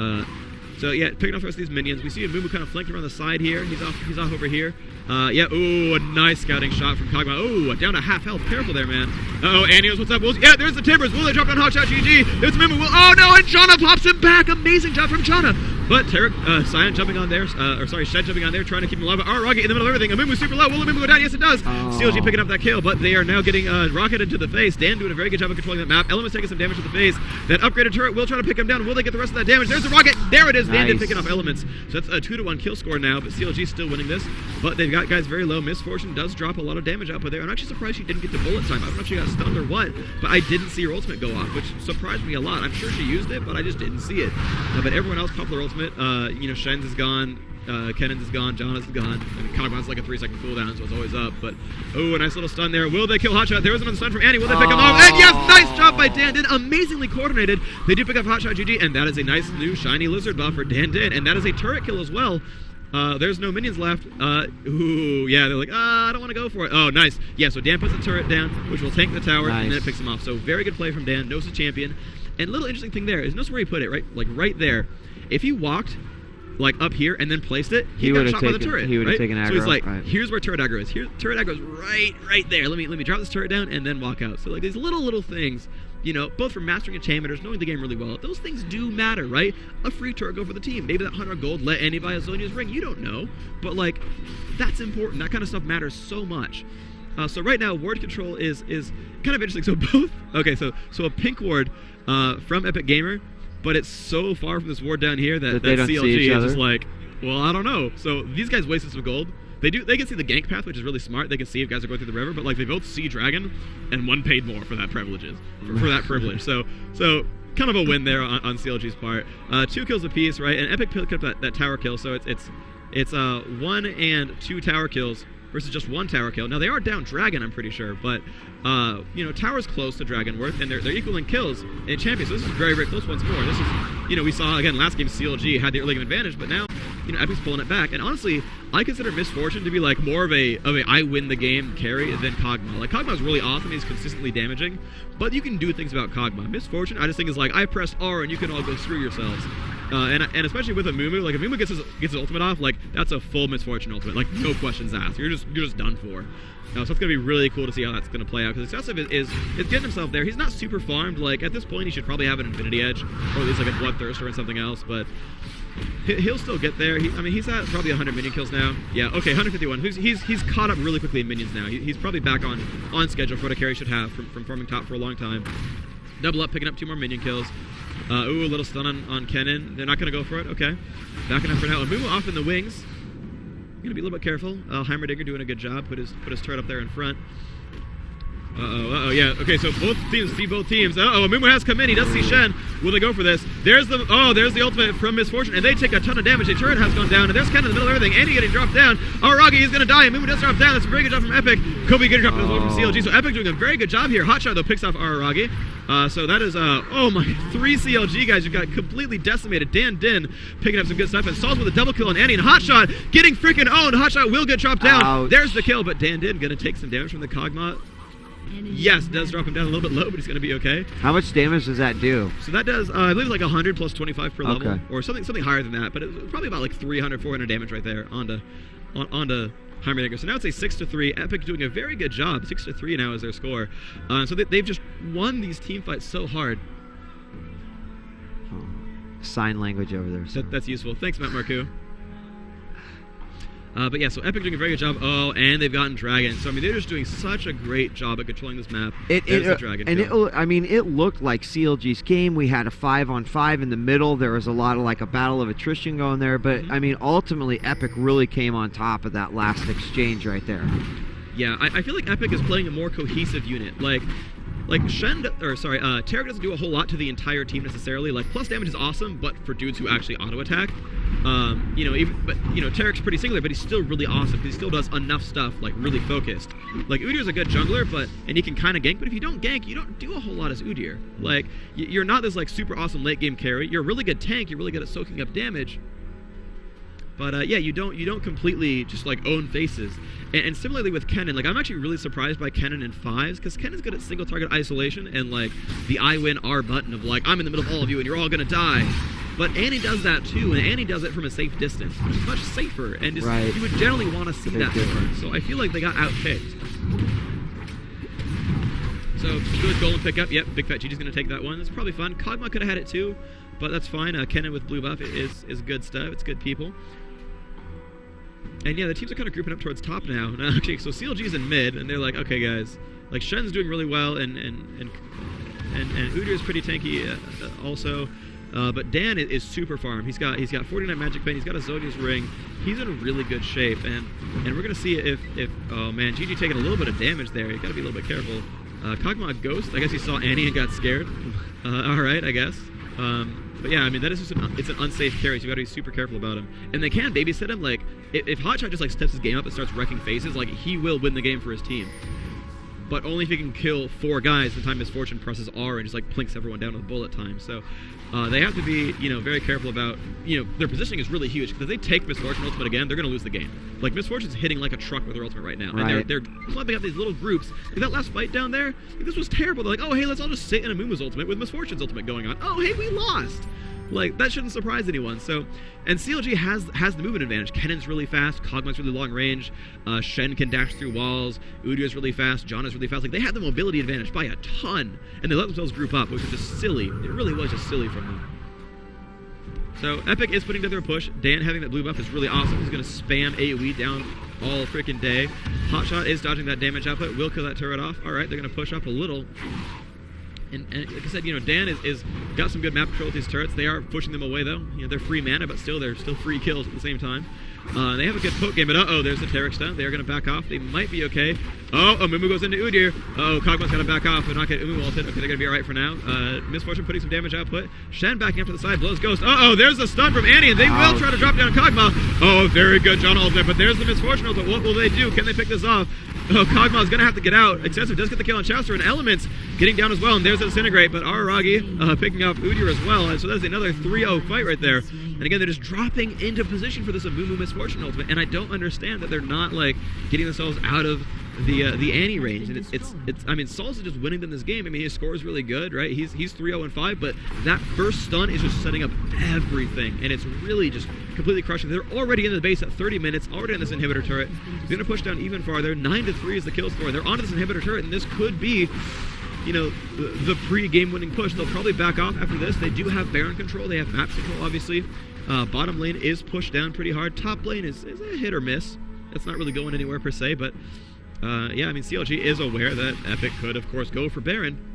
So yeah, picking off the rest of these minions. We see Mumu kind of flanking around the side here. He's off over here. Yeah, ooh, a nice scouting shot from Kog'Maw. Ooh, down to half health. Careful there, man. Uh-oh, Anios, what's up? Yeah, there's the Timbers. Will they drop down HotshotGG? There's Mumu. Oh no, and Janna pops him back. Amazing job from Janna. But Tarek, Sion jumping on there, Shed jumping on there, trying to keep him alive. But Rocket in the middle of everything. Mumu super low. Will Mumu go down? Yes, it does. CLG picking up that kill, but they are now getting Rocket into the face. Dan doing a very good job of controlling that map. Element's taking some damage to the face. That upgraded turret will try to pick him down. Will they get the rest of that damage? There's the Rocket. There it is. Dan did picking off Elements. So that's a 2-to-1 kill score now, but CLG still winning this. But they've got guys very low. Misfortune does drop a lot of damage output there. I'm actually surprised she didn't get to bullet time. I don't know if she got stunned or what, but I didn't see her ultimate go off, which surprised me a lot. I'm sure she used it, but I just didn't see it. But everyone else popped their ultimate. You know, Shen's is gone. Kennan's is gone. Jonas is gone. And Kog'Maw's like a 3-second cooldown, so it's always up. But, oh, a nice little stun there. Will they kill Hotshot? There was another stun from Annie. Will they pick him off? And yes, nice job by Dan Din. Amazingly coordinated. They do pick up HotshotGG, and that is a nice new shiny lizard buff for Dan Din. And that is a turret kill as well. There's no minions left. Ooh, yeah, they're like, I don't want to go for it. Oh, nice. Yeah, so Dan puts the turret down, which will tank the tower, and then it picks him off. So very good play from Dan. Knows his champion. And a little interesting thing there is, notice where he put it, right? Like right there. If he walked like up here and then placed it, he got shot by the turret. He would have taken aggro. So he's like, here's where turret aggro is. Here, turret aggro is right there. Let me drop this turret down and then walk out. So like these little things, you know, both from mastering enchantment, knowing the game really well, those things do matter, right? A free turret go for the team. Maybe that 100 gold let Annie buy a Zonia's ring. You don't know, but like that's important. That kind of stuff matters so much. So right now, ward control is kind of interesting. So both, okay, so a pink ward from Epik Gamer. But it's so far from this ward down here that CLG is just like, well, I don't know. So these guys wasted some gold. They can see the gank path, which is really smart. They can see if guys are going through the river, but like they both see dragon, and one paid more for that privilege. So kind of a win there on CLG's part. 2 kills apiece, right? And Epik picked up that tower kill, so it's 1 and 2 tower kills versus just 1 tower kill. Now they are down dragon, I'm pretty sure, but you know, tower's close to dragon worth, and they're equal in kills in champions. So this is very, very close once more. This is you know, we saw again last game CLG had the early game advantage, but now, you know, Epic's pulling it back. And honestly, I consider Misfortune to be like more of a I win the game carry than Kog'Maw. Like Kog'Maw's really awesome, he's consistently damaging, but you can do things about Kog'Maw. Misfortune, I just think is like, I press R and you can all go screw yourselves. And especially with a Mumu, like if Mumu gets his ultimate off, like that's a full Misfortune ultimate, like no questions asked. You're just done for. So it's gonna be really cool to see how that's gonna play out, because Excessive is getting himself there. He's not super farmed. Like at this point, he should probably have an Infinity Edge, or at least like a Bloodthirster and something else. But he'll still get there. I mean, he's at probably 100 minion kills now. Yeah, okay, 151. He's caught up really quickly in minions now. He's probably back on schedule for what a carry should have from farming top for a long time. Double up, picking up 2 more minion kills. Ooh, a little stun on Kennen. They're not going to go for it. Okay. Backing up for now. And Mumu off in the wings. Going to be a little bit careful. Heimerdinger doing a good job. Put his turret up there in front. Uh-oh, yeah. Okay, so both teams see both teams. Uh-oh, Mumu has come in. He does see Shen. Will they go for this? There's the ultimate from Misfortune, and they take a ton of damage. The turret has gone down, and there's Ken in the middle of everything. Andy getting dropped down. Aragi is going to die, and Mumu does drop down. That's a very good job from Epik. Kobe getting dropped as well from CLG. So Epik doing a very good job here. Hotshot, though, picks off Aragi. So that is, 3 CLG guys. You've got completely decimated. Dan Din picking up some good stuff, and Salce with a double kill on Andy, and Hotshot getting freaking owned. Hotshot will get dropped down. Ouch. There's the kill, but Dan Din going to take some damage from the Kog'Maw. Yes, does drop him down a little bit low, but he's going to be okay. How much damage does that do? So that does, I believe, like 100 plus 25 per level, Okay. or something higher than that. But it's probably about like 300, 400 damage right there onto Heimerdinger. So now it's a 6-3. Epik doing a very good job. 6-3 now is their score. So they've just won these team fights so hard. Oh, sign language over there. That's useful. Thanks, Matt Marcou. But yeah, so Epik doing a very good job. Oh, and they've gotten Dragon. So I mean, they're just doing such a great job at controlling this map. There's the Dragon. And it looked like CLG's game. We had a 5-on-5 in the middle. There was a lot of like a battle of attrition going there. But I mean, ultimately, Epik really came on top of that last exchange right there. Yeah, I feel like Epik is playing a more cohesive unit. Like Tarek doesn't do a whole lot to the entire team necessarily. Like, plus damage is awesome, but for dudes who actually auto-attack. Tarek's pretty singular, but he's still really awesome, because he still does enough stuff, like, really focused. Like, Udyr's a good jungler, and he can kind of gank, but if you don't gank, you don't do a whole lot as Udyr. Like, you're not this, like, super awesome late-game carry. You're a really good tank, you're really good at soaking up damage. But you don't completely just like own faces. And similarly with Kennen, like I'm actually really surprised by Kennen in 5s, because Kennen's good at single target isolation and like the I win R button of like I'm in the middle of all of you and you're all gonna die. But Annie does that too, and Annie does it from a safe distance. It's much safer, and just, right. You would generally want to see that difference. So I feel like they got outpicked. So good golden pickup. Yep, Big Fat GG's gonna take that one. It's probably fun. Kog'Maw could have had it too, but that's fine. Kennen with blue buff is good stuff. It's good people. And yeah, the teams are kind of grouping up towards top now. Okay, so CLG's in mid, and they're like, okay, guys, like Shen's doing really well, and Udyr's pretty tanky also. But Dan is super farm. He's got 49 magic bane. He's got a Zodia's ring. He's in really good shape, and we're gonna see if oh man, GG taking a little bit of damage there. You gotta be a little bit careful. Kog'Maw Ghost. I guess he saw Annie and got scared. All right, I guess. But yeah, I mean, that is just it's an unsafe carry, so you gotta be super careful about him. And they can babysit him. Like, if Hotshot just like steps his game up and starts wrecking faces, like he will win the game for his team. But only if he can kill 4 guys the time Misfortune presses R and just like plinks everyone down with bullet time. So they have to be, very careful about, their positioning is really huge, because if they take Misfortune ultimate again, they're gonna lose the game. Like Misfortune's hitting like a truck with their ultimate right now, right. And they're clumping up these little groups. Like that last fight down there, like, this was terrible. They're like, oh hey, let's all just sit in a Mumu's ultimate with Misfortune's ultimate going on. Oh hey, we lost. Like, that shouldn't surprise anyone. So, and CLG has the movement advantage. Kennen's really fast, Kog'Maw's really long range, Shen can dash through walls, Udyr's really fast, John is really fast. Like, they have the mobility advantage by a ton, and they let themselves group up, which is just silly. It really was just silly from them. So, Epik is putting together a push. Dan having that blue buff is really awesome. He's going to spam AoE down all freaking day. Hotshot is dodging that damage output, will kill that turret off. Alright, they're going to push up a little. And like I said, Dan is got some good map control with these turrets. They are pushing them away, though. They're free mana, but they're still free kills at the same time. They have a good poke game, but there's the Tarek stun. They're going to back off. They might be okay. Mumu goes into Udyr. Kog'Maw's got to back off. They're not getting Umu ulted. Okay, they're going to be alright for now. Misfortune putting some damage output. Shen backing up to the side, blows Ghost. There's the stun from Annie, and they will try to drop down Kog'Maw. Very good John ult there, but there's the Misfortune ult. What will they do? Can they pick this off? Kog'Maw's going to have to get out. Excessive does get the kill on Chowster, and Elements getting down as well, and there's the Disintegrate, but Araragi picking off Udyr as well, and so that's another 3-0 fight right there. And again, they're just dropping into position for this Amumu Misfortune ultimate, and I don't understand that they're not, like, getting themselves out of the Annie range. And it's I mean, Salce is just winning them this game. I mean, his score is really good, right? He's 3-0-5, but that first stun is just setting up everything, and it's really just completely crushing. They're already in the base at 30 minutes, already on this inhibitor turret. They're going to push down even farther. 9-3 is the kill score. They're onto this inhibitor turret, and this could be, you know, the pre-game winning push. They'll probably back off after this. They do have Baron control. They have map control, obviously. Bottom lane is pushed down pretty hard. Top lane is a hit or miss. It's not really going anywhere per se, but yeah, I mean, CLG is aware that Epik could, of course, go for Baron.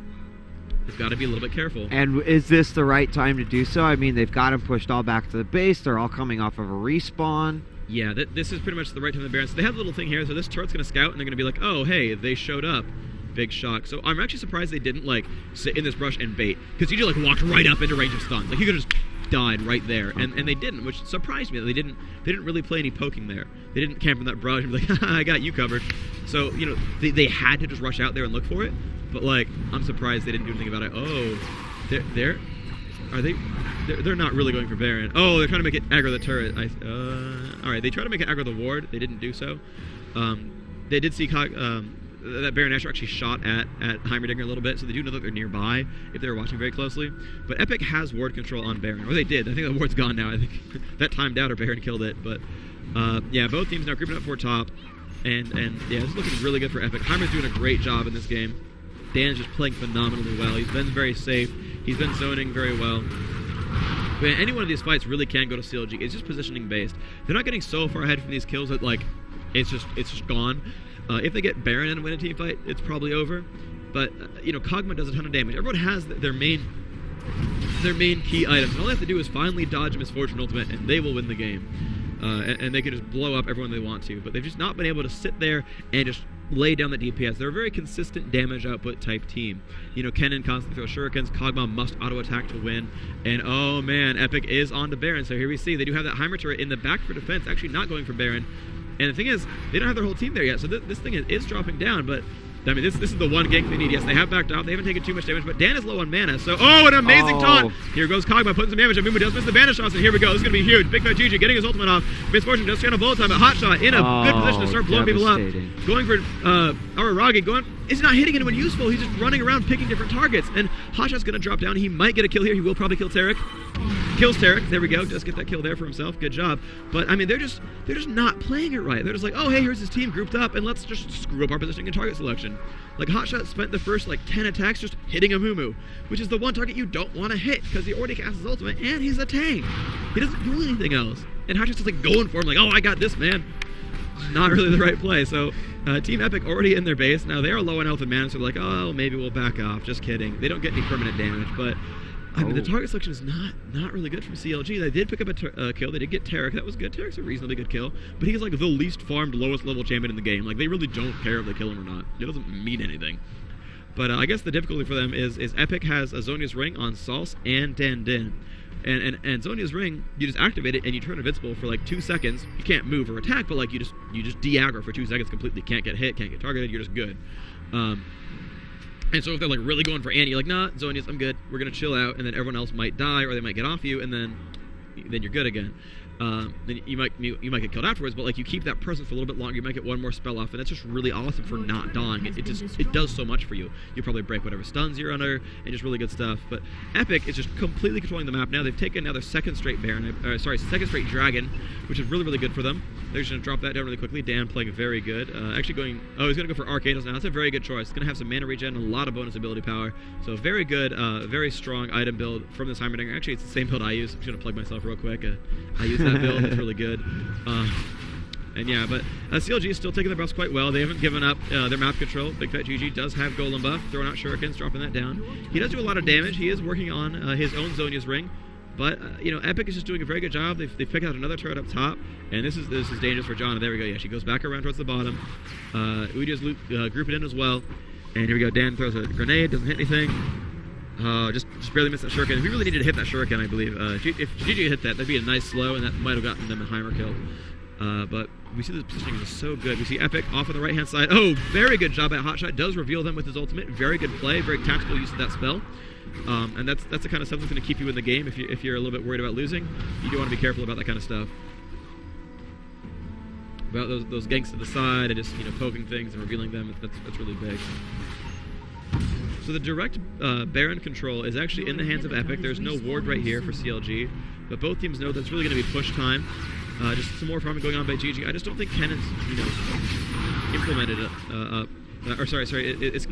They've got to be a little bit careful. And is this the right time to do so? I mean, they've got them pushed all back to the base. They're all coming off of a respawn. Yeah, this is pretty much the right time to Baron. So they have a little thing here. So this turret's going to scout, and they're going to be like, oh, hey, they showed up. Big shock. So I'm actually surprised they didn't, like, sit in this brush and bait. Because he just, like, walked right up into range of stuns. Like, he could have just died right there. And they didn't, which surprised me. They didn't really play any poking there. They didn't camp in that brush and be like, haha, I got you covered. So, you know, they had to just rush out there and look for it. But, like, I'm surprised they didn't do anything about it. Oh, they're not really going for Baron. Oh, they're trying to make it aggro the turret. Alright, they tried to make it aggro the ward. They didn't do so. They did see that Baron Asher actually shot at Heimerdinger a little bit, so they do know that they're nearby if they were watching very closely. But Epik has ward control on Baron. Or they did. I think the ward's gone now. I think that timed out or Baron killed it. But yeah, both teams now creeping up for top. And yeah, it's looking really good for Epik. Heimer's doing a great job in this game. Dan's just playing phenomenally well. He's been very safe. He's been zoning very well. But any one of these fights really can go to CLG. It's just positioning based. They're not getting so far ahead from these kills that, like, it's just gone. If they get Baron and win a team fight, it's probably over. But you know, Kog'Maw does a ton of damage. Everyone has their main key items. And all they have to do is finally dodge Misfortune Ultimate, and they will win the game. And they can just blow up everyone they want to. But they've just not been able to sit there and just lay down the DPS. They're a very consistent damage output type team. You know, Kennen constantly throws shurikens. Kog'Maw must auto attack to win. And oh man, Epik is on to Baron. So here we see they do have that Heimer turret in the back for defense, actually not going for Baron. And the thing is, they don't have their whole team there yet, so this thing is dropping down, but I mean, this is the one gank they need. Yes, they have backed off. They haven't taken too much damage, but Dan is low on mana, so an amazing taunt! Here goes Kog'Maw putting some damage. Mumu does miss the banish shots, and here we go. This is going to be huge. Big Fat GG getting his ultimate off. Misfortune just trying to bullet time, but Hotshot in a good position to start blowing people up. Going for Araragi, is not hitting anyone useful. He's just running around picking different targets, and Hotshot's going to drop down. He might get a kill here. He will probably kill Tarek. Kills Tarek. There we go. Just get that kill there for himself. Good job. But I mean, they're just not playing it right. They're just like, oh hey, here's his team grouped up, and let's just screw up our positioning and target selection. Like Hotshot spent the first like 10 attacks just hitting a Mumu, which is the one target you don't want to hit because he already casts his ultimate and he's a tank. He doesn't do anything else. And Hotshot's just like going for him, like, oh, I got this, man. Not really the right play. So Team Epik already in their base. Now they are low on health and mana, so they're like, oh, maybe we'll back off. Just kidding. They don't get any permanent damage, but I mean, the target selection is not really good from CLG. They did pick up a kill. They did get Tarek. That was good. Tarek's a reasonably good kill. But he's like the least farmed, lowest level champion in the game. Like, they really don't care if they kill him or not. It doesn't mean anything. But I guess the difficulty for them is Epik has a Zhonya's Ring on Salce and Dan Din. And Zhonya's Ring, you just activate it and you turn invincible for like 2 seconds. You can't move or attack, but like you just de-aggro for 2 seconds completely. Can't get hit, can't get targeted. You're just good. And so if they're like really going for Annie, you're like, nah, Zhonya's, I'm good. We're gonna chill out, and then everyone else might die or they might get off you, and then you're good again. Then you might get killed afterwards, but like you keep that presence for a little bit longer, you might get one more spell off, and that's just really awesome for not dying. It does so much for you. You probably break whatever stuns you're under, and just really good stuff. But Epik is just completely controlling the map now. They've taken now their second straight dragon, which is really, really good for them. They're just gonna drop that down really quickly. Dan playing very good. He's gonna go for Archangels now. That's a very good choice. It's gonna have some mana regen, a lot of bonus ability power. So very good, very strong item build from this Heimerdinger. Actually, it's the same build I use. I'm just gonna plug myself real quick. I use that build. It's really good. And yeah, but CLG is still taking the buffs quite well. They haven't given up their map control. Big Fat GG does have Golem buff, throwing out shurikens, dropping that down. He does do a lot of damage. He is working on his own Zhonya's Ring. But you know, Epik is just doing a very good job. They pick out another turret up top, and this is dangerous for John. And there we go. Yeah, she goes back around towards the bottom. Udi's group it in as well. And here we go. Dan throws a grenade, doesn't hit anything. Just barely missed that shuriken. We really needed to hit that shuriken, I believe. If GG hit that, that'd be a nice slow, and that might have gotten them a Heimer kill. But we see the positioning is so good. We see Epik off on the right-hand side. Oh, very good job at Hotshot. Does reveal them with his ultimate. Very good play. Very tactical use of that spell. And that's the kind of stuff that's going to keep you in the game. If you're a little bit worried about losing, you do want to be careful about that kind of stuff. About those ganks to the side and just poking things and revealing them. That's really big. So the direct Baron control is actually in the hands of Epik. There's no ward right here for CLG, but both teams know that's really going to be push time. Just some more farming going on by GG. I just don't think Kennan's implemented it.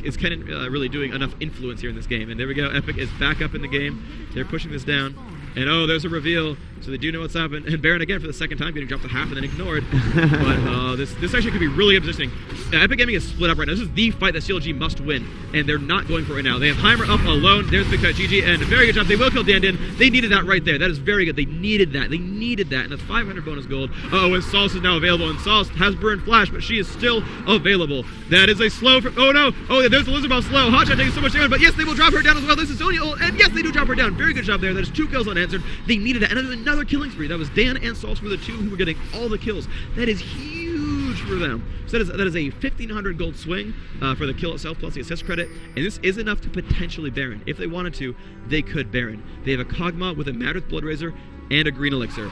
Is Kenan really doing enough influence here in this game? And there we go. Epik is back up in the game. They're pushing this down. And oh, there's a reveal. So they do know what's happened. And Baron again for the second time getting dropped to half and then ignored. But this actually could be really positioning. Epik Gaming is split up right now. This is the fight that CLG must win. And they're not going for it now. They have Heimer up alone. There's the big cut GG. And a very good job. They will kill Dandin. They needed that right there. That is very good. They needed that. They needed that. And that's 500 bonus gold. Oh, and Salce is now available. And Salce has burned flash, but she is still available. That is a slow from... Oh, no. Oh, there's the Lizard Ball slow. Hotshot taking so much damage. But yes, they will drop her down as well. This is Sonya ult. And yes, they do drop her down. Very good job there. That is 2 kills unanswered. They needed it. And another killing spree. That was Dan and Salce were the 2 who were getting all the kills. That is huge for them. So that is a 1,500 gold swing for the kill itself plus the assist credit. And this is enough to potentially Baron. If they wanted to, they could Baron. They have a Kog'Maw with a Madrid Blood Razor and a green elixir.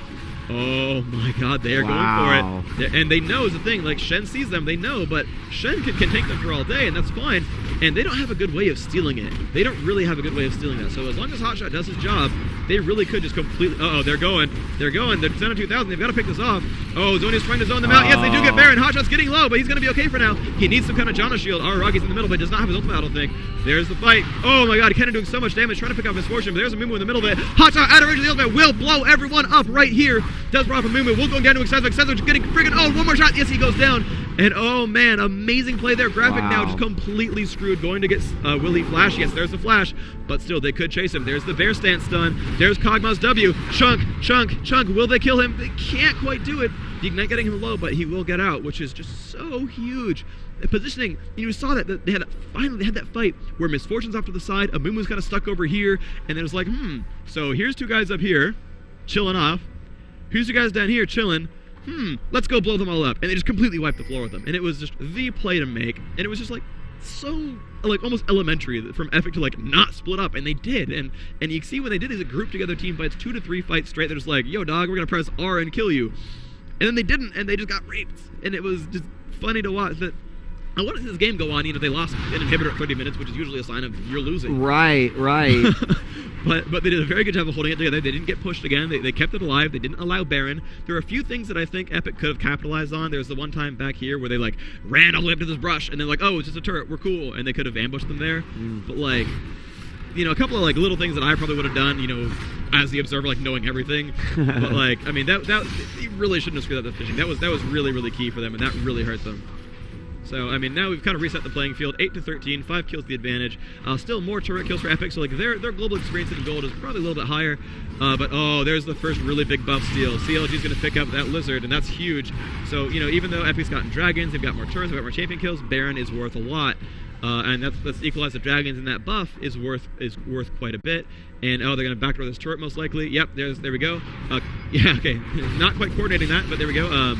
Oh my god, they are going for it. And they know is the thing, like Shen sees them, they know, but Shen can take them for all day, and that's fine. And they don't have a good way of stealing it. They don't really have a good way of stealing that. So as long as Hotshot does his job, they really could just completely... Uh-oh, they're going. They're 10-2000, they've got to pick this off. Oh, Zonia's trying to zone them out. Yes, they do get Baron. Hotshot's getting low, but he's going to be okay for now. He needs some kind of Janna shield. Rocky's in the middle, but does not have his ultimate, I don't think. There's the fight. Oh my god, Kenan doing so much damage, trying to pick up Misfortune, but there's a Mumu in the middle of it. Hotshot out of range of the ultimate will blow everyone up right here. Does rob from Mumu. We'll go again to Excessive. Excessive getting friggin' one more shot. Yes, he goes down. And oh man, amazing play there. Graphic now just completely screwed. Going to get Willie Flash. Yes, there's the flash, but still they could chase him. There's the bear stance stun. There's Kog'Maw's W. Chunk. Will they kill him? They can't quite do it. The Ignite getting him low, but he will get out, which is just so huge. The positioning, you saw that they had that fight where Misfortune's off to the side, Amumu's kind of stuck over here, and then it's like, so here's 2 guys up here, chilling off. Here's 2 guys down here chilling. Let's go blow them all up. And they just completely wiped the floor with them. And it was just the play to make. And it was just like so like almost elementary from Epik to like not split up. And they did. And you see when they did these group together team fights, 2 to 3 fights straight, they're just like, yo dog, we're gonna press R and kill you. And then they didn't, and they just got raped. And it was just funny to watch that. I want to see this game go on. They lost an inhibitor at 30 minutes, which is usually a sign of you're losing. Right. But they did a very good job of holding it together. They didn't get pushed again. They kept it alive. They didn't allow Baron. There are a few things that I think Epik could have capitalized on. There's the one time back here where they like ran all the way up to this brush and then like, oh, it's just a turret. We're cool. And they could have ambushed them there. But like, a couple of like little things that I probably would have done, as the observer, like knowing everything. But like, I mean, that you really shouldn't have screwed up the fishing. That was really, really key for them, and that really hurt them. So, I mean, now we've kind of reset the playing field. 8-13, 5 kills the advantage. Still more turret kills for Epik, so like their global experience in gold is probably a little bit higher. But oh, there's the first really big buff steal. CLG's going to pick up that lizard, and that's huge. So, even though Epic's gotten dragons, they've got more turrets, they've got more champion kills, Baron is worth a lot. And that's equalized the dragons, and that buff is worth quite a bit. And oh, they're going to backdoor this turret most likely. Yep, there we go. Yeah, okay, not quite coordinating that, but there we go.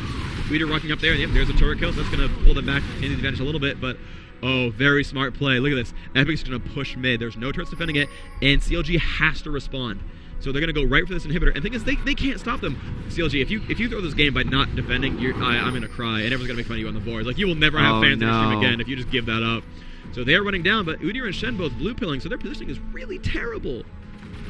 Weeder rocking up there, and yep, there's a turret kill, so that's going to pull them back into the advantage a little bit, but oh, very smart play. Look at this. Epic's going to push mid. There's no turrets defending it, and CLG has to respond. So they're going to go right for this inhibitor, and the thing is, they can't stop them. CLG, if you throw this game by not defending, I'm going to cry, and everyone's going to make fun of you on the board. Like, you will never have fans in your stream again if you just give that up. So they are running down, but Udyr and Shen both blue pilling, so their positioning is really terrible.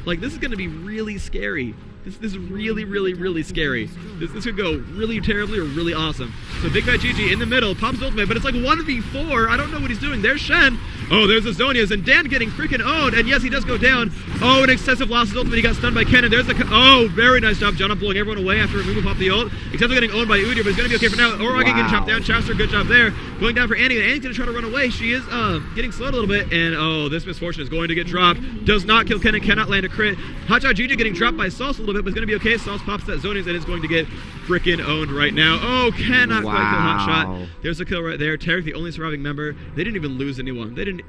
Like, this is going to be really scary. This is really, really, really scary. This could go really terribly or really awesome. So Big Bad GG in the middle, pops ultimate, but it's like 1v4. I don't know what he's doing. There's Shen. Oh, there's the Zonias, and Dan getting freaking owned. And yes, he does go down. Oh, an excessive loss of ultimate. He got stunned by Kennen. There's the... Oh, very nice job. John blowing everyone away after removal pop the ult. Except getting owned by Udyr, but he's going to be okay for now. Oragi getting chopped down. Chaucer, good job there. Going down for Annie. And Annie's going to try to run away. She is getting slowed a little bit. And oh, this misfortune is going to get dropped. Does not kill Kennen. Cannot land a crit. HotshotGG getting dropped by Salce a little bit, but it's going to be okay. Salce pops that Zonias and is going to get freaking owned right now. Oh, cannot quite kill Hotshot. There's a kill right there. Tarek, the only surviving member. They didn't even lose anyone. They didn't...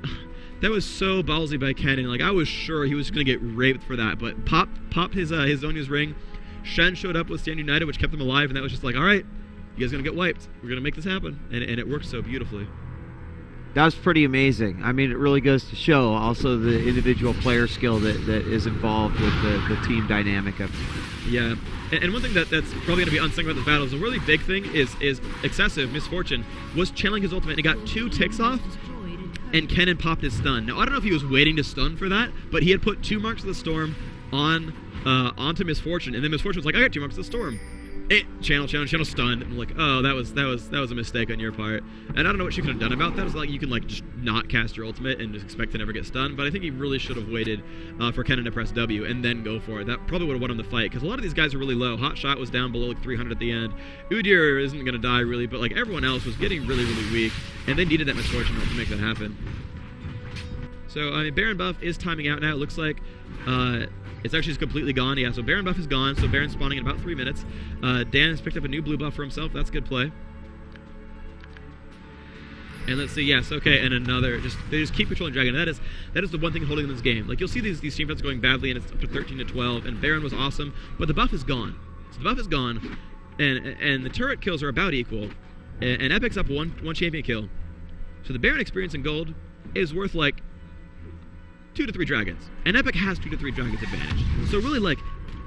That was so ballsy by Kennen. Like, I was sure he was going to get raped for that. But popped his Zonia's ring. Shen showed up with Stand United, which kept them alive. And that was just like, all right, you guys are going to get wiped. We're going to make this happen. And it worked so beautifully. That was pretty amazing. I mean, it really goes to show also the individual player skill that is involved with the team dynamic of it. Yeah. And one thing that's probably going to be unsung about this battle is a really big thing is excessive misfortune was channeling his ultimate and he got 2 ticks off. And Kennen popped his stun. Now, I don't know if he was waiting to stun for that, but he had put 2 marks of the storm onto Misfortune, and then Misfortune was like, I got 2 marks of the storm. Channel stunned. I'm like, oh, that was a mistake on your part. And I don't know what she could have done about that. It's like you can like just not cast your ultimate and just expect to never get stunned. But I think he really should have waited for Kennen to press W and then go for it. That probably would have won him the fight because a lot of these guys are really low. Hotshot was down below like 300 at the end. Udyr isn't gonna die really, but like everyone else was getting really, really weak, and they needed that misfortune to make that happen. So I mean, Baron buff is timing out now. It looks like. It's actually just completely gone. Yeah, so Baron buff is gone. So Baron's spawning in about 3 minutes. Dan has picked up a new blue buff for himself. That's good play. And let's see, yes, okay, and another. They just keep controlling Dragon. That is the one thing holding in this game. Like you'll see these team fights going badly, and it's up to 13-12. And Baron was awesome, but the buff is gone. So the buff is gone, and the turret kills are about equal. And Epic's up one champion kill. So the Baron experience in gold is worth like 2 to 3 dragons, and Epik has 2 to 3 dragons advantage. So really, like,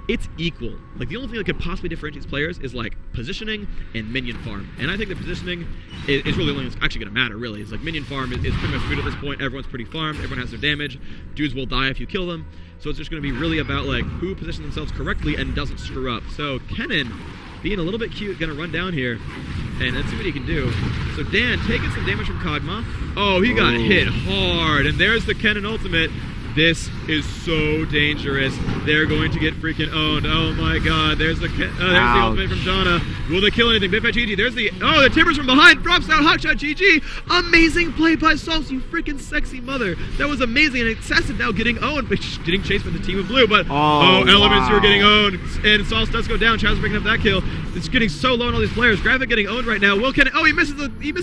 it's equal. Like the only thing that could possibly differentiate players is like positioning and minion farm. And I think the positioning is really the only thing that's actually going to matter. Really, it's like minion farm is pretty much good at this point. Everyone's pretty farmed. Everyone has their damage. Dudes will die if you kill them. So it's just going to be really about like who positions themselves correctly and doesn't screw up. So Kennen, being a little bit cute, going to run down here. And let's see what he can do. So Dan taking some damage from Kog'Maw. Oh, he got hit hard. And there's the Kennen ultimate. This is so dangerous. They're going to get freaking owned. Oh my god. There's the ultimate from Janna. Will they kill anything? BigFatGG. There's the... Oh, the timbers from behind. Drops out HotshotGG. Amazing play by Salce, you freaking sexy mother. That was amazing. And excessive now getting owned. But getting chased by the team of blue. But, Elements, you're getting owned. And Salce does go down. Chaz picking up that kill. It's getting so low on all these players. Gravik getting owned right now. Will Kennen... Oh, he misses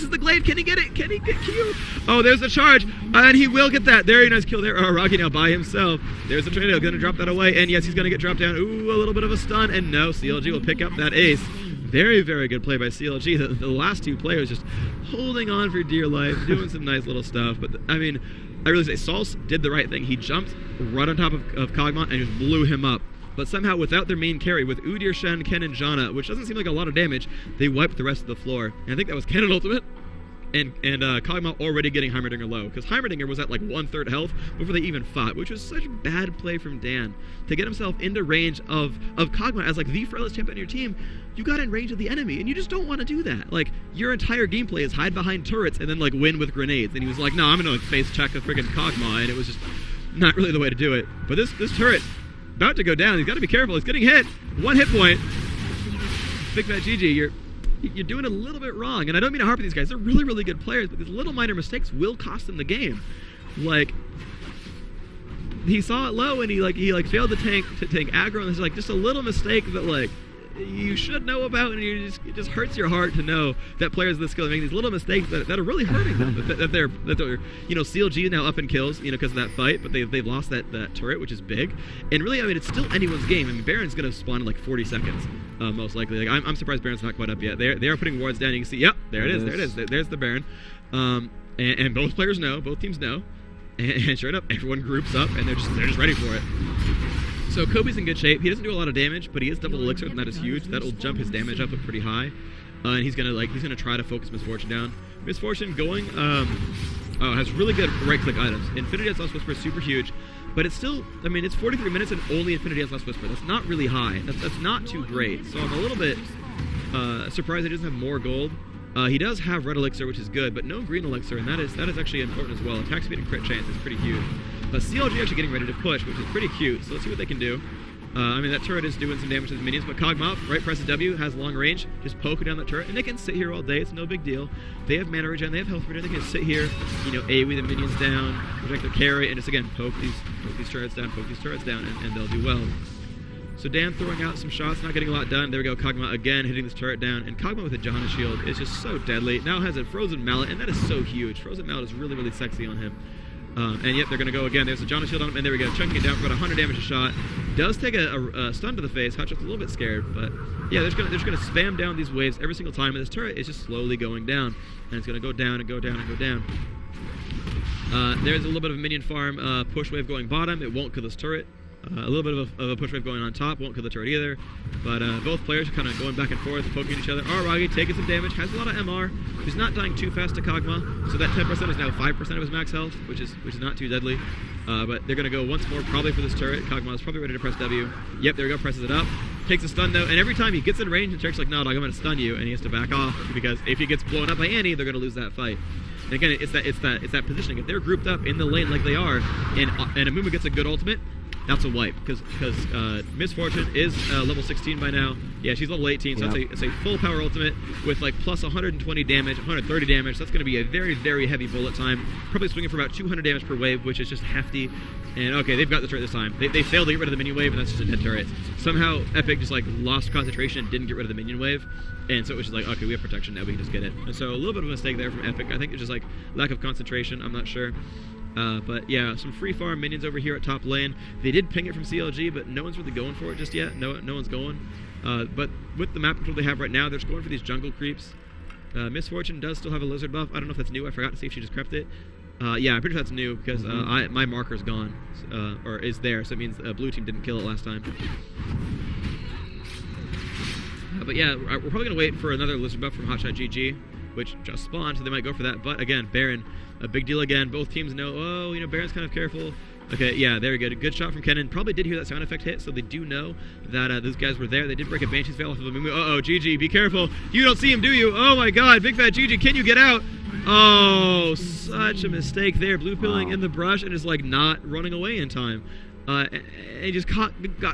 the glade. Can he get it? Can he get Q? Oh, there's the charge. And he will get that. Very nice kill there. Oh, Rocky now by himself. There's the tornado. Going to drop that away. And yes, he's going to get dropped down. Ooh, a little bit of a stun. And no, CLG will pick up that ace. Very, very good play by CLG. The last 2 players just holding on for dear life, doing some nice little stuff. But, I mean, I really say Salce did the right thing. He jumped right on top of Kog'Maw and just blew him up. But somehow, without their main carry, with Udyr, Shen, Kennen, Janna, which doesn't seem like a lot of damage, they wiped the rest of the floor. And I think that was Kennen ultimate. And Kog'Maw already getting Heimerdinger low, because Heimerdinger was at like 1/3 health before they even fought, which was such bad play from Dan to get himself into range of Kog'Maw as like the frailest champion on your team. You got in range of the enemy, and you just don't want to do that. Like your entire gameplay is hide behind turrets and then like win with grenades. And he was like, no, I'm gonna like face check a freaking Kog'Maw, and it was just not really the way to do it. But this turret about to go down. He's got to be careful. He's getting hit. 1 hit point. BigFatGG, you're doing a little bit wrong, and I don't mean to harp on these guys. They're really, really good players, but these little minor mistakes will cost them the game. Like, he saw it low, and he failed to tank aggro, and there's like just a little mistake that like you should know about, and it just hurts your heart to know that players of this skill are making these little mistakes that are really hurting them. that they're CLG now up in kills, because of that fight, but they've lost that turret, which is big. And really, I mean, it's still anyone's game. I mean, Baron's gonna spawn in like 40 seconds, most likely. Like I'm surprised Baron's not quite up yet. They are putting wards down. You can see, yep, there it is. There's the Baron. And both players know, both teams know, and sure enough, everyone groups up and they're just ready for it. So Kobe's in good shape. He doesn't do a lot of damage, but he is double elixir, and that is huge. That'll jump his damage up pretty high. And he's gonna try to focus Misfortune down. Misfortune going has really good right-click items. Infinity Last Whisper is super huge, but it's still, I mean, it's 43 minutes and only Infinity Last Whisper. That's not really high. That's not too great. So I'm a little bit surprised he doesn't have more gold. He does have red elixir, which is good, but no green elixir, and that is actually important as well. Attack speed and crit chance is pretty huge. CLG actually getting ready to push, which is pretty cute. So let's see what they can do. I mean, that turret is doing some damage to the minions, but Kog'Maw, right, presses W, has long range, just poke down that turret, and they can sit here all day. It's no big deal. They have mana regen, they have health regen. They can sit here, you know, AoE the minions down, protect their carry, and just again poke these turrets down, and they'll do well. So Dan throwing out some shots, not getting a lot done. There we go, Kog'Maw again hitting this turret down, and Kog'Maw with a Janna shield is just so deadly. Now has a frozen mallet, and that is so huge. Frozen mallet is really, really sexy on him. And yep, they're going to go again. There's a Janna shield on him, and there we go, chunking it down for about 100 damage a shot. Does take a stun to the face. Hotshot's a little bit scared, but yeah, they're just going to spam down these waves every single time, and this turret is just slowly going down, and it's going to go down and go down and go down. There's a little bit of a minion farm push wave going bottom. It won't kill this turret. A little bit of a push wave going on top, won't kill the turret either. But both players are kind of going back and forth, poking each other. Aragi taking some damage, has a lot of MR. He's not dying too fast to Kog'Maw, so that 10% is now 5% of his max health, which is not too deadly. But they're going to go once more, probably for this turret. Kog'Maw is probably ready to press W. Yep, there we go, presses it up. Takes a stun though, and every time he gets in range, the Tarek's like, no, dog, I'm going to stun you, and he has to back off, because if he gets blown up by Annie, they're going to lose that fight. And again, it's that positioning. If they're grouped up in the lane like they are, and Amumu gets a good ultimate, that's a wipe, because Miss Fortune is level 16 by now. Yeah, she's level 18, so it's a full power ultimate with like plus 120 damage, 130 damage. That's going to be a very, very heavy bullet time. Probably swinging for about 200 damage per wave, which is just hefty. And okay, they've got the turret this time. They failed to get rid of the minion wave, and that's just a dead turret. Somehow Epik just like lost concentration and didn't get rid of the minion wave. And so it was just like, okay, we have protection now, we can just get it. And so a little bit of a mistake there from Epik. I think it's just like lack of concentration, I'm not sure. But yeah, some free farm minions over here at top lane. They did ping it from CLG, but no one's really going for it just yet. No one's going. But with the map control they have right now, they're just going for these jungle creeps. Miss Fortune does still have a lizard buff. I don't know if that's new. I forgot to see if she just crept it. Yeah, I'm pretty sure that's new because my marker's gone, or is there, so it means blue team didn't kill it last time. But yeah, we're probably going to wait for another lizard buff from HotshotGG, which just spawned, so they might go for that. But again, Baron, a big deal again. Both teams know, oh, you know, Baron's kind of careful. Okay, yeah, there we go. A good shot from Kennen. Probably did hear that sound effect hit, so they do know that those guys were there. They did break a Banshee's Veil off of a Mumu. Uh-oh, GG, be careful. You don't see him, do you? Oh my god, big fat GG, can you get out? Oh, such a mistake there. Blue pilling in the brush and is like not running away in time. And he just got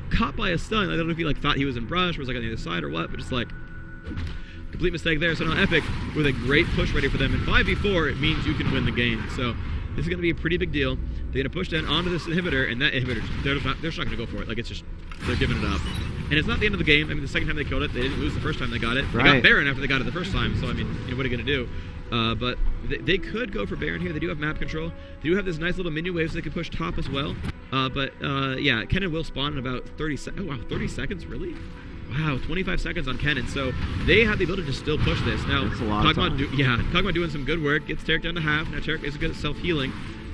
caught by a stun. I don't know if he like thought he was in brush or was like on the other side or what, but just like complete mistake there. So now Epik with a great push ready for them. In 5v4, it means you can win the game. So this is going to be a pretty big deal. They're going to push down onto this inhibitor, and that inhibitor, they're just not going to go for it. Like, it's just, they're giving it up. And it's not the end of the game. I mean, the second time they killed it, they didn't lose the first time they got it. They got Baron after they got it the first time, so I mean, you know, what are you going to do? But they could go for Baron here. They do have map control. They do have this nice little minion wave so they can push top as well. Yeah, Kennen will spawn in about 30 seconds. Oh, wow, 30 seconds? Really? Wow, 25 seconds on Kennen. So they have the ability to still push this. Now, Kog'Maw doing some good work. Gets Tarek down to half. Now Tarek is good at self-healing.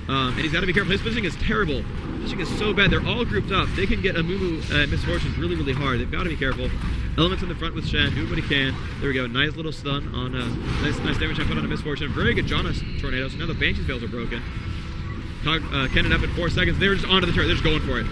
And he's got to be careful. His positioning is terrible. Positioning is so bad. They're all grouped up. They can get Amumu and Miss Fortune really, really hard. They've got to be careful. Elements in the front with Shen. Do what he can. There we go. Nice little stun on nice damage I put on a Miss Fortune. Very good Janna tornado. So now the Banshee's Veils are broken. Kennen up in 4 seconds. They're just onto the turret. They're just going for it.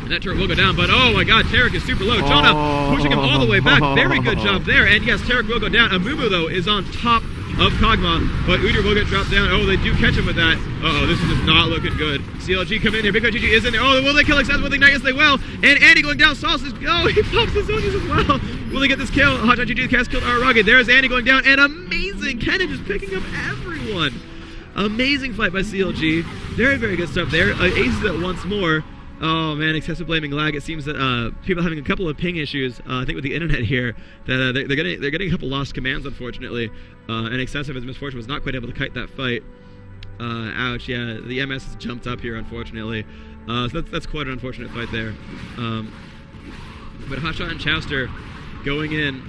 And that turret will go down, but oh my god, Tarek is super low. Janna pushing him all the way back. Very good job there. And yes, Tarek will go down. Amumu, though, is on top of Kog'Maw, but Udyr will get dropped down. Oh, they do catch him with that. Uh-oh, this is just not looking good. CLG coming in here. Big GG is in there. Oh, will they kill Excess with Ignite? Yes, they will. And Andy going down. Salce is, oh, he pops the Zonies as well. Will they get this kill? HotshotGG cast killed Aragi. There's Andy going down, and amazing. Kennen just picking up everyone. Amazing fight by CLG. Very, very good stuff there. Aces it once more. Oh man, excessive blaming lag. It seems that people are having a couple of ping issues. I think with the internet here, that they're getting a couple lost commands, unfortunately. And excessive as Miss Fortune was not quite able to kite that fight. Ouch. Yeah, the MS has jumped up here, unfortunately. So that's quite an unfortunate fight there. But Hotshot and Chowster going in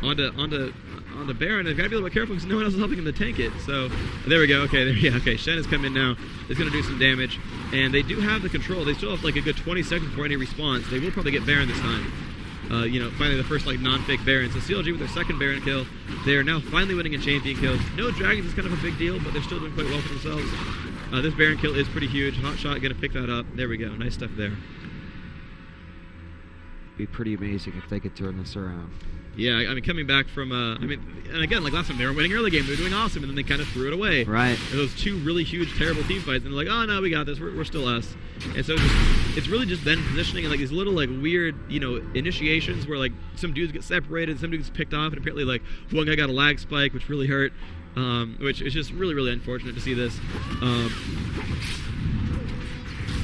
onto Baron. They've got to be a little bit careful because no one else is helping him to tank it. So there we go. Okay, okay. Shen has come in now. It's going to do some damage, and they do have the control. They still have like a good 20 seconds before any response. They will probably get Baron this time. finally the first non-fake Baron. So CLG with their second Baron kill, they are now finally winning in champion kills. No dragons is kind of a big deal, but they're still doing quite well for themselves. This Baron kill is pretty huge. Hotshot gonna pick that up. There we go. Nice stuff there. Be pretty amazing if they could turn this around. Yeah, I mean, coming back from, and again, last time they were winning early game, they were doing awesome, and then they kind of threw it away. Right. And those two really huge, terrible team fights, and they're like, oh no, we got this, we're still us. And so it's really just then positioning and these little weird, initiations where some dudes get separated, some dudes picked off, and apparently one guy got a lag spike, which really hurt, which is just really, really unfortunate to see this.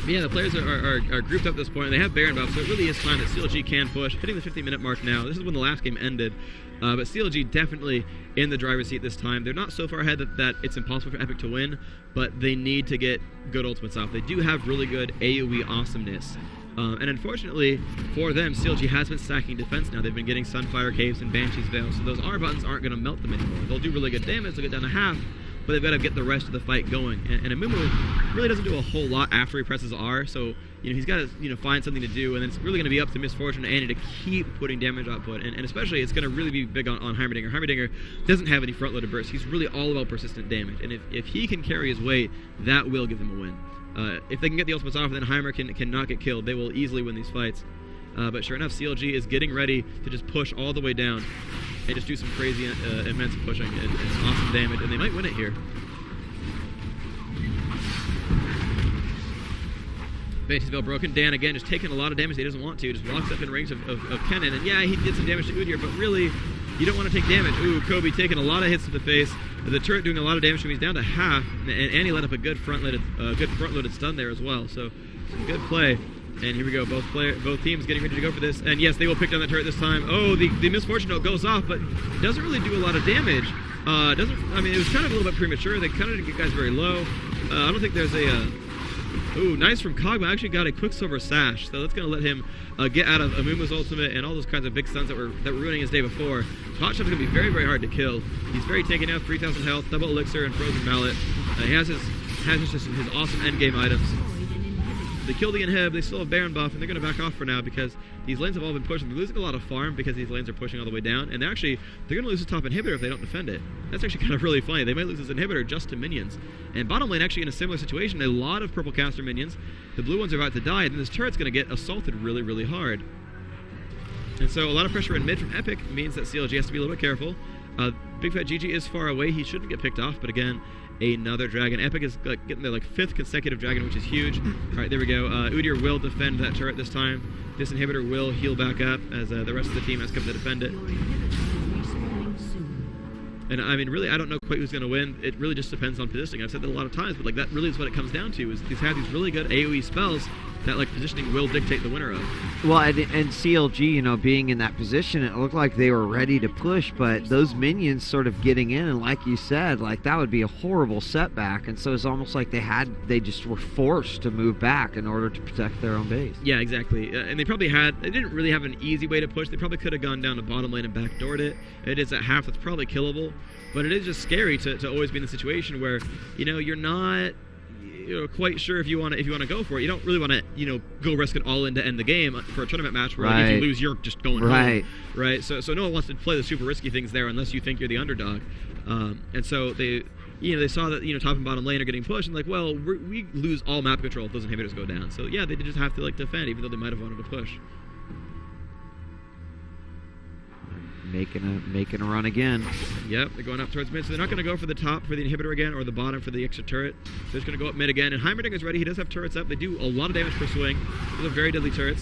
Yeah, the players are grouped up at this point, and they have Baron buff, so it really is time that CLG can push. Hitting the 50-minute mark now. This is when the last game ended, but CLG definitely in the driver's seat this time. They're not so far ahead that it's impossible for Epic to win, but they need to get good ultimates off. They do have really good AoE awesomeness. And unfortunately for them, CLG has been stacking defense now. They've been getting Sunfire Caves and Banshee's Veil, so those R buttons aren't going to melt them anymore. They'll do really good damage, they'll get down to half, but they've got to get the rest of the fight going. And Amumu really doesn't do a whole lot after he presses R, so he's got to find something to do, and then it's really going to be up to Misfortune and Annie to keep putting damage output. And especially, it's going to really be big on Heimerdinger. Heimerdinger doesn't have any front-loaded bursts. He's really all about persistent damage, and if he can carry his weight, that will give them a win. If they can get the ultimates off, then Heimer cannot get killed. They will easily win these fights. But sure enough, CLG is getting ready to just push all the way down and just do some crazy, immense pushing and awesome damage, and they might win it here. Banshee's Veil broken. Dan, again, just taking a lot of damage he doesn't want to. Just walks up in range of Kennen, and yeah, he did some damage to Udyr, but really, you don't want to take damage. Ooh, Kobe taking a lot of hits to the face. The turret doing a lot of damage to him. He's down to half, and Annie let up a good front-loaded stun there as well. So, some good play. And here we go, both teams getting ready to go for this. And yes, they will pick down that turret this time. Oh, the Misfortune note goes off, but doesn't really do a lot of damage. It was kind of a little bit premature. They kind of didn't get guys very low. I don't think there's a... Ooh, nice from Kog'Maw. Actually got a Quicksilver Sash, so that's going to let him get out of Amumu's ultimate and all those kinds of big stuns that were ruining his day before. Hotshot's going to be very, very hard to kill. He's very taken out, 3,000 health, double elixir, and frozen mallet. He has his awesome endgame items. They kill the inhib, they still have Baron buff, and they're going to back off for now because these lanes have all been pushed. They're losing a lot of farm because these lanes are pushing all the way down, and they're going to lose the top inhibitor if they don't defend it. That's actually kind of really funny. They might lose this inhibitor just to minions. And bottom lane actually in a similar situation, a lot of purple caster minions. The blue ones are about to die, and then this turret's going to get assaulted really, really hard. And so a lot of pressure in mid from Epic means that CLG has to be a little bit careful. Big Fat GG is far away. He shouldn't get picked off, but again, another dragon. Epic is getting their 5th consecutive dragon, which is huge. All right, there we go. Udyr will defend that turret this time. This inhibitor will heal back up as the rest of the team has come to defend it. And I mean, really, I don't know quite who's going to win. It really just depends on positioning. I've said that a lot of times, but that really is what it comes down to. Is these have these really good AoE spells that positioning will dictate the winner of. Well, and CLG, being in that position, it looked like they were ready to push, but those minions sort of getting in, and like you said, that would be a horrible setback. And so it's almost like they just were forced to move back in order to protect their own base. Yeah, exactly. And they didn't really have an easy way to push. They probably could have gone down to bottom lane and backdoored it. It is at half. That's probably killable. But it is just scary to always be in the situation where, you're not quite sure if you want to go for it. You don't really want to go risk it all in to end the game for a tournament match where if you lose, you're just going home, right? So no one wants to play the super risky things there unless you think you're the underdog. And so they saw that top and bottom lane are getting pushed and we lose all map control if those inhibitors go down. So yeah, they just have to defend even though they might have wanted to push. Making a run again. Yep, they're going up towards mid, so they're not going to go for the top for the inhibitor again, or the bottom for the extra turret. They're just going to go up mid again, and Heimerdinger's ready. He does have turrets up. They do a lot of damage per swing. Those are very deadly turrets.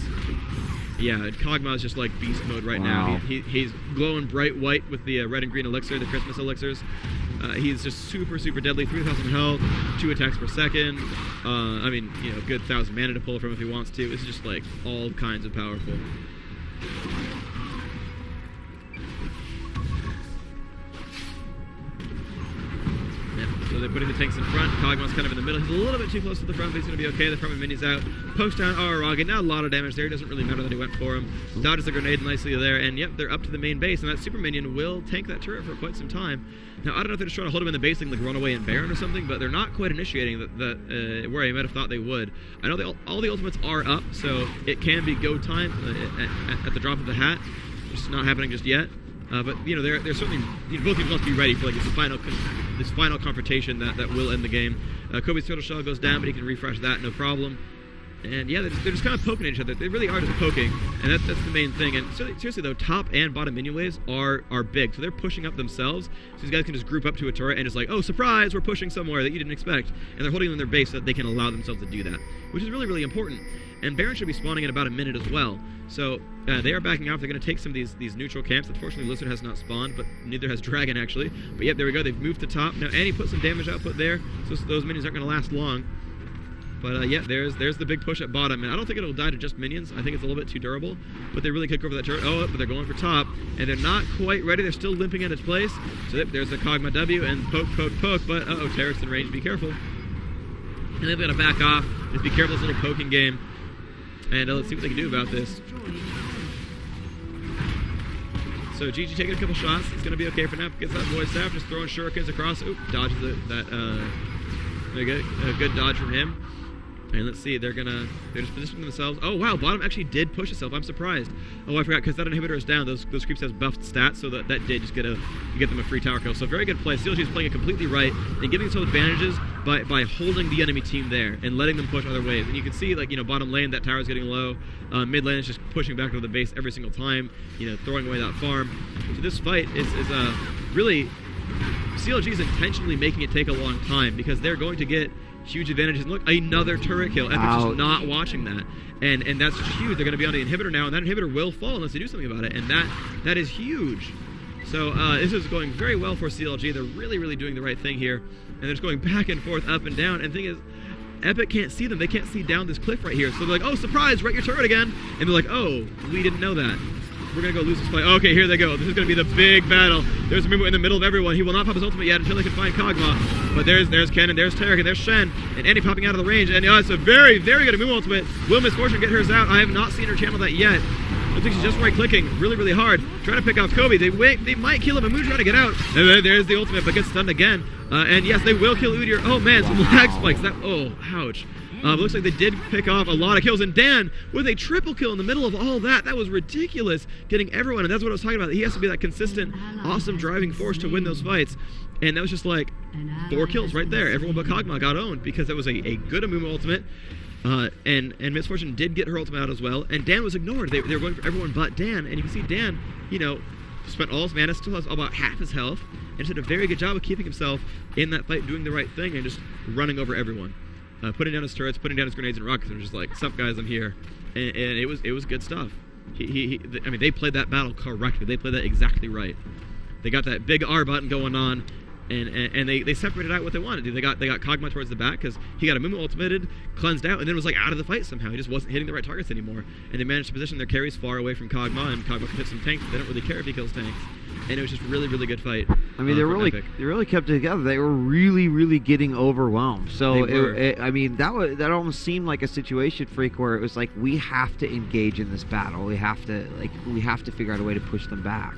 Yeah, Kog'Maw is just beast mode right now. He's glowing bright white with the red and green elixir, the Christmas elixirs. He's just super, super deadly. 3,000 health, 2 attacks per second. Good 1,000 mana to pull from if he wants to. It's just all kinds of powerful. So So they're putting the tanks in front. Kog'Maw's kind of in the middle. He's a little bit too close to the front, but he's going to be okay. The front minions out. Pokes down Araragi. Not a lot of damage there. It doesn't really matter that he went for him. Dodges the grenade nicely there. And yep, they're up to the main base. And that super minion will tank that turret for quite some time. Now, I don't know if they're just trying to hold him in the base, like run away and Baron or something, but they're not quite initiating where I might have thought they would. I know all the ultimates are up, so it can be go time at the drop of the hat. It's not happening just yet. But you know, they're certainly, you know, both teams must be ready for like this final confrontation that will end the game. Kobe's turtle shell goes down, but he can refresh that no problem. And yeah, they're just kind of poking at each other. They really are just poking, and that's the main thing. And seriously though, top and bottom minion waves are big, so they're pushing up themselves. So these guys can just group up to a turret and just like, oh surprise, we're pushing somewhere that you didn't expect, and they're holding them in their base so that they can allow themselves to do that, which is really, really important. And Baron should be spawning in about a minute as well. So they are backing off. They're going to take some of these neutral camps. Unfortunately, Lizard has not spawned, but neither has Dragon actually. But yep, there we go. They've moved to top. Now Annie put some damage output there, so those minions aren't going to last long. But yeah, there's the big push at bottom, and I don't think it'll die to just minions. I think it's a little bit too durable, but they really could go over that turret. Oh, but they're going for top, and they're not quite ready. They're still limping at its place. So there's the Kog'Maw W, and poke, but uh-oh, terrorists in range, be careful. And they've got to back off. Just be careful, this little poking game. And let's see what they can do about this. So GG taking a couple shots. It's going to be okay for now. Gets that voice staff, just throwing shurikens across. Oop, dodges there you go. A good dodge from him. And let's see, they're just positioning themselves. Oh wow, bottom actually did push itself. I'm surprised. Oh, I forgot, because that inhibitor is down. Those creeps has buffed stats, so that did just get them a free tower kill. So very good play. CLG is playing it completely right and giving themselves advantages by holding the enemy team there and letting them push other ways. And you can see, like, you know, bottom lane, that tower is getting low. Mid lane is just pushing back over the base every single time, you know, throwing away that farm. So this fight is really, CLG is intentionally making it take a long time because they're going to get huge advantages. And look, another turret kill. Epic's just not watching that. And that's huge. They're going to be on the inhibitor now, and that inhibitor will fall unless they do something about it. And that is huge. So this is going very well for CLG. They're really, really doing the right thing here. And they're just going back and forth, up and down. And the thing is, Epik can't see them. They can't see down this cliff right here. So they're like, oh, surprise, right your turret again. And they're like, oh, we didn't know that. We're going to go lose this fight. Okay, here they go. This is going to be the big battle. There's Mimo in the middle of everyone. He will not pop his ultimate yet until they can find Kog'Maw. But there's Ken, and there's Tarek, and there's Shen, and Annie popping out of the range. And it's a very, very good Mimo ultimate. Will Miss Fortune get hers out? I have not seen her channel that yet. Looks like she's just right-clicking really, really hard. Trying to pick off Kobe. They might kill him. Amu's trying to get out. And there's the ultimate, but gets stunned again. And yes, they will kill Udyr. Oh, man, some lag spikes. Oh, ouch. Looks like they did pick off a lot of kills. And Dan with a triple kill in the middle of all that. That was ridiculous. Getting everyone. And that's what I was talking about. He has to be that consistent, awesome driving force to win those fights. And that was just like 4 kills right there. Everyone but Kog'Maw got owned because that was a good Amumu ultimate. And Miss Fortune did get her ultimate out as well. And Dan was ignored. They were going for everyone but Dan. And you can see Dan, you know, spent all his mana, still has about half his health. And just did a very good job of keeping himself in that fight, doing the right thing, and just running over everyone. Putting down his turrets, putting down his grenades and rockets, and just like, sup guys, I'm here. And it was good stuff. I mean, they played that battle correctly. They played that exactly right. They got that big R button going on, and they separated out what they wanted to do. They got Kog'Maw towards the back because he got a Mumu ultimated, cleansed out, and then was like out of the fight somehow. He just wasn't hitting the right targets anymore. And they managed to position their carries far away from Kog'Maw, and Kog'Maw can hit some tanks. They don't really care if he kills tanks. And it was just really, really good fight. I mean, they really kept it together. They were really, really getting overwhelmed. So I mean, that almost seemed like a situation freak where it was like, we have to engage in this battle. We have to figure out a way to push them back.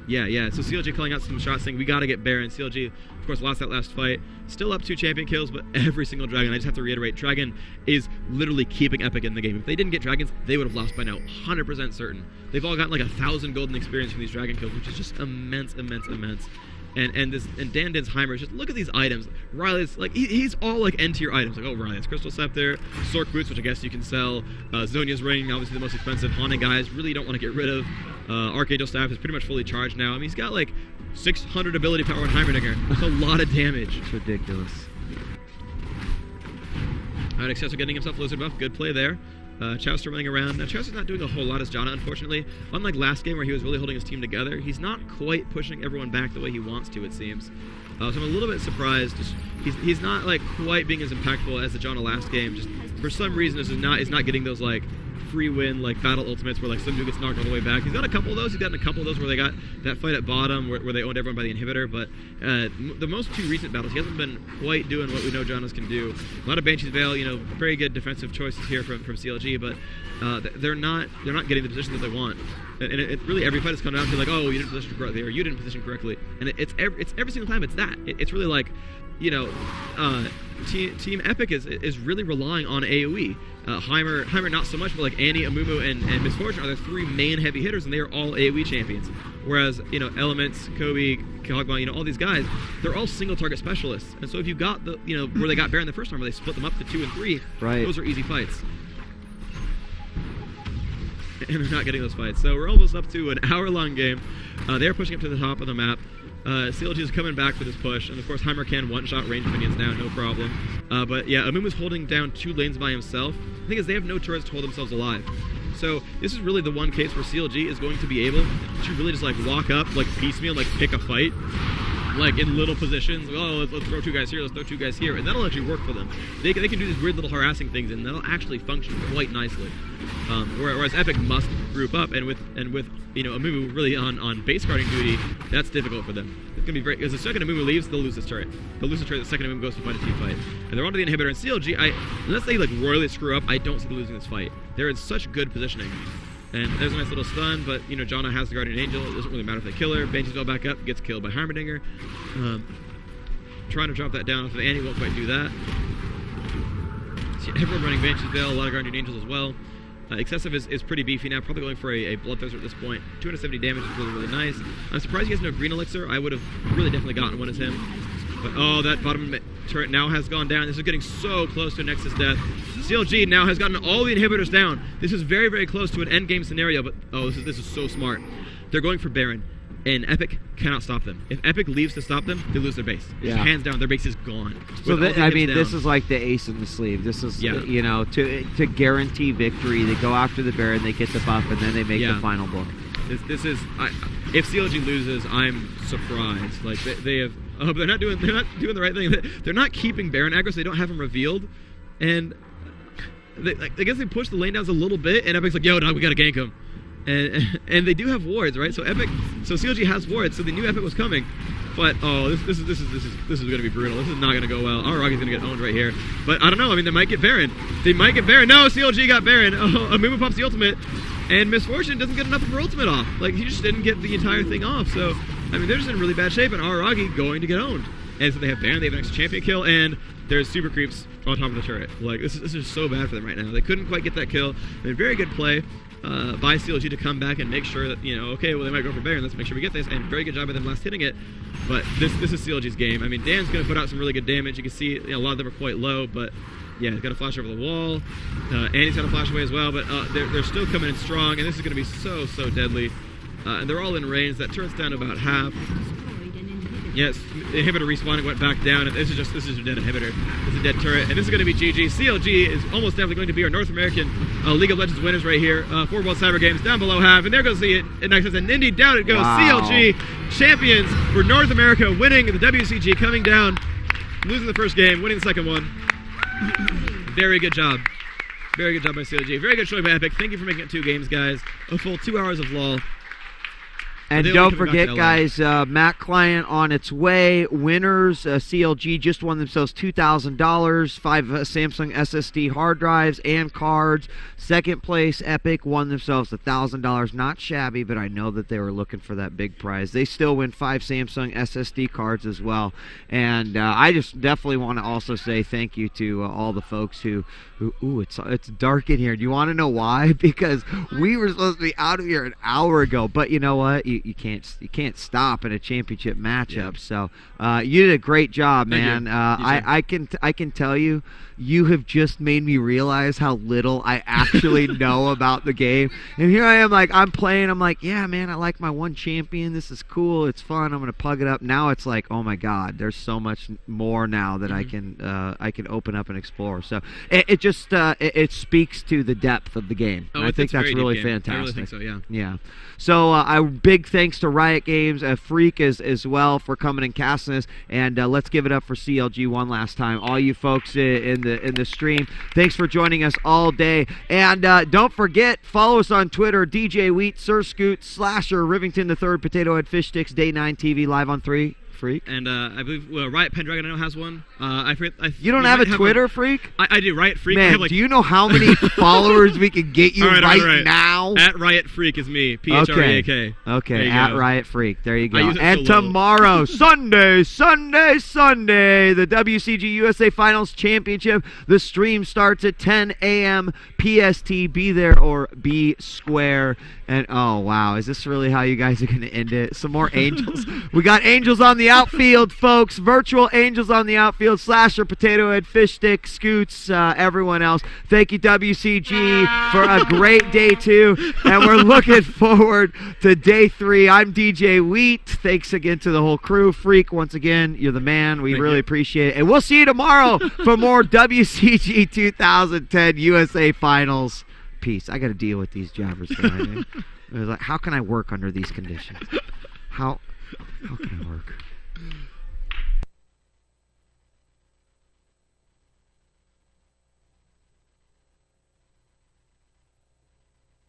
Yeah. So CLG calling out some shots saying we got to get Baron. CLG, of course, lost that last fight. Still up 2 champion kills, but every single Dragon, I just have to reiterate, Dragon is literally keeping Epik in the game. If they didn't get Dragons, they would have lost by now, 100% certain. They've all gotten like 1,000 golden experience from these Dragon kills, which is just immense. And Dan Dinsheimer, just look at these items. Riley's like, he's all like end tier items. Like, oh, Riley's Crystal Scepter, Sork Boots, which I guess you can sell. Zonia's Ring, obviously the most expensive. Haunting guys, really don't want to get rid of. Archangel Staff is pretty much fully charged now. I mean, he's got like 600 ability power in Heimerdinger. That's a lot of damage. It's ridiculous. Alright, Excessor getting himself a Lizard buff. Good play there. Chowster running around. Now, Chowster's not doing a whole lot as Janna, unfortunately. Unlike last game where he was really holding his team together, he's not quite pushing everyone back the way he wants to, it seems. So I'm a little bit surprised. He's not like quite being as impactful as the Janna last game. Just for some reason, this is not getting those like free win like battle ultimates where like some dude gets knocked all the way back. He's got a couple of those. He's gotten a couple of those where they got that fight at bottom where they owned everyone by the inhibitor. But the most two recent battles, he hasn't been quite doing what we know Jonas can do. A lot of Banshee's Veil, very good defensive choices here from CLG, but they're not getting the position that they want. And it really every fight has come down to like, oh, you didn't position correctly, or you didn't position correctly, and it's every single time it's that. It's really like, Team Epik is really relying on AoE. Heimer not so much, but like Annie, Amumu, and Misfortune are their three main heavy hitters, and they are all AoE champions. Whereas Elements, Kobe, Kogma, all these guys, they're all single target specialists. And so if you got the where they got Baron the first time, where they split them up to 2 and 3, right, those are easy fights. And they're not getting those fights. So we're almost up to an hour-long game. They're pushing up to the top of the map. CLG is coming back for this push, and of course Heimer can one-shot range minions now, no problem. But yeah, Amumu's holding down 2 lanes by himself. The thing is, they have no turrets to hold themselves alive. So this is really the one case where CLG is going to be able to really just like walk up, like piecemeal, like pick a fight, like in little positions. Like, oh, let's throw 2 guys here, let's throw 2 guys here, and that'll actually work for them. They can do these weird little harassing things, and that'll actually function quite nicely. Whereas Epik must group up, and with Amumu really on base guarding duty, that's difficult for them. It's gonna be very, because the second Amumu leaves, they'll lose this turret. They'll lose the turret the second Amumu goes to fight a team fight. And they're onto the inhibitor, and CLG, unless they like royally screw up, I don't see them losing this fight. They're in such good positioning. And there's a nice little stun, but Janna has the Guardian Angel. It doesn't really matter if they kill her. Banshee's all back up, gets killed by Heimerdinger. Trying to drop that down off of Annie, won't quite do that. See, everyone running Banshee's Veil, a lot of Guardian Angels as well. Excessive is pretty beefy now, probably going for a Bloodthirster at this point. 270 damage is really, really nice. I'm surprised he has no Green Elixir. I would have really definitely gotten one as him. But oh, that bottom turret now has gone down. This is getting so close to a Nexus death. CLG now has gotten all the inhibitors down. This is very, very close to an endgame scenario, but oh, this is so smart. They're going for Baron, and Epik cannot stop them. If Epik leaves to stop them, they lose their base. Yeah. Just hands down, their base is gone. So this is like the ace in the sleeve. This is to guarantee victory. They go after the Baron, they get the buff, and then they make the final blow. This is if CLG loses, I'm surprised. Like they have. But they're not doing the right thing. They're not keeping Baron aggro, so they don't have him revealed. And I guess they push the lane downs a little bit, and Epic's like, yo, dog, we gotta gank him. And they do have wards, right? So CLG has wards, so they knew Epik was coming. But oh, this is gonna be brutal. This is not gonna go well. Our Rocky's gonna get owned right here. But I don't know. I mean, they might get Baron. No, CLG got Baron. Oh, Amumu pops the ultimate, and Misfortune doesn't get enough of her ultimate off. Like he just didn't get the entire thing off. So I mean, they're just in really bad shape, and Araragi going to get owned. And so they have Baron, they have an extra champion kill, and there's super creeps on top of the turret. Like this is so bad for them right now. They couldn't quite get that kill. And very good play by CLG to come back and make sure that okay, well they might go for Baron. Let's make sure we get this. And very good job by them last hitting it. But this is CLG's game. I mean, Dan's going to put out some really good damage. You can see a lot of them are quite low, but yeah, he's got a flash over the wall. Annie's got a flash away as well, but they're still coming in strong, and this is going to be so deadly. And they're all in range. That turret's down to about half. Yes, inhibitor respawning went back down, and this is a dead inhibitor. It's a dead turret, and this is going to be GG. CLG is almost definitely going to be our North American League of Legends winners right here. 4 World Cyber Games down below half, and there goes the Nexus, and Indy down it goes. Wow. CLG champions for North America, winning the WCG, coming down, losing the first game, winning the second one. Very good job. Very good job by CLG. Very good showing by Epik. Thank you for making it 2 games, guys. A full 2 hours of LOL. And don't forget, guys, Mac Client on its way. Winners, CLG just won themselves $2,000, 5 Samsung SSD hard drives and cards. Second place, Epik, won themselves $1,000. Not shabby, but I know that they were looking for that big prize. They still win 5 Samsung SSD cards as well. And I just definitely want to also say thank you to all the folks who ooh, it's dark in here. Do you want to know why? Because we were supposed to be out of here an hour ago, but you know what? You can't stop in a championship matchup. Yeah. So you did a great job, man. I can tell you, you have just made me realize how little I actually know about the game. And here I am, like I'm playing. I'm like, yeah, man, I like my one champion. This is cool. It's fun. I'm gonna pug it up. Now it's like, oh my God, there's so much more now that I can open up and explore. So it just speaks to the depth of the game. Oh, I think that's really fantastic. I really think so. Yeah. Yeah. So a big thanks to Riot Games, Freak as well for coming and casting this. And let's give it up for CLG one last time. All you folks in the stream, thanks for joining us all day. And don't forget, follow us on Twitter, DJ Wheat, Sir Scoot, Slasher, Rivington the Third, Potato Head Fish Sticks, Day 9 TV, live on 3. Freak. And I believe Riot Pendragon I know has one. You don't have a Twitter, Freak? I do. Riot Freak. Man, do you know how many followers we can get you right now? At Riot Freak is me. PHREAK. Okay, at Riot Freak. There you go. And so tomorrow, Sunday, the WCG USA Finals Championship. The stream starts at 10 a.m. PST. Be there or be square. And oh wow, is this really how you guys are going to end it? Some more angels. We got angels on the outfield, folks. Virtual angels on the outfield. Slasher, Potato Head, Fish Stick, Scoots, everyone else. Thank you, WCG, for a great day 2. And we're looking forward to day 3. I'm DJ Wheat. Thanks again to the whole crew. Freak, once again, you're the man. We really appreciate it. And we'll see you tomorrow for more WCG 2010 USA Finals. Peace. I got to deal with these jobbers tonight. Like, how can I work under these conditions? How can I work?